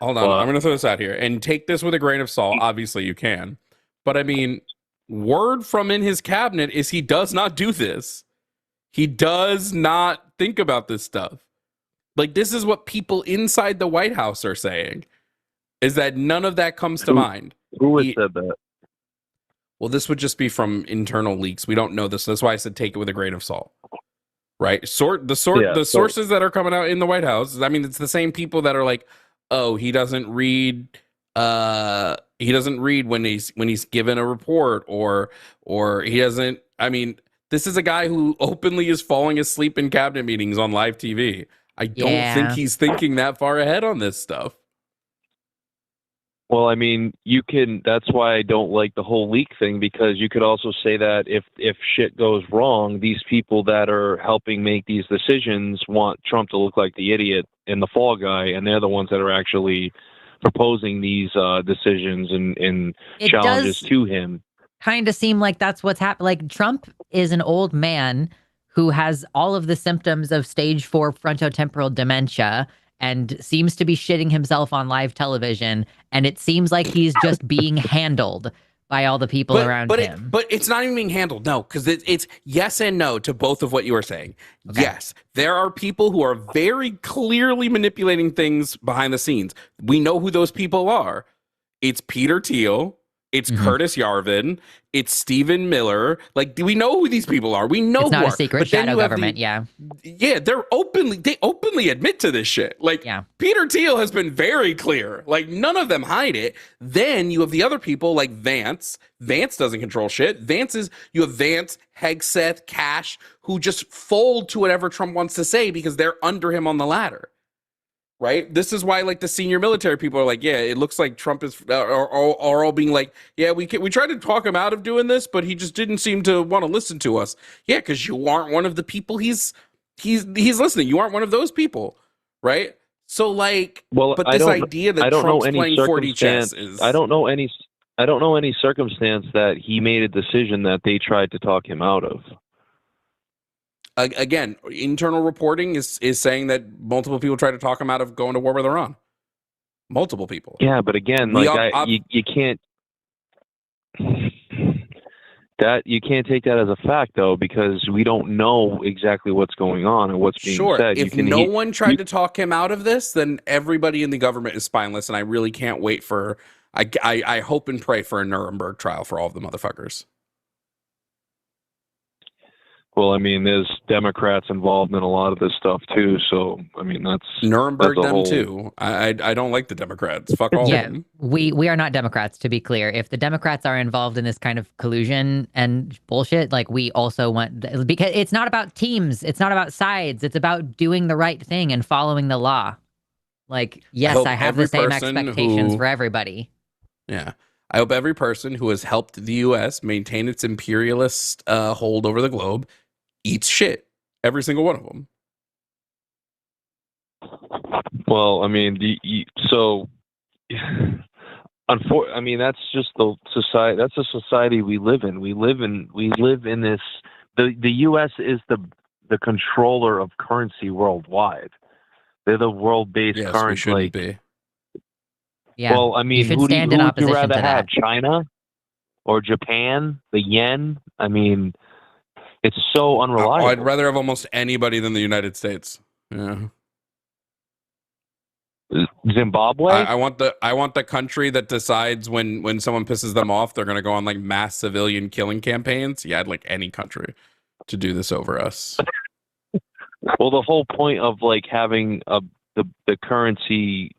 Hold on. I'm going to throw this out here. And take this with a grain of salt. Obviously, you can. But, I mean, word from in his cabinet is he does not do this. He does not think about this stuff. Like, this is what people inside the White House are saying, is that none of that comes to mind. Who has said that? Well, this would just be from internal leaks. We don't know this. That's why I said take it with a grain of salt. Right? The sources that are coming out in the White House, I mean, it's the same people that are like, oh, he doesn't read when he's given a report, or he doesn't. I mean, this is a guy who openly is falling asleep in cabinet meetings on live TV. I don't think he's thinking that far ahead on this stuff. Well, I mean, that's why I don't like the whole leak thing, because you could also say that if shit goes wrong, these people that are helping make these decisions want Trump to look like the idiot and the fall guy, and they're the ones that are actually proposing these decisions and challenges to him. Kind of seem like that's what's happening. Like, Trump is an old man who has all of the symptoms of stage 4 frontotemporal dementia and seems to be shitting himself on live television. And it seems like he's just being handled by all the people around him. But it's not even being handled, no, because it's yes and no to both of what you were saying. Okay. Yes, there are people who are very clearly manipulating things behind the scenes. We know who those people are. It's Peter Thiel. It's Curtis Yarvin. It's Stephen Miller. Like, do we know who these people are? We know it's not who a secret shadow government. Yeah, they openly admit to this shit. Like, Peter Thiel has been very clear. Like, none of them hide it. Then you have the other people like Vance. Vance doesn't control shit. You have Vance, Hegseth, Cash, who just fold to whatever Trump wants to say because they're under him on the ladder. Right. This is why, like, the senior military people are like, yeah, it looks like Trump is are all being like, yeah, we tried to talk him out of doing this, but he just didn't seem to want to listen to us. Yeah, because you aren't one of the people he's listening. You aren't one of those people, right? So, like, but this idea that Trump's playing 4D chess is, I don't know any circumstance that he made a decision that they tried to talk him out of. Again, internal reporting is saying that multiple people tried to talk him out of going to war with Iran. Multiple people. Yeah, but again, you can't take that as a fact, though, because we don't know exactly what's going on and what's being said. If no one tried to talk him out of this, then everybody in the government is spineless, and I really can't wait for. I hope and pray for a Nuremberg trial for all of the motherfuckers. Well, I mean, there's Democrats involved in a lot of this stuff too, so I mean that's Nuremberg them too. I don't like the Democrats. Fuck all of them. We are not Democrats, to be clear. If the Democrats are involved in this kind of collusion and bullshit, like, we also want, because it's not about teams, it's not about sides, it's about doing the right thing and following the law. Like, yes, I have the same expectations for everybody. Yeah. I hope every person who has helped the U.S. maintain its imperialist hold over the globe eats shit. Every single one of them. Well, I mean, I mean, that's just the society. That's the society we live in. We live in this. The U.S. is the controller of currency worldwide. They're the world-based currency. We shouldn't be. Yeah. Well, I mean, who would you rather have, China or Japan? The yen? I mean, it's so unreliable. I'd rather have almost anybody than the United States. Yeah. Zimbabwe? I want the country that decides when someone pisses them off, they're going to go on like mass civilian killing campaigns. Yeah, I'd like any country to do this over us. Well, the whole point of like having the currency,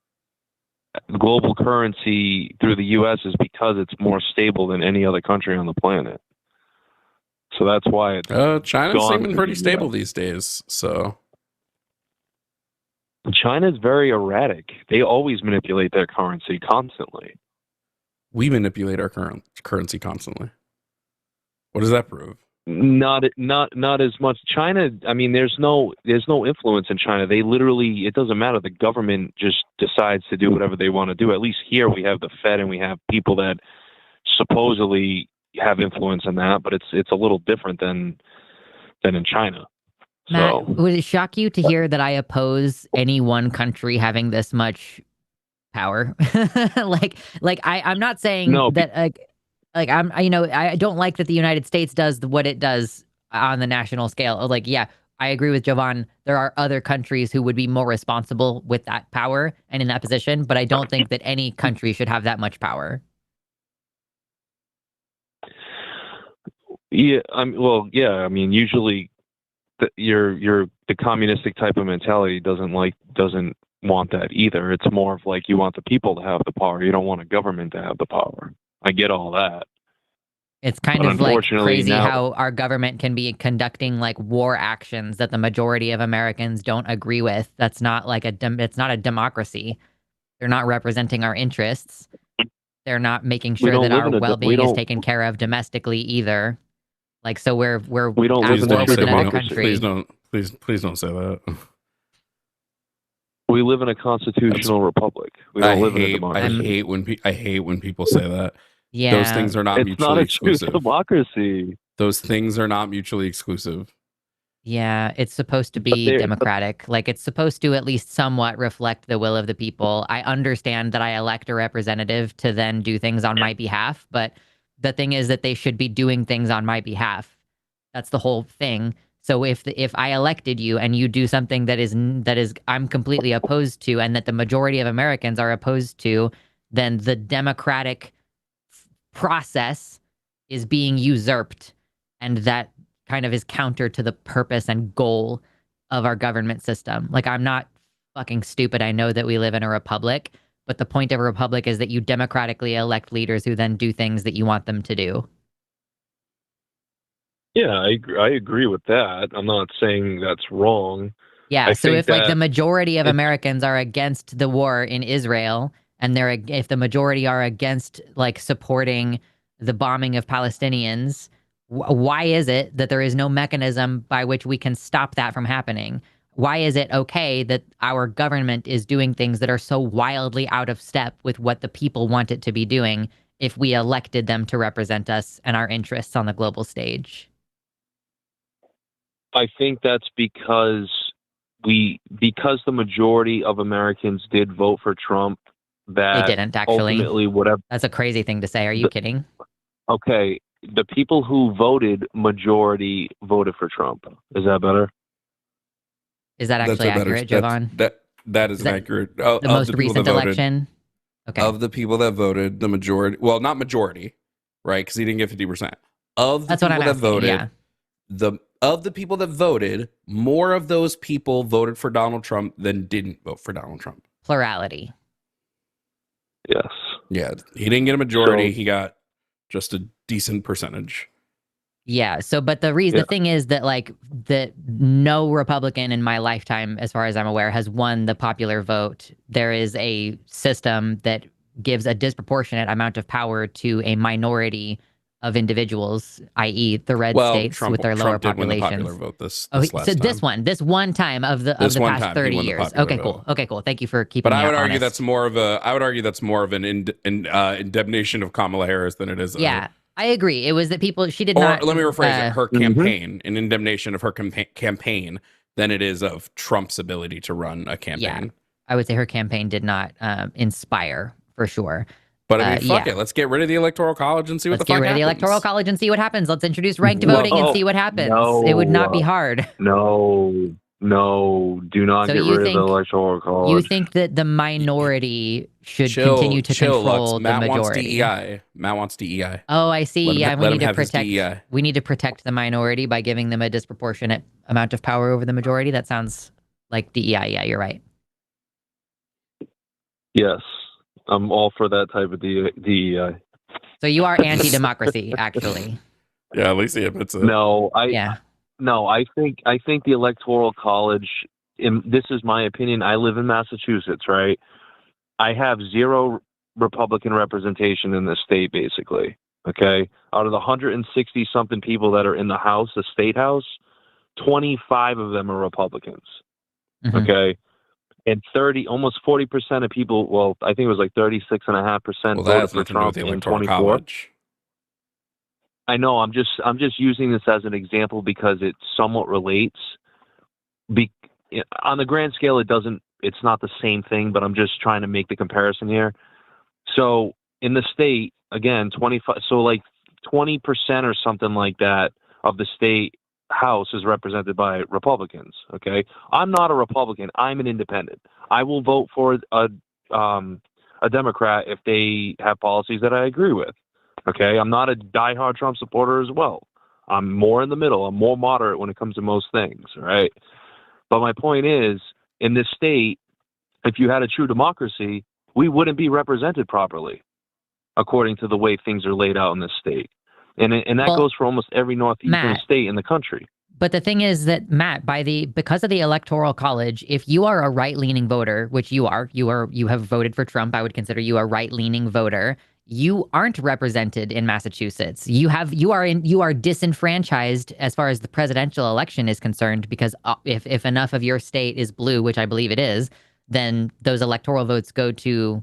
global currency through the U.S. is because it's more stable than any other country on the planet. So that's why it's China's seeming pretty stable these days. So China's very erratic. They always manipulate their currency constantly. We manipulate our currency constantly. What does that prove? Not as much. China, I mean, there's no influence in China. They literally, it doesn't matter. The government just decides to do whatever they want to do. At least here we have the Fed and we have people that supposedly have influence in that, but it's a little different than in China. Matt, would it shock you to hear that I oppose any one country having this much power? I'm not saying that I don't like that the United States does what it does on the national scale. Like, yeah, I agree with Jovan. There are other countries who would be more responsible with that power and in that position, but I don't think that any country should have that much power. Yeah, I mean, usually the communistic type of mentality doesn't want that either. It's more of like you want the people to have the power. You don't want a government to have the power. I get all that. It's kind of like crazy how our government can be conducting like war actions that the majority of Americans don't agree with. That's not like it's not a democracy. They're not representing our interests. they're not making sure that our well-being is taken care of domestically either. Like, so we don't live at war with another country. Please don't say that. We live in a constitutional republic. We don't live in a democracy. I hate when people say that. Yeah, those things are not it's mutually not a exclusive. true democracy. Those things are not mutually exclusive. Yeah, it's supposed to be democratic. Like, it's supposed to at least somewhat reflect the will of the people. I understand that I elect a representative to then do things on my behalf, but the thing is that they should be doing things on my behalf. That's the whole thing. So if I elected you and you do something that is I'm completely opposed to, and that the majority of Americans are opposed to, then the democratic process is being usurped, and that kind of is counter to the purpose and goal of our government system. Like, I'm not fucking stupid. I know that we live in a republic, but the point of a republic is that you democratically elect leaders who then do things that you want them to do. Yeah, I agree with that. I'm not saying that's wrong. Yeah, so if like the majority of Americans are against the war in Israel, and if the majority are against like supporting the bombing of Palestinians, why is it that there is no mechanism by which we can stop that from happening? Why is it okay that our government is doing things that are so wildly out of step with what the people want it to be doing if we elected them to represent us and our interests on the global stage? I think that's because the majority of Americans did vote for Trump. That they didn't actually. Ultimately, whatever. That's a crazy thing to say. Are you kidding? Okay, the people who voted majority voted for Trump. Is that better? Is that actually accurate, Jovan? That is accurate. The most recent election. Okay. Of the people that voted, the majority. Well, not majority, right? Because he didn't get 50%. Of the people that voted, of the people that voted, more of those people voted for Donald Trump than didn't vote for Donald Trump. Plurality. Yes. Yeah, he didn't get a majority. He got just a decent percentage. Yeah. So, but the thing is that no Republican in my lifetime, as far as I'm aware, has won the popular vote. There is a system that gives a disproportionate amount of power to a minority of individuals, i.e., the red states with their lower populations. Win the popular vote this last time. This one time of the past 30 years. Okay, cool. Okay, cool. Thank you for keeping me honest. But I would argue that's more of an indemnation of Kamala Harris than it is. Yeah, I agree. It was that she did not. Or let me rephrase it: her campaign, an indemnation of her campaign, than it is of Trump's ability to run a campaign. Yeah, I would say her campaign did not inspire, for sure. But I mean, fuck it. Let's get rid of the Electoral College and see what the fuck happens. Let's get rid of the Electoral College and see what happens. Let's introduce ranked voting and see what happens. It would not be hard. No, do not get rid of the Electoral College. You think that the minority should continue to control the majority? Matt wants DEI. Oh, I see. We need to protect the minority by giving them a disproportionate amount of power over the majority. That sounds like DEI. Yeah, you're right. Yes. I'm all for that type of DEI. So you are anti-democracy, actually. Yeah, at least he admits it. No, I think the Electoral College. This is my opinion. I live in Massachusetts, right? I have zero Republican representation in this state, basically. Okay, out of the 160 something people that are in the House, the State House, 25 of them are Republicans. Mm-hmm. Okay. And almost 40% of people, well, I think it was like 36.5% voted for Trump in 24. I know. I'm just using this as an example because it somewhat relates. On the grand scale, it's not the same thing, but I'm just trying to make the comparison here. So in the state, again, 25. So like 20% or something like that of the state House is represented by Republicans. Okay, I'm not a Republican. I'm an independent. I will vote for a Democrat if they have policies that I agree with. Okay, I'm not a diehard Trump supporter as well. I'm more in the middle. I'm more moderate when it comes to most things. Right, but my point is, in this state, if you had a true democracy, we wouldn't be represented properly, according to the way things are laid out in this state. And that goes for almost every northeastern state in the country. But the thing is that, Matt, because of the Electoral College, if you are a right-leaning voter, which you have voted for Trump, I would consider you a right-leaning voter. you aren't represented in Massachusetts. You are disenfranchised as far as the presidential election is concerned, because if enough of your state is blue, which I believe it is, then those electoral votes go to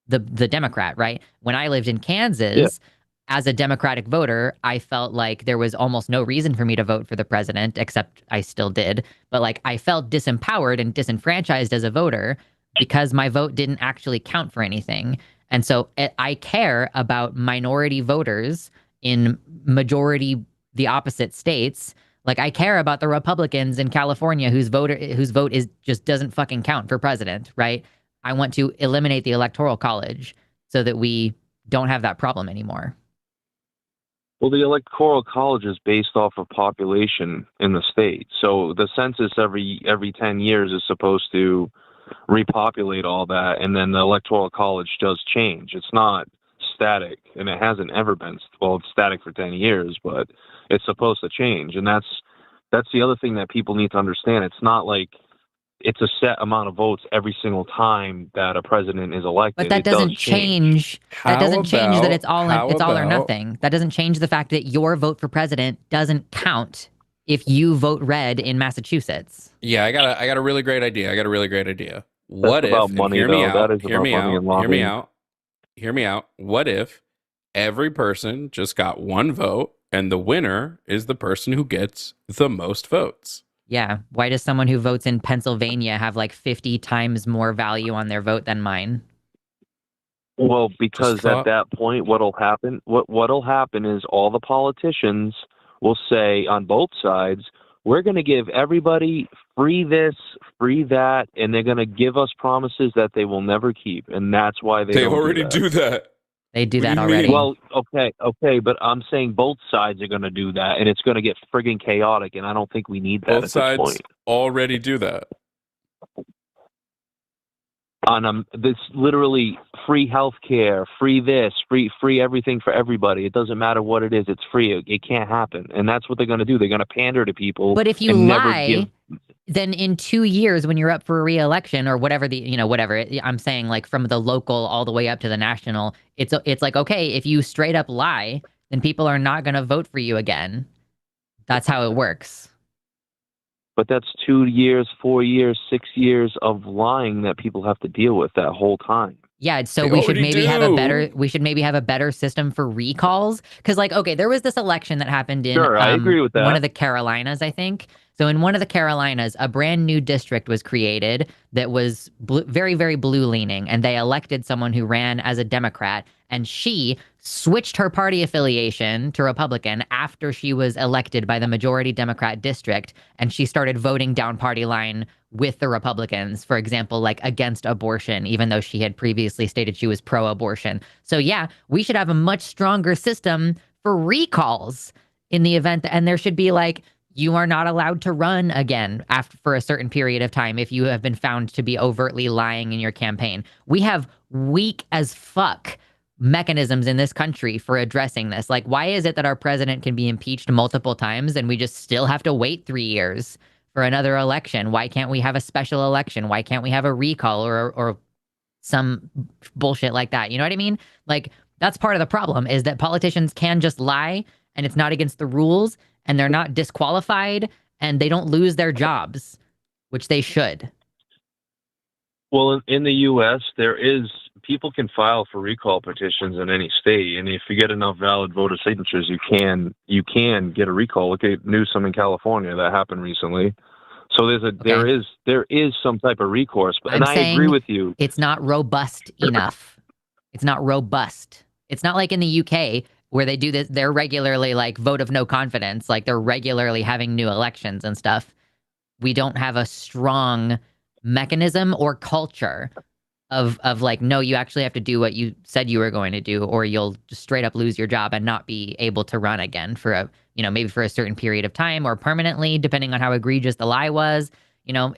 the Democrat, right? When I lived in Kansas, as a Democratic voter, I felt like there was almost no reason for me to vote for the president, except I still did. But like I felt disempowered and disenfranchised as a voter because my vote didn't actually count for anything. And so I care about minority voters in majority the opposite states. Like I care about the Republicans in California whose vote is just doesn't fucking count for president, right? I want to eliminate the electoral college so that we don't have that problem anymore. Well, the electoral college is based off of population in the state. So the census every 10 years is supposed to repopulate all that, and then the electoral college does change. It's not static, and it hasn't ever been. Well, it's static for 10 years, but it's supposed to change. And that's the other thing that people need to understand. It's not like it's a set amount of votes every single time that a president is elected. But that doesn't change. That doesn't change that it's all or nothing. That doesn't change the fact that your vote for president doesn't count if you vote red in Massachusetts. Yeah, I got a really great idea. What if, about money, hear me though. out, That is hear about me money out, and hear me lobbying. out, hear me out. What if every person just got one vote and the winner is the person who gets the most votes? Yeah. Why does someone who votes in Pennsylvania have like 50 times more value on their vote than mine? Well, because at that point, what'll happen is all the politicians will say on both sides, we're going to give everybody free this, free that, and they're going to give us promises that they will never keep. And that's why they already do that. They do What that do you already. mean? Well, okay, but I'm saying both sides are going to do that, and it's going to get friggin' chaotic, and I don't think we need that Both at sides this point. already do that. On this literally free healthcare, free this, free everything for everybody. It doesn't matter what it is, it's free. It can't happen, and that's what they're going to do. They're going to pander to people. But if you and lie, then in 2 years when you're up for a re-election or whatever I'm saying, like from the local all the way up to the national, it's like, okay, if you straight up lie, then people are not going to vote for you again. That's how it works. But that's 2 years, 4 years, 6 years of lying that people have to deal with that whole time. Yeah, so we should maybe have a better system for recalls. Because, like, okay, there was this election that happened in I agree with that. one of the Carolinas, I think. So in one of the Carolinas, a brand new district was created that was very, very blue leaning, and they elected someone who ran as a Democrat, and she switched her party affiliation to Republican after she was elected by the majority Democrat district, and she started voting down party line with the Republicans, for example, like against abortion, even though she had previously stated she was pro-abortion. So yeah, we should have a much stronger system for recalls in the event that, and there should be like, you are not allowed to run again for a certain period of time if you have been found to be overtly lying in your campaign. We have weak as fuck mechanisms in this country for addressing this. Like, why is it that our president can be impeached multiple times and we just still have to wait 3 years for another election? Why can't we have a special election? Why can't we have a recall or some bullshit like that? You know what I mean? Like, that's part of the problem, is that politicians can just lie and it's not against the rules, and they're not disqualified, and they don't lose their jobs, which they should. Well, in the U.S., people can file for recall petitions in any state, and if you get enough valid voter signatures, you can get a recall. Look at Newsom in California; that happened recently. So there is some type of recourse, and I agree with you. It's not robust enough. It's not robust. It's not like in the UK where they do this. They're regularly like vote of no confidence. Like they're regularly having new elections and stuff. We don't have a strong mechanism or culture of like, no, you actually have to do what you said you were going to do, or you'll just straight up lose your job and not be able to run again for maybe for a certain period of time or permanently, depending on how egregious the lie was. We don't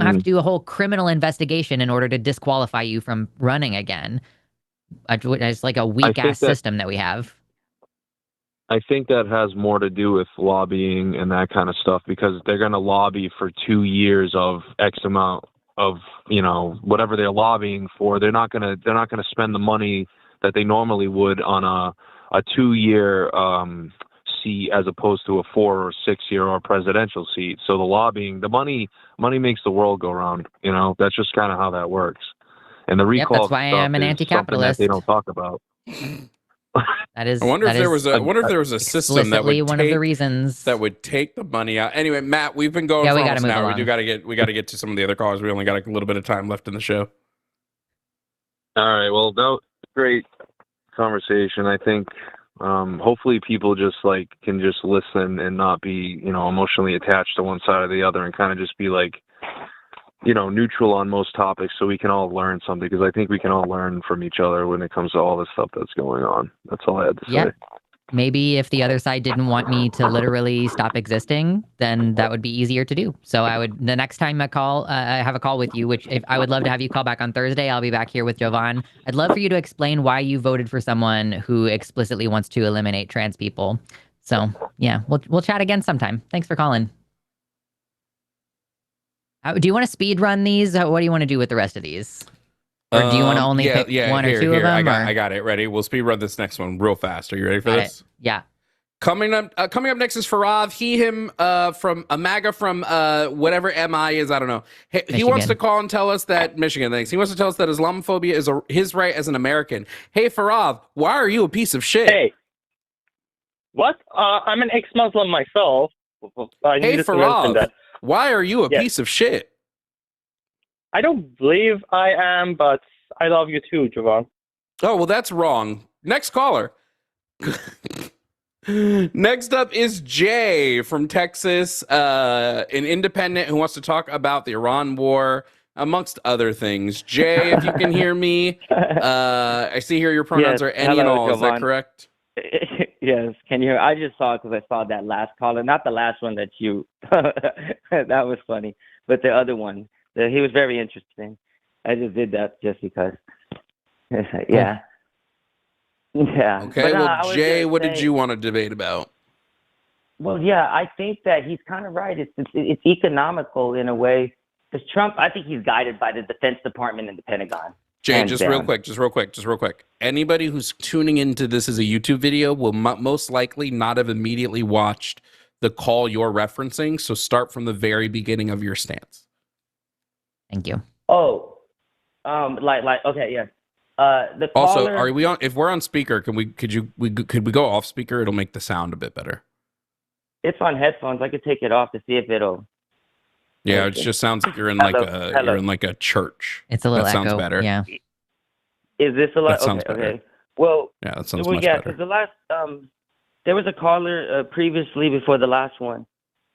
have to do a whole criminal investigation in order to disqualify you from running again. It's like a weak ass system that we have. I think that has more to do with lobbying and that kind of stuff, because they're going to lobby for 2 years of X amount of, whatever they're lobbying for. They're not going to spend the money that they normally would on a 2-year seat as opposed to a 4 or 6 year or presidential seat. So the lobbying, the money makes the world go round. That's just kind of how that works. And the recall that's why stuff I'm an is something that anti-capitalist. they don't talk about. That is. I wonder if there was a system that would one of the reasons that would take the money out. Anyway, Matt, we've been going for almost an hour. We got to get to some of the other callers. We only got a little bit of time left in the show. All right. Well, that was a great conversation. I think hopefully people just can just listen and not be emotionally attached to one side or the other, and kind of just be neutral on most topics, so we can all learn something, because I think we can all learn from each other when it comes to all this stuff that's going on. That's all I had to say. Maybe if the other side didn't want me to literally stop existing, then that would be easier to do. So the next time I have a call with you, which I would love to have you call back on Thursday. I'll be back here with Jovan. I'd love for you to explain why you voted for someone who explicitly wants to eliminate trans people. So yeah, we'll chat again sometime. Thanks for calling. Do you want to speed run these? What do you want to do with the rest of these? Or do you want to only pick one or two of them? I got it ready. We'll speed run this next one real fast. Are you ready for this? Yeah. Coming up next is Farav. Him from a MAGA from whatever MI is. I don't know. He wants to call and tell us that Michigan. Thanks. He wants to tell us that Islamophobia is his right as an American. Hey, Farav, why are you a piece of shit? Hey, what? I'm an ex-Muslim myself. Hey, Farav. Why are you a piece of shit? I don't believe I am, but I love you too, Jovan. Oh, well, that's wrong. Next caller. Next up is Jay from Texas, an independent who wants to talk about the Iran war, amongst other things. Jay, if you can hear me, I see here your pronouns are any and all. Jovan. Is that correct? Yes, can you hear? I just saw it because I saw that last caller, not the last one that you. That was funny, but the other one. He was very interesting. I just did that just because. Yeah. Yeah. Okay. But, Jay, what did you want to debate about? Well, yeah, I think that he's kind of right. It's economical in a way. Because Trump, I think he's guided by the Defense Department and the Pentagon. Jay, just real quick. Anybody who's tuning into this as a YouTube video will most likely not have immediately watched the call you're referencing. So start from the very beginning of your stance. Thank you. Oh, okay, yes. The caller, also, are we on? If we're on speaker, could we go off speaker? It'll make the sound a bit better. It's on headphones. I could take it off to see if it'll. Yeah, it just sounds like you're in you're in like a church. It's a little that echo. Sounds better. Yeah. Is this a lot? Okay. Well, yeah, that sounds much better. Because the last there was a caller previously before the last one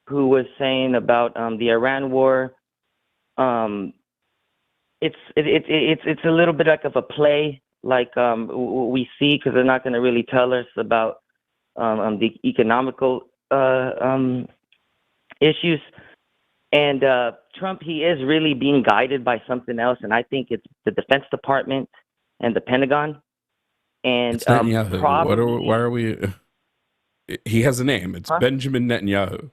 who was saying about the Iran war. It's a little bit like of a play, like we see, because they're not going to really tell us about the economical issues. And Trump, he is really being guided by something else, and I think it's the Defense Department and the Pentagon. And Netanyahu. Why are we? He has a name. It's Benjamin Netanyahu.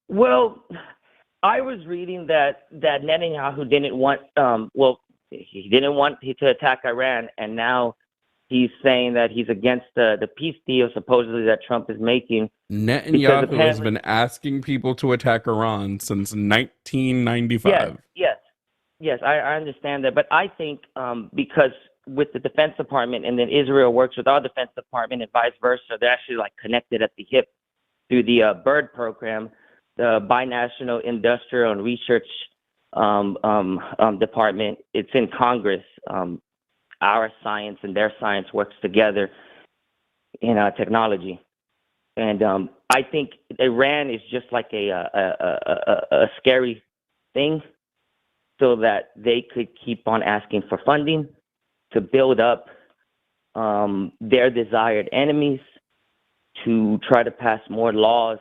Well, I was reading that Netanyahu didn't want. He didn't want to attack Iran, and now he's saying that he's against the peace deal supposedly that Trump is making. Netanyahu has been asking people to attack Iran since 1995. Yes, I understand that, but I think because with the Defense Department and then Israel works with our Defense Department and vice versa, they're actually like connected at the hip through the BIRD program, the Binational Industrial and Research Department. It's in Congress. Our science and their science works together in technology. And I think Iran is just like a scary thing so that they could keep on asking for funding to build up their desired enemies, to try to pass more laws,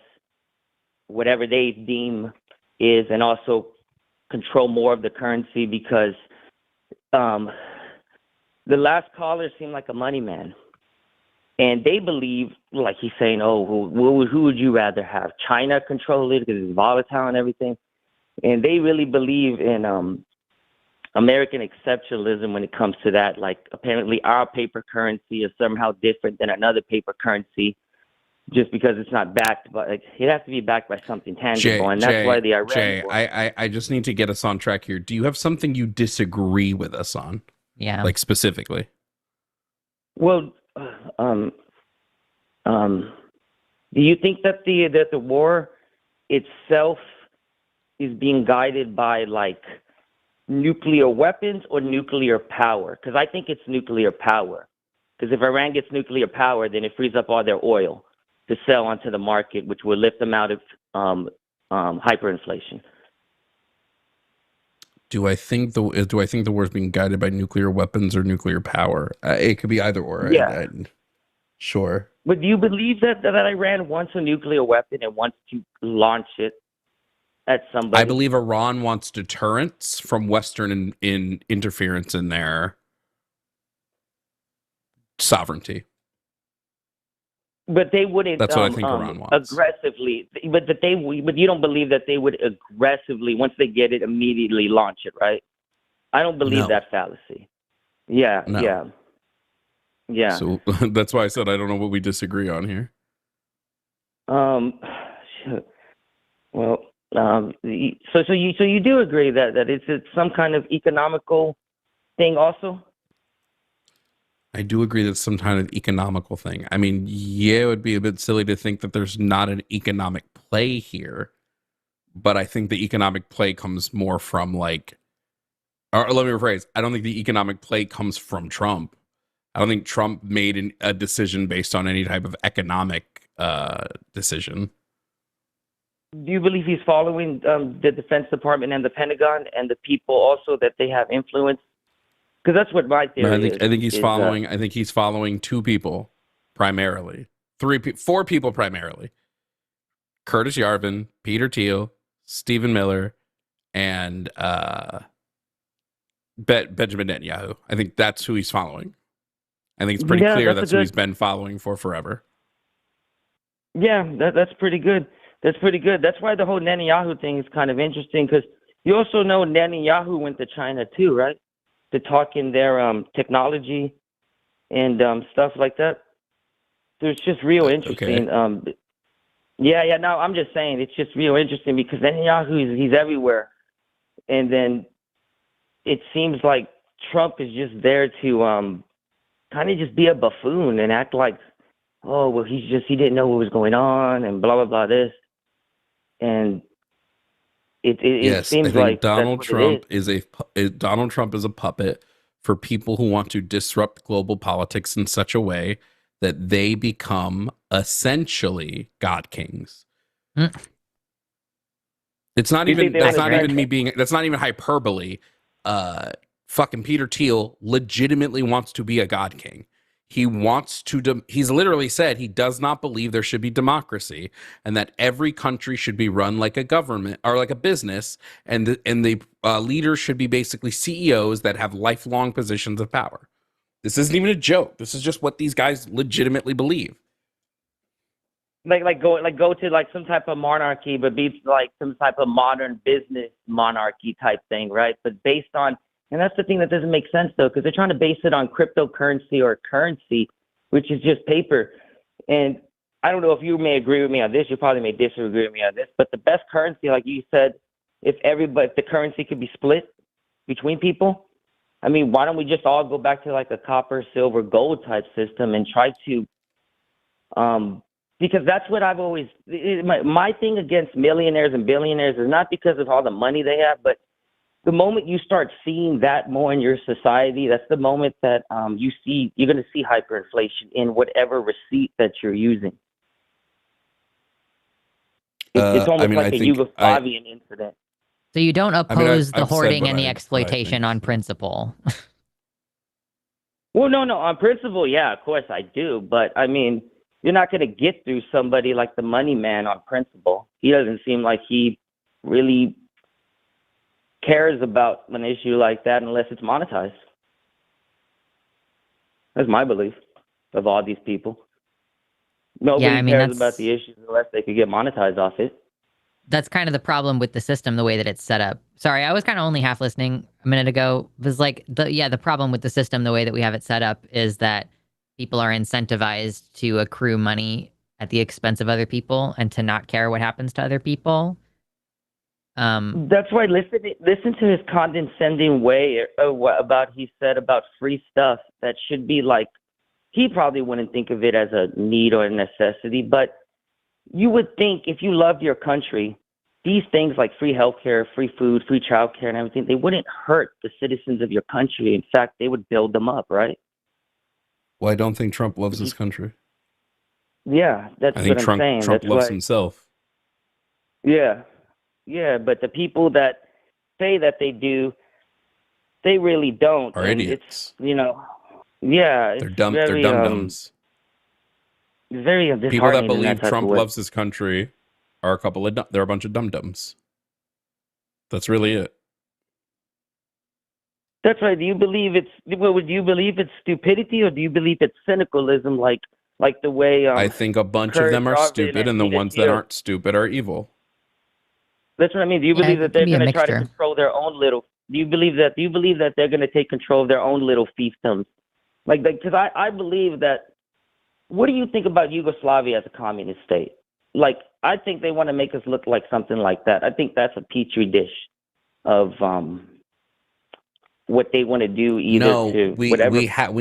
whatever they deem is, and also control more of the currency, because the last caller seemed like a money man. And they believe, like he's saying, who would you rather have? China control it because it's volatile and everything. And they really believe in American exceptionalism when it comes to that. Like apparently our paper currency is somehow different than another paper currency just because it's not backed by, like, it has to be backed by something tangible. And that's why the Iran war. I just need to get us on track here. Do you have something you disagree with us on? Yeah. Like specifically? Well, do you think that the war itself is being guided by like nuclear weapons or nuclear power? Because I think it's nuclear power. Because if Iran gets nuclear power, then it frees up all their oil to sell onto the market, which will lift them out of hyperinflation. Do I think the war is being guided by nuclear weapons or nuclear power? It could be either or. Yeah. Sure. But do you believe that Iran wants a nuclear weapon and wants to launch it at somebody? I believe Iran wants deterrence from Western interference in their sovereignty. But they wouldn't. That's what I think Iran wants. Aggressively. But you don't believe that they would aggressively, once they get it, immediately launch it, right? I don't believe that fallacy. Yeah. No. Yeah. Yeah. So that's why I said I don't know what we disagree on here. Well, so you do agree that it's some kind of economical thing also? I do agree that it's some kind of economical thing. I mean, yeah, it would be a bit silly to think that there's not an economic play here, but I think the economic play comes more from like, or let me rephrase, I don't think the economic play comes from Trump. I don't think Trump made a decision based on any type of economic decision. Do you believe he's following the Defense Department and the Pentagon and the people also that they have influence? Because that's what my theory is. I think he's following. I think he's following two people primarily, four people primarily: Curtis Yarvin, Peter Thiel, Stephen Miller, and Benjamin Netanyahu. I think that's who he's following. I think it's pretty clear that's who he's been following for forever. Yeah, that's pretty good. That's pretty good. That's why the whole Netanyahu thing is kind of interesting, because you also know Netanyahu went to China too, right? To talk in their technology and stuff like that. So it's just real interesting. Okay. Yeah. No, I'm just saying it's just real interesting because Netanyahu, he's everywhere. And then it seems like Trump is just there to kind of just be a buffoon and act like, oh, well, he didn't know what was going on and blah, blah, blah, this. And it seems like Donald Trump Donald Trump is a puppet for people who want to disrupt global politics in such a way that they become essentially God kings. It's not even that's not even hyperbole. Fucking Peter Thiel legitimately wants to be a God king. He wants to, he's literally said he does not believe there should be democracy and that every country should be run like a government or like a business. And the leaders should be basically CEOs that have lifelong positions of power. This isn't even a joke. This is just what these guys legitimately believe. Like go to like some type of monarchy, but be like some type of modern business monarchy type thing, right? But based on, and that's the thing that doesn't make sense, though, because they're trying to base it on cryptocurrency or currency, which is just paper. And I don't know if you may agree with me on this. You probably may disagree with me on this. But the best currency, like you said, if the currency could be split between people, I mean, why don't we just all go back to like a copper, silver, gold type system and try to because that's what I've always my thing against millionaires and billionaires is not because of all the money they have, but the moment you start seeing that more in your society, that's the moment that you're going to see hyperinflation in whatever receipt that you're using. It's almost like a Yugoslavian incident. So you don't oppose the hoarding and the exploitation on principle? Well, no, on principle, yeah, of course I do. But I mean, you're not going to get through somebody like the money man on principle. He doesn't seem like he really cares about an issue like that unless it's monetized. That's my belief of all these people. Nobody cares about the issues unless they could get monetized off it. that's kind of the problem with the system, the way that it's set up. Sorry, I was kind of only half listening a minute ago. It was like, the problem with the system, the way that we have it set up, is that people are incentivized to accrue money at the expense of other people and to not care what happens to other people. That's why listen to his condescending way about he said about free stuff that should be like, he probably wouldn't think of it as a need or a necessity, but you would think if you loved your country, these things like free healthcare, free food, free childcare, and everything, they wouldn't hurt the citizens of your country. In fact, they would build them up, right? Well, I don't think Trump loves his country. Yeah, that's what I'm saying. Trump loves himself. Yeah, but the people that say that they do, they really don't. Are idiots. It's, they're dumb. They're dum-dums. Very disheartening. People that believe Trump loves his country are they're a bunch of dum-dums. That's really it. That's right. Do you believe it's stupidity, or do you believe it's cynicalism, like the way I think a bunch of them are stupid, and the ones that aren't stupid are evil. That's what I mean. Do you believe that they're going to try to control their own little? Do you believe that they're going to take control of their own little fiefdoms? Because I believe that. What do you think about Yugoslavia as a communist state? Like, I think they want to make us look like something like that. I think that's a petri dish of what they want to do. We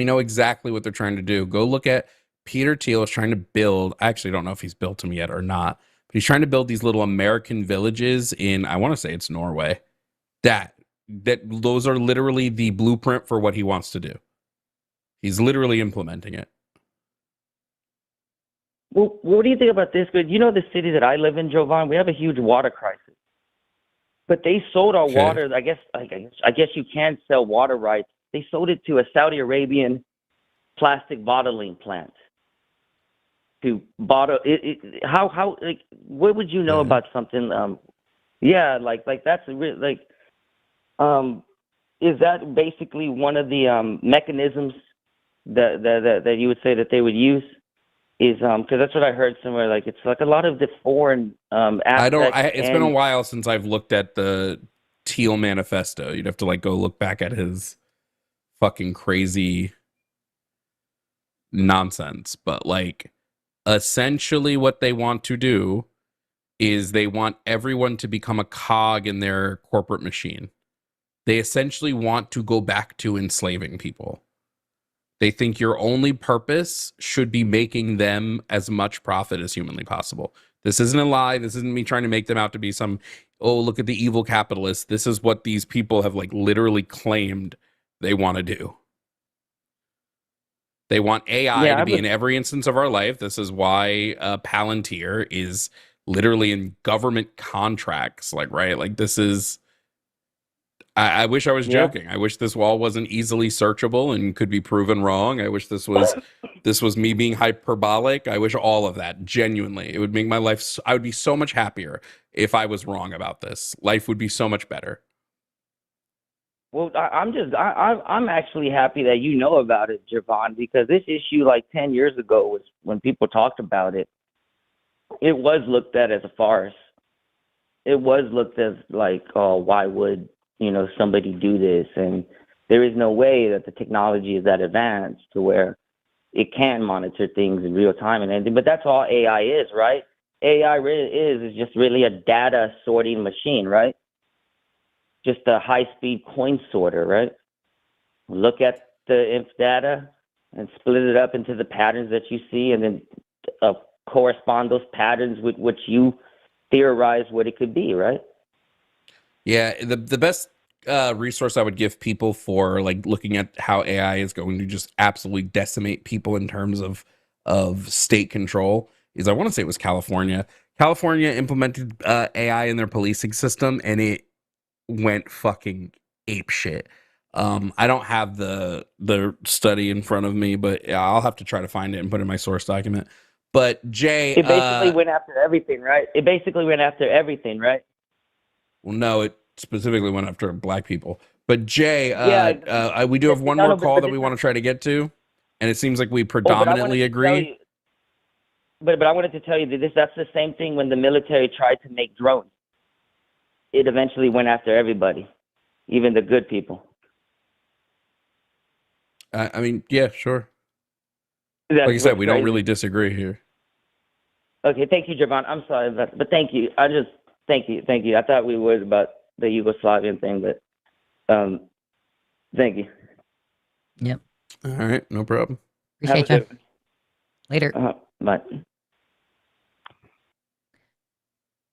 know exactly what they're trying to do. Go look at Peter Thiel is trying to build. I actually don't know if he's built them yet or not, but he's trying to build these little American villages in, I want to say it's Norway. Those are literally the blueprint for what he wants to do. He's literally implementing it. Well, what do you think about this? Because the city that I live in, Jovan, we have a huge water crisis. But they sold our water. I guess you can sell water rights. They sold it to a Saudi Arabian plastic bottling plant to bottle it. How what would you know about something? That's is that basically one of the mechanisms that you would say that they would use? Is because that's what I heard somewhere. Like, it's like a lot of the foreign aspects. It's been a while since I've looked at the Thiel manifesto. You'd have to go look back at his fucking crazy nonsense. But essentially, what they want to do is they want everyone to become a cog in their corporate machine. They essentially want to go back to enslaving people. They think your only purpose should be making them as much profit as humanly possible. This isn't a lie. This isn't me trying to make them out to be some, look at the evil capitalists. This is what these people have literally claimed they want to do. They want AI to be in every instance of our life. This is why Palantir is literally in government contracts. This is... I wish I was joking. I wish this wall wasn't easily searchable and could be proven wrong. I wish this was me being hyperbolic. I wish all of that. Genuinely, it would make my life. I would be so much happier if I was wrong about this. Life would be so much better. Well, I'm actually happy that you know about it, Jovan, because this issue 10 years ago was when people talked about it. It was looked at as a farce. It was looked as why would somebody do this? And there is no way that the technology is that advanced to where it can monitor things in real time and anything. But that's all AI is, right? AI really is just really a data sorting machine, right? Just a high-speed coin sorter, right? Look at the inf data and split it up into the patterns that you see, and then correspond those patterns with what you theorize what it could be, right? Yeah, the best resource I would give people for looking at how AI is going to just absolutely decimate people in terms of state control is, I want to say it was California. California implemented AI in their policing system, and it went fucking ape shit. I don't have the study in front of me, but I'll have to try to find it and put it in my source document. But Jay, it basically went after everything, right? Well, no, it specifically went after black people. But Jay, we do have one more call that we want to try to get to, and it seems like we predominantly agree. But I wanted to tell you that that's the same thing when the military tried to make drones. it eventually went after everybody, even the good people. I mean, yeah, sure. That's Like you said, we crazy. don't really disagree here. Okay, thank you, Jovan. I'm sorry, but thank you. Thank you. I thought we were about the Yugoslavian thing, but thank you. Yep. All right, no problem. Appreciate you. Later. Bye.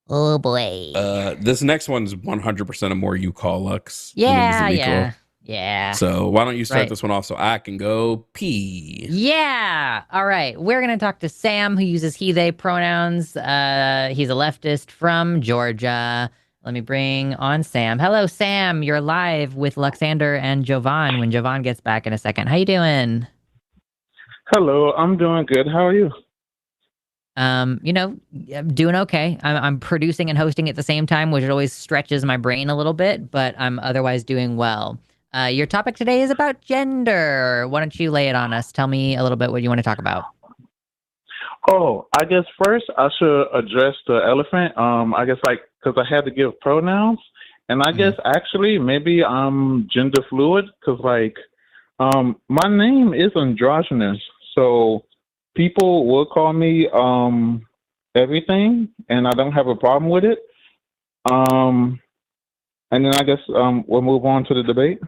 Oh boy. This next one's 100% a more you call Lux. Yeah. So why don't you start this one off so I can go pee? Yeah. All right. We're going to talk to Sam, who uses he, they pronouns. He's a leftist from Georgia. Let me bring on Sam. Hello, Sam. You're live with Luxander and Jovan when Jovan gets back in a second. How you doing? Hello. I'm doing good. How are you? I'm doing okay. I'm producing and hosting at the same time, which always stretches my brain a little bit, but I'm otherwise doing well. Your topic today is about gender. Why don't you lay it on us? Tell me a little bit what you want to talk about. Oh, I guess first I should address the elephant. I guess because I had to give pronouns, and I guess actually maybe I'm gender fluid because my name is androgynous, so people will call me everything, and I don't have a problem with it. And then I guess we'll move on to the debate.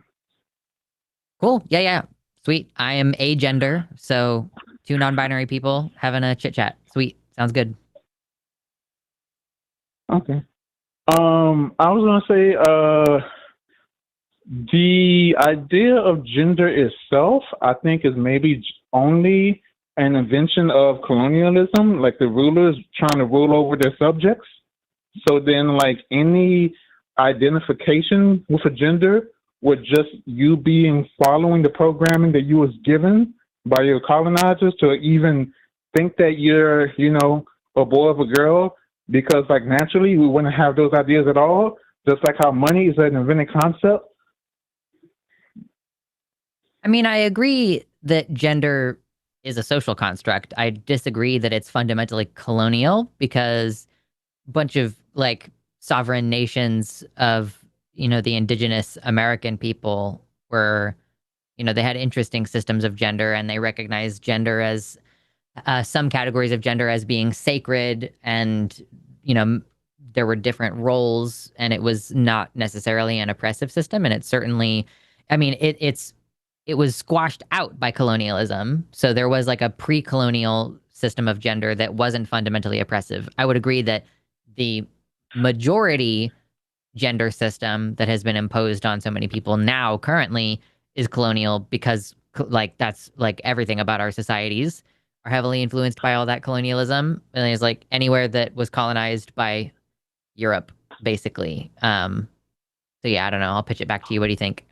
Cool. Yeah. Sweet. I am agender, so two non-binary people having a chit chat. Sweet. Sounds good. Okay. I was gonna say the idea of gender itself, I think, is maybe only an invention of colonialism, like the rulers trying to rule over their subjects. So then, any identification with a gender would just you following the programming that you was given by your colonizers to even think that you're, a boy or a girl, because naturally we wouldn't have those ideas at all. Just like how money is an invented concept. I mean, I agree that gender is a social construct. I disagree that it's fundamentally colonial because a bunch of sovereign nations of, the indigenous American people were, they had interesting systems of gender, and they recognized gender as some categories of gender as being sacred, and, there were different roles, and it was not necessarily an oppressive system. And it certainly, I mean, it was squashed out by colonialism. So there was a pre-colonial system of gender that wasn't fundamentally oppressive. I would agree that the majority gender system that has been imposed on so many people now currently is colonial because that's everything about our societies are heavily influenced by all that colonialism. And it's anywhere that was colonized by Europe, basically. So yeah, I don't know. I'll pitch it back to you. What do you think?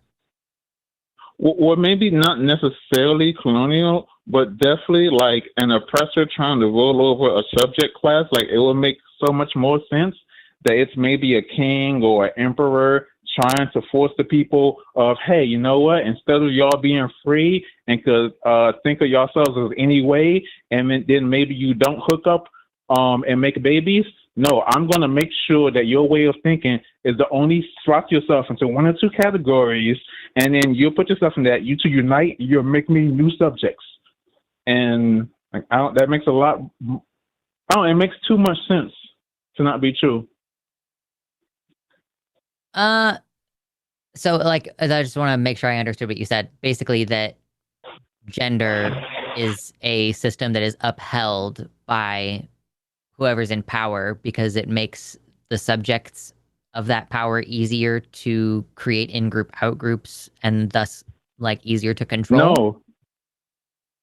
Well, maybe not necessarily colonial, but definitely an oppressor trying to roll over a subject class. It will make so much more sense that it's maybe a king or an emperor trying to force the people of, hey, you know what? Instead of y'all being free and could think of yourselves as any way, and then maybe you don't hook up and make babies. No, I'm going to make sure that your way of thinking is to only slot yourself into one or two categories, and then you'll put yourself in that. You two unite, you'll make me new subjects. And that makes a lot. It makes too much sense to not be true. So I just want to make sure I understood what you said. Basically, that gender is a system that is upheld by whoever's in power because it makes the subjects of that power easier to create in-group out-groups and thus easier to control.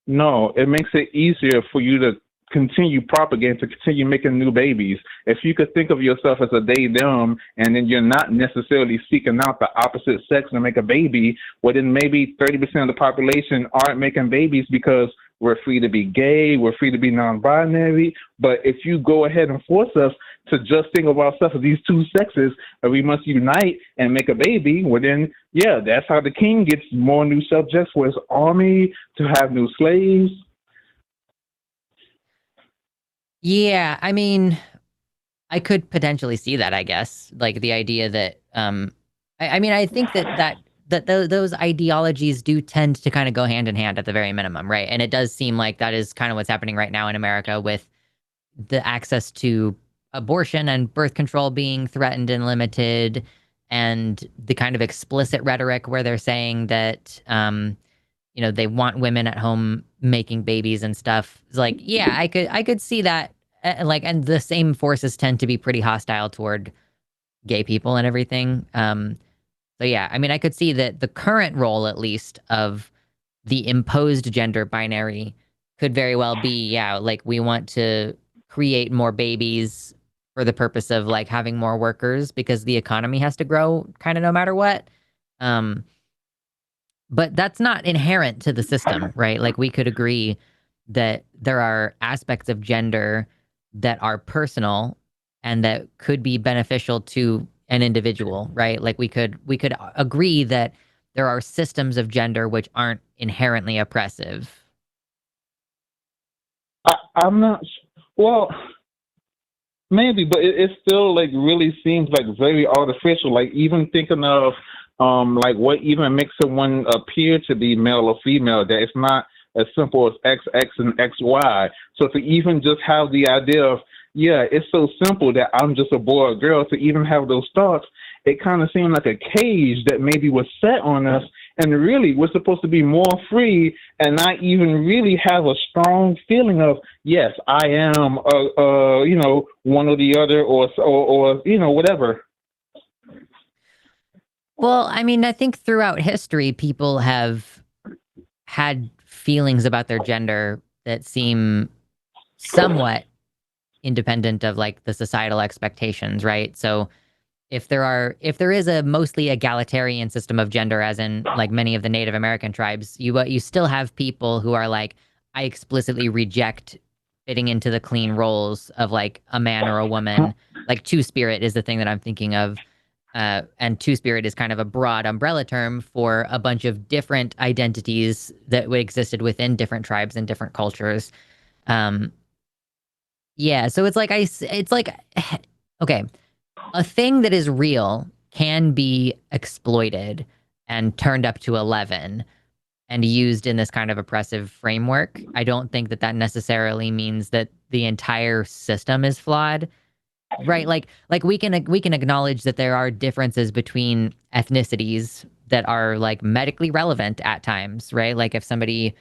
No, it makes it easier for you to continue propagating, to continue making new babies. If you could think of yourself as a they, them, and then you're not necessarily seeking out the opposite sex to make a baby, well, then maybe 30% of the population aren't making babies because we're free to be gay, we're free to be non-binary. But if you go ahead and force us to just think of ourselves as these two sexes, and we must unite and make a baby, well then, yeah, that's how the king gets more new subjects for his army, to have new slaves. Yeah, I mean, I could potentially see that, I guess. Like the idea that I mean, I think that those ideologies do tend to kind of go hand in hand at the very minimum, right? And it does seem like that is kind of what's happening right now in America with the access to abortion and birth control being threatened and limited, and the kind of explicit rhetoric where they're saying that they want women at home making babies and stuff. It's like, yeah, I could see that. And the same forces tend to be pretty hostile toward gay people and everything. So yeah, I mean, I could see that the current role, at least, of the imposed gender binary could very well be, yeah, like we want to create more babies for the purpose of like having more workers because the economy has to grow kind of no matter what. Um, but that's not inherent to the system, right? Like we could agree that there are aspects of gender that are personal and that could be beneficial to an individual, right? Like we could agree that there are systems of gender which aren't inherently oppressive. I'm not. Well, maybe, but it still like really seems like very artificial. Like even thinking of like what even makes someone appear to be male or female, that it's not as simple as XX and XY. So to even just have the idea of, yeah, it's so simple that I'm just a boy or girl, to even have those thoughts, it kind of seemed like a cage that maybe was set on us. And really, we're supposed to be more free and not even really have a strong feeling of, yes, I am, one or the other, or whatever. Well, I mean, I think throughout history, people have had feelings about their gender that seem somewhat independent of like the societal expectations, right? So if there is a mostly egalitarian system of gender, as in like many of the Native American tribes, you still have people who are like, I explicitly reject fitting into the clean roles of like a man or a woman. Like two-spirit is the thing that I'm thinking of. And two-spirit is kind of a broad umbrella term for a bunch of different identities that existed within different tribes and different cultures. Um, yeah, so it's like, okay, a thing that is real can be exploited and turned up to 11 and used in this kind of oppressive framework. I don't think that that necessarily means that the entire system is flawed, right? Like we can acknowledge that there are differences between ethnicities that are like medically relevant at times, right? Like if somebody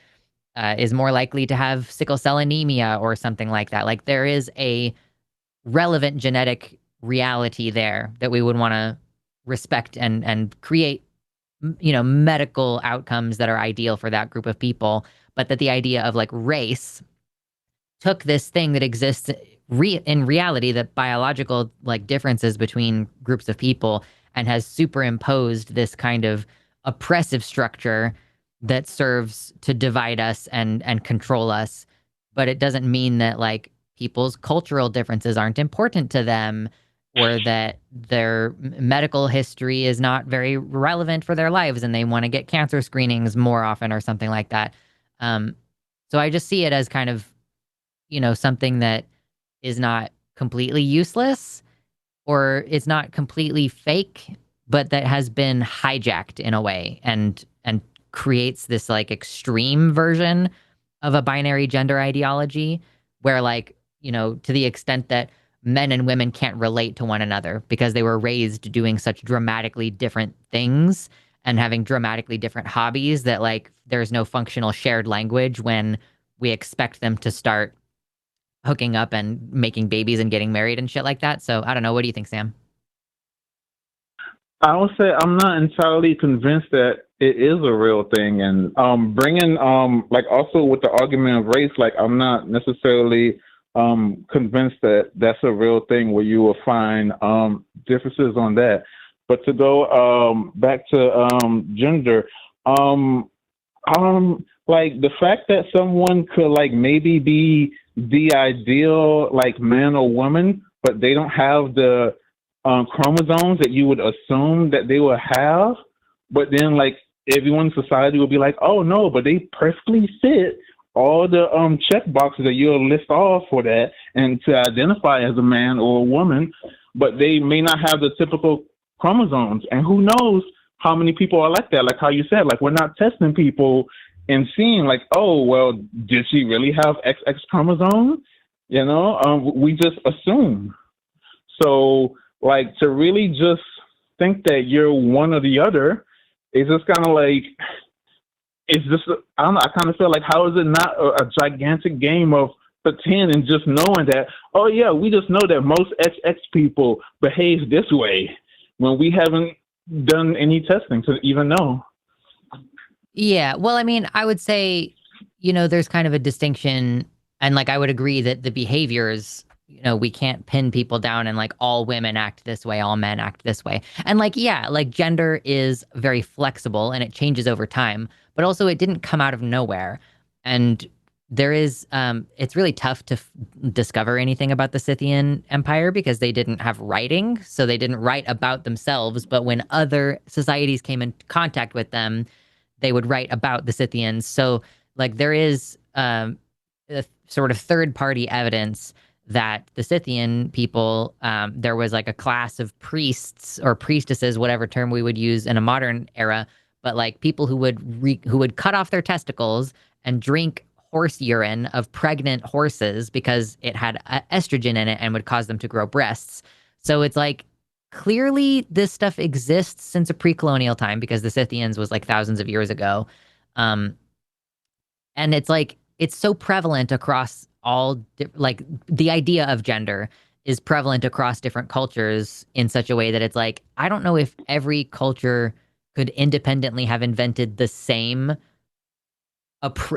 is more likely to have sickle cell anemia or something like that, like there is a relevant genetic reality there that we would want to respect and create medical outcomes that are ideal for that group of people. But that the idea of like race took this thing that exists in reality, that biological like differences between groups of people, and has superimposed this kind of oppressive structure that serves to divide us and control us. But it doesn't mean that like people's cultural differences aren't important to them, or that their medical history is not very relevant for their lives and they want to get cancer screenings more often or something like that. So I just see it as kind of, something that is not completely useless or it's not completely fake, but that has been hijacked in a way and creates this like extreme version of a binary gender ideology where like, to the extent that men and women can't relate to one another because they were raised doing such dramatically different things and having dramatically different hobbies, that like there's no functional shared language when we expect them to start hooking up and making babies and getting married and shit like that. So I don't know. What do you think, Sam? I would say I'm not entirely convinced that it is a real thing, and bringing like also with the argument of race, like I'm not necessarily convinced that that's a real thing where you will find differences on that. But to go back to gender, like the fact that someone could like maybe be the ideal like man or woman, but they don't have the chromosomes that you would assume that they would have, but then like everyone in society will be like, oh no, but they perfectly fit all the check boxes that you'll list off for that and to identify as a man or a woman, but they may not have the typical chromosomes. And who knows how many people are like that? Like how you said, like we're not testing people and seeing like, oh, well, did she really have XX chromosome? You know, we just assume. So like to really just think that you're one or the other is just kind of like, it's just, I don't know, I kind of feel like, how is it not a gigantic game of pretend and just knowing that, oh yeah, we just know that most XX people behave this way when we haven't done any testing to even know. Yeah, well, I mean, I would say, there's kind of a distinction, and like I would agree that the behaviors, we can't pin people down and like all women act this way, all men act this way. And like, yeah, like gender is very flexible and it changes over time, but also it didn't come out of nowhere. And there is, it's really tough to discover anything about the Scythian Empire because they didn't have writing, so they didn't write about themselves. But when other societies came in contact with them, they would write about the Scythians. So like there is a sort of third-party evidence that the Scythian people, there was like a class of priests or priestesses, whatever term we would use in a modern era, but like people who would cut off their testicles and drink horse urine of pregnant horses because it had estrogen in it and would cause them to grow breasts. So it's like, clearly this stuff exists since a pre-colonial time because the Scythians was like thousands of years ago. And it's like, it's so prevalent across like the idea of gender is prevalent across different cultures in such a way that it's like, I don't know if every culture could independently have invented the same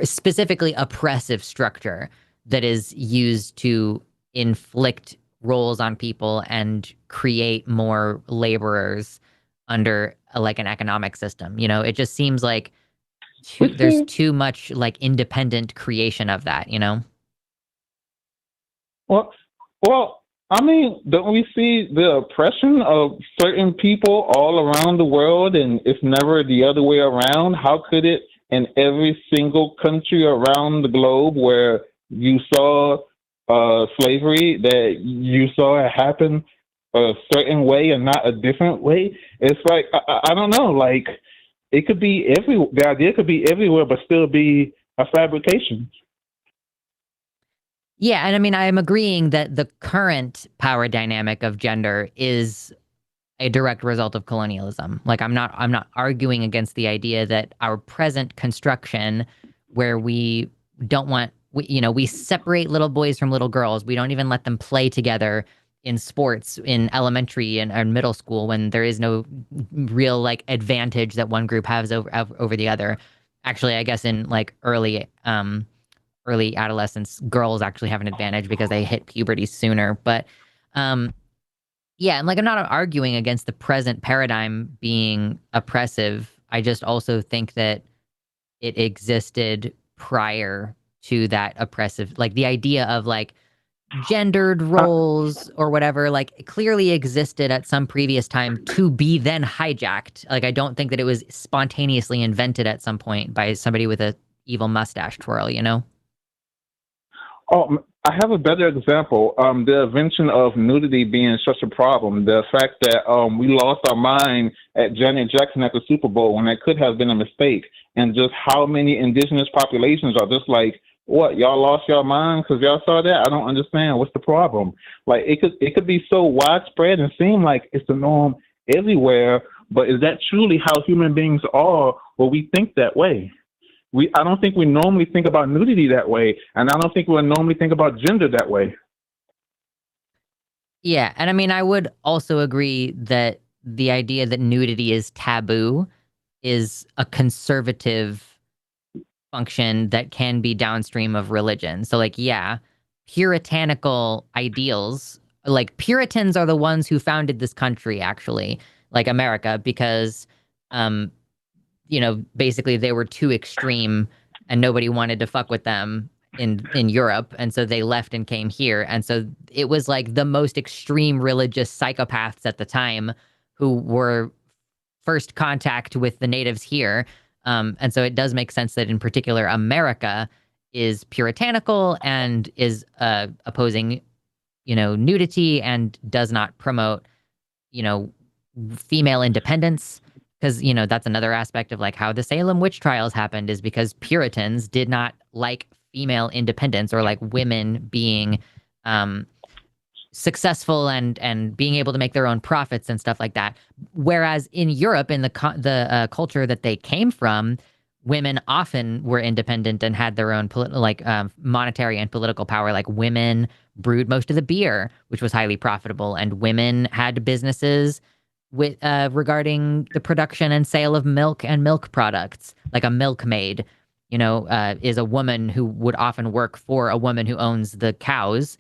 specifically oppressive structure that is used to inflict roles on people and create more laborers under like an economic system. It just seems like there's too much like independent creation of that, Well, I mean, don't we see the oppression of certain people all around the world, and it's never the other way around? How could it in every single country around the globe where you saw slavery, that you saw it happen a certain way and not a different way? It's like, I don't know, like it could be the idea could be everywhere, but still be a fabrication. Yeah, and I mean, I am agreeing that the current power dynamic of gender is a direct result of colonialism. Like I'm not arguing against the idea that our present construction where we don't want we separate little boys from little girls. We don't even let them play together in sports in elementary and middle school when there is no real like advantage that one group has over the other. Actually, I guess in like early adolescence, girls actually have an advantage because they hit puberty sooner. But yeah, and like I'm not arguing against the present paradigm being oppressive. I just also think that it existed prior to that oppressive, like the idea of like gendered roles or whatever, like it clearly existed at some previous time to be then hijacked. Like I don't think that it was spontaneously invented at some point by somebody with a evil mustache twirl, Oh, I have a better example. The invention of nudity being such a problem. The fact that we lost our mind at Janet Jackson at the Super Bowl when that could have been a mistake, and just how many indigenous populations are just like, what, y'all lost your mind because y'all saw that? I don't understand. What's the problem? Like it could be so widespread and seem like it's the norm everywhere, but is that truly how human beings are, or we think that way? I don't think we normally think about nudity that way, and I don't think we normally think about gender that way. Yeah, and I mean, I would also agree that the idea that nudity is taboo is a conservative function that can be downstream of religion. So, like, yeah, puritanical ideals, like Puritans are the ones who founded this country, actually, like America, because basically they were too extreme and nobody wanted to fuck with them in Europe. And so they left and came here. And so it was like the most extreme religious psychopaths at the time who were first contact with the natives here. And so it does make sense that in particular America is puritanical and is opposing, nudity and does not promote, female independence. Because, that's another aspect of like how the Salem witch trials happened, is because Puritans did not like female independence or like women being successful and being able to make their own profits and stuff like that. Whereas in Europe, in the culture that they came from, women often were independent and had their own monetary and political power. Like women brewed most of the beer, which was highly profitable, and women had businesses with regarding the production and sale of milk and milk products. Like a milkmaid, is a woman who would often work for a woman who owns the cows,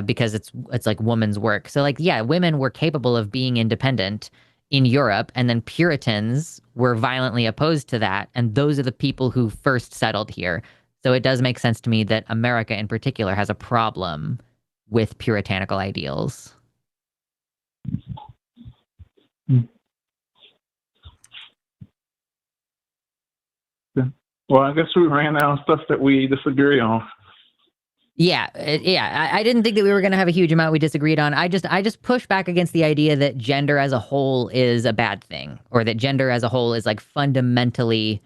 because it's like woman's work. So like, yeah, women were capable of being independent in Europe, and then Puritans were violently opposed to that, and those are the people who first settled here. So it does make sense to me that America in particular has a problem with puritanical ideals. Well, I guess we ran out of stuff that we disagree on. Yeah. I didn't think that we were going to have a huge amount we disagreed on. I just push back against the idea that gender as a whole is a bad thing, or that gender as a whole is like fundamentally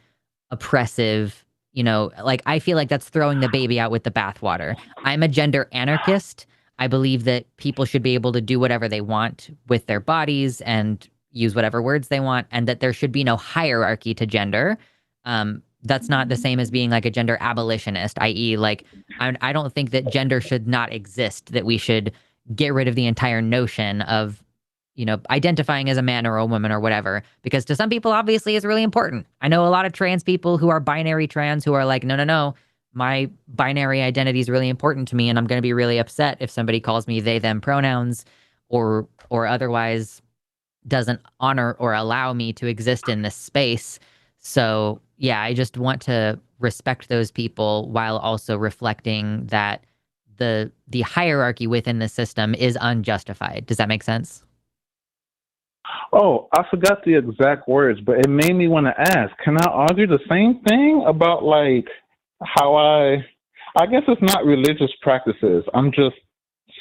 oppressive. Like I feel like that's throwing the baby out with the bathwater. I'm a gender anarchist. I believe that people should be able to do whatever they want with their bodies and use whatever words they want, and that there should be no hierarchy to gender. That's not the same as being like a gender abolitionist, i.e. like, I don't think that gender should not exist, that we should get rid of the entire notion of, identifying as a man or a woman or whatever, because to some people, obviously, it's really important. I know a lot of trans people who are binary trans who are like, no, my binary identity is really important to me, and I'm going to be really upset if somebody calls me they, them pronouns, or otherwise doesn't honor or allow me to exist in this space. So yeah, I just want to respect those people while also reflecting that the hierarchy within the system is unjustified. Does that make sense? Oh, I forgot the exact words, but it made me want to ask, can I argue the same thing about like how I guess it's not religious practices. I'm just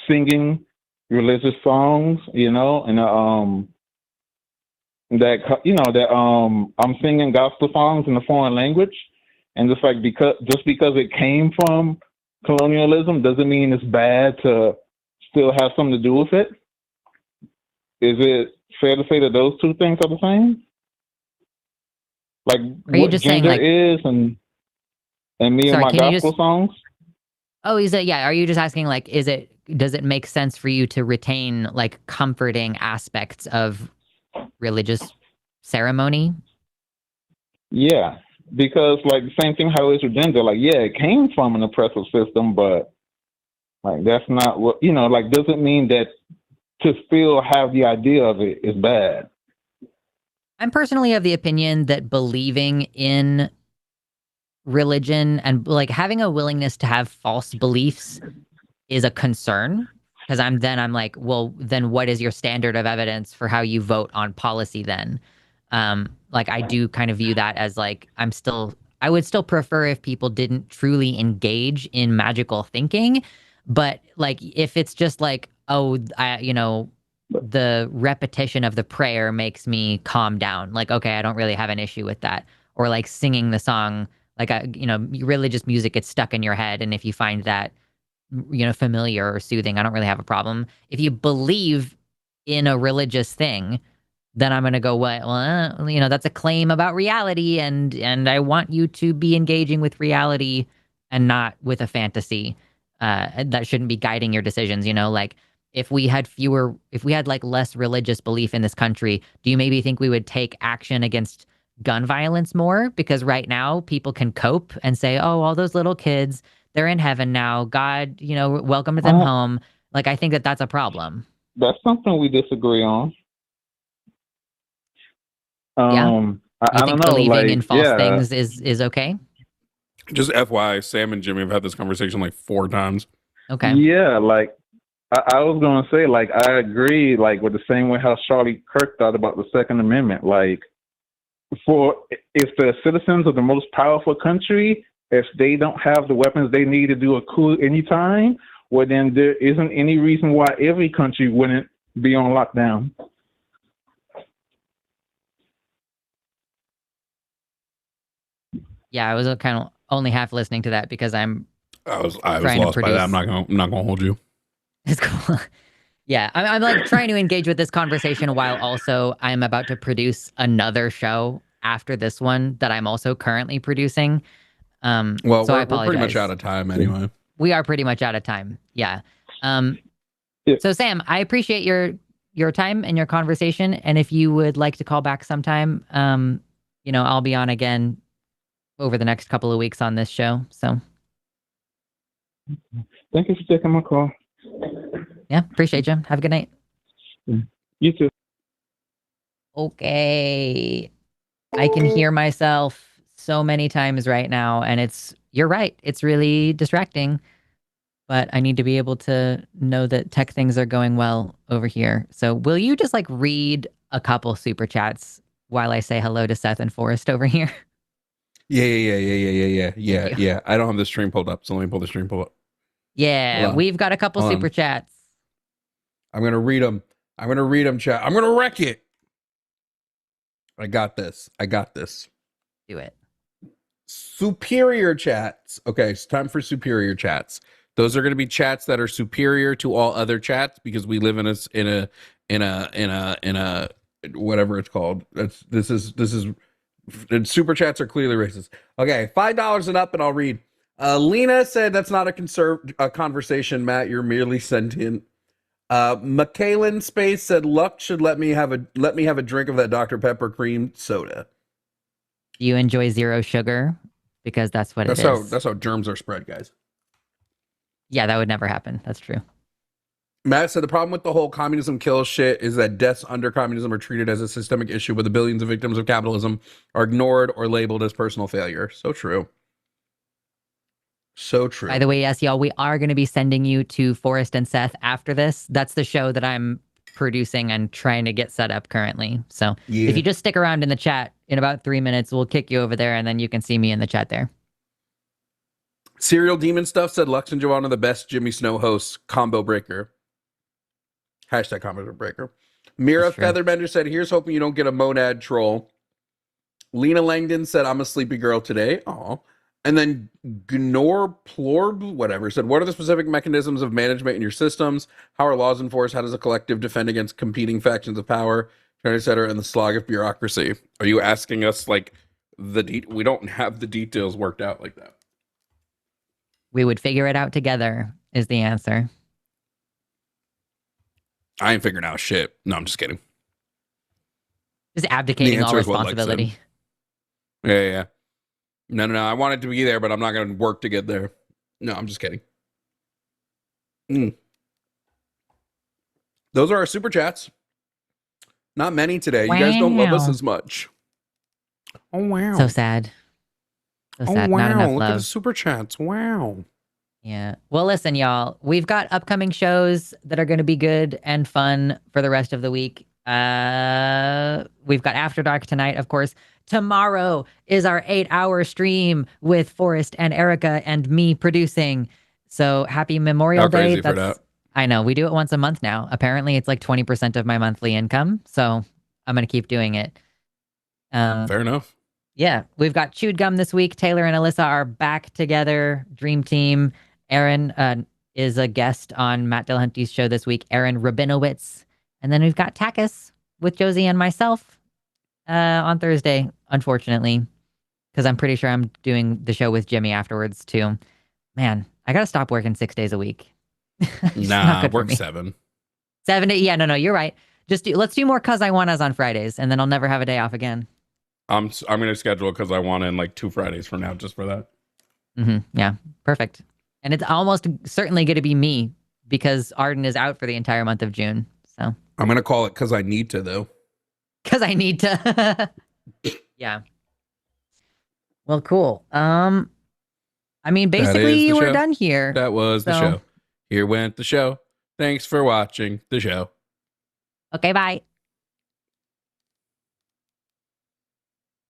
singing religious songs, and I'm singing gospel songs in a foreign language, and just because it came from colonialism doesn't mean it's bad to still have something to do with it. Is it fair to say that those two things are the same? Like what gender is, and me and my gospel songs? Oh, are you just asking like, does it make sense for you to retain like comforting aspects of religious ceremony? Yeah, because like the same thing how it is with gender. Like, yeah, it came from an oppressive system, but like that's not what like doesn't mean that to still have the idea of it is bad. I'm personally of the opinion that believing in religion and like having a willingness to have false beliefs is a concern. Because I'm like, well, then what is your standard of evidence for how you vote on policy then? Like, I do kind of view that as like, I would still prefer if people didn't truly engage in magical thinking. But like, if it's just like, oh, the repetition of the prayer makes me calm down. Like, okay, I don't really have an issue with that. Or like singing the song, like, religious music gets stuck in your head. And if you find that, familiar or soothing, I don't really have a problem. If you believe in a religious thing, then I'm going to go, well, that's a claim about reality. And I want you to be engaging with reality and not with a fantasy. That shouldn't be guiding your decisions. Like if we had like less religious belief in this country, do you maybe think we would take action against gun violence more? Because right now people can cope and say, oh, all those little kids, they're in heaven now. God, welcome them home. Like, I think that that's a problem. That's something we disagree on. Yeah. You think believing in false things is okay? Just FYI, Sam and Jimmy have had this conversation like 4 times. Okay. Yeah, like I was gonna say, like I agree, like with the same way how Charlie Kirk thought about the Second Amendment. Like, if the citizens of the most powerful country if they don't have the weapons they need to do a coup anytime, well, then there isn't any reason why every country wouldn't be on lockdown. Yeah, I was kind of only half listening to that because I was trying lost to by that. produce. I'm not gonna hold you. It's cool. Yeah, I'm like trying to engage with this conversation while also I'm about to produce another show after this one that I'm also currently producing. Well, so I we're apologize. pretty much out of time anyway. We are pretty much out of time. Yeah. So Sam, I appreciate your time and your conversation. And if you would like to call back sometime, I'll be on again over the next couple of weeks on this show. So thank you for taking my call. Yeah, appreciate you. Have a good night. You too. Okay. I can hear myself so many times right now, and you're right. It's really distracting, but I need to be able to know that tech things are going well over here. So will you just like read a couple super chats while I say hello to Seth and Forrest over here? Yeah. I don't have the stream pulled up, so let me pull the stream pull up. Yeah, we've got a couple super chats. I'm going to read them. Chat. I'm going to wreck it. I got this. Do it. Superior chats. Okay, it's time for superior chats. Those are going to be chats that are superior to all other chats because we live in a whatever it's called. This is super chats are clearly racist. Okay, $5 and up, and I'll read. Lena said that's not a conversation, Matt. You're merely sentient. McKalen Space said Lux should let me have a drink of that Dr. Pepper cream soda. Do you enjoy zero sugar? Because that's what it is. That's how germs are spread, guys. Yeah, that would never happen. That's true. Matt said the problem with the whole communism kills shit is that deaths under communism are treated as a systemic issue, but the billions of victims of capitalism are ignored or labeled as personal failure. So true. So true. By the way, yes, y'all, we are going to be sending you to Forrest and Seth after this. That's the show that I'm producing and trying to get set up currently. So if you just stick around in the chat, in about 3 minutes, we'll kick you over there and then you can see me in the chat there. Serial Demon Stuff said Lux and Jovan are the best Jimmy Snow hosts. Combo breaker. Hashtag combo breaker. Mira Featherbender said, here's hoping you don't get a monad troll. Lena Langdon said, I'm a sleepy girl today. Aw. And then Gnor Plorb, whatever, said, what are the specific mechanisms of management in your systems? How are laws enforced? How does a collective defend against competing factions of power, et cetera, and the slog of bureaucracy? Are you asking us, like, we don't have the details worked out like that. We would figure it out together, is the answer. I ain't figuring out shit. No, I'm just kidding. Just abdicating all responsibility. Yeah. No. I wanted to be there, but I'm not going to work to get there. No, I'm just kidding. Those are our super chats. Not many today. You guys don't love us as much. Oh, wow. So sad. So sad. Wow. Not enough Look love. at the super chats. Wow. Yeah. Well, listen, y'all. We've got upcoming shows that are going to be good and fun for the rest of the week. We've got After Dark tonight, of course. Tomorrow is our 8-hour stream with Forrest and Erica and me producing. So happy Memorial Day. Crazy for that. I know. We do it once a month now. Apparently, it's like 20% of my monthly income. So I'm going to keep doing it. Fair enough. Yeah. We've got Chewed Gum this week. Taylor and Alyssa are back together. Dream team. Aaron is a guest on Matt Dillahunty's show this week. Aaron Rabinowitz. And then we've got Takis with Josie and myself on Thursday, unfortunately, because I'm pretty sure I'm doing the show with Jimmy afterwards, too. Man, I got to stop working 6 days a week. Nah, work 7. 7 days? Yeah, no, you're right. Let's do more Cause I Wannas on Fridays, and then I'll never have a day off again. I'm going to schedule Cause I Wanna in like 2 Fridays from now just for that. Yeah, perfect. And it's almost certainly going to be me because Arden is out for the entire month of June. So I'm going to call it Cause I Need to, though. Cause I need to. Yeah. Well, cool. I mean, basically, we're done here. That was the show. Here went the show. Thanks for watching the show. Okay, bye.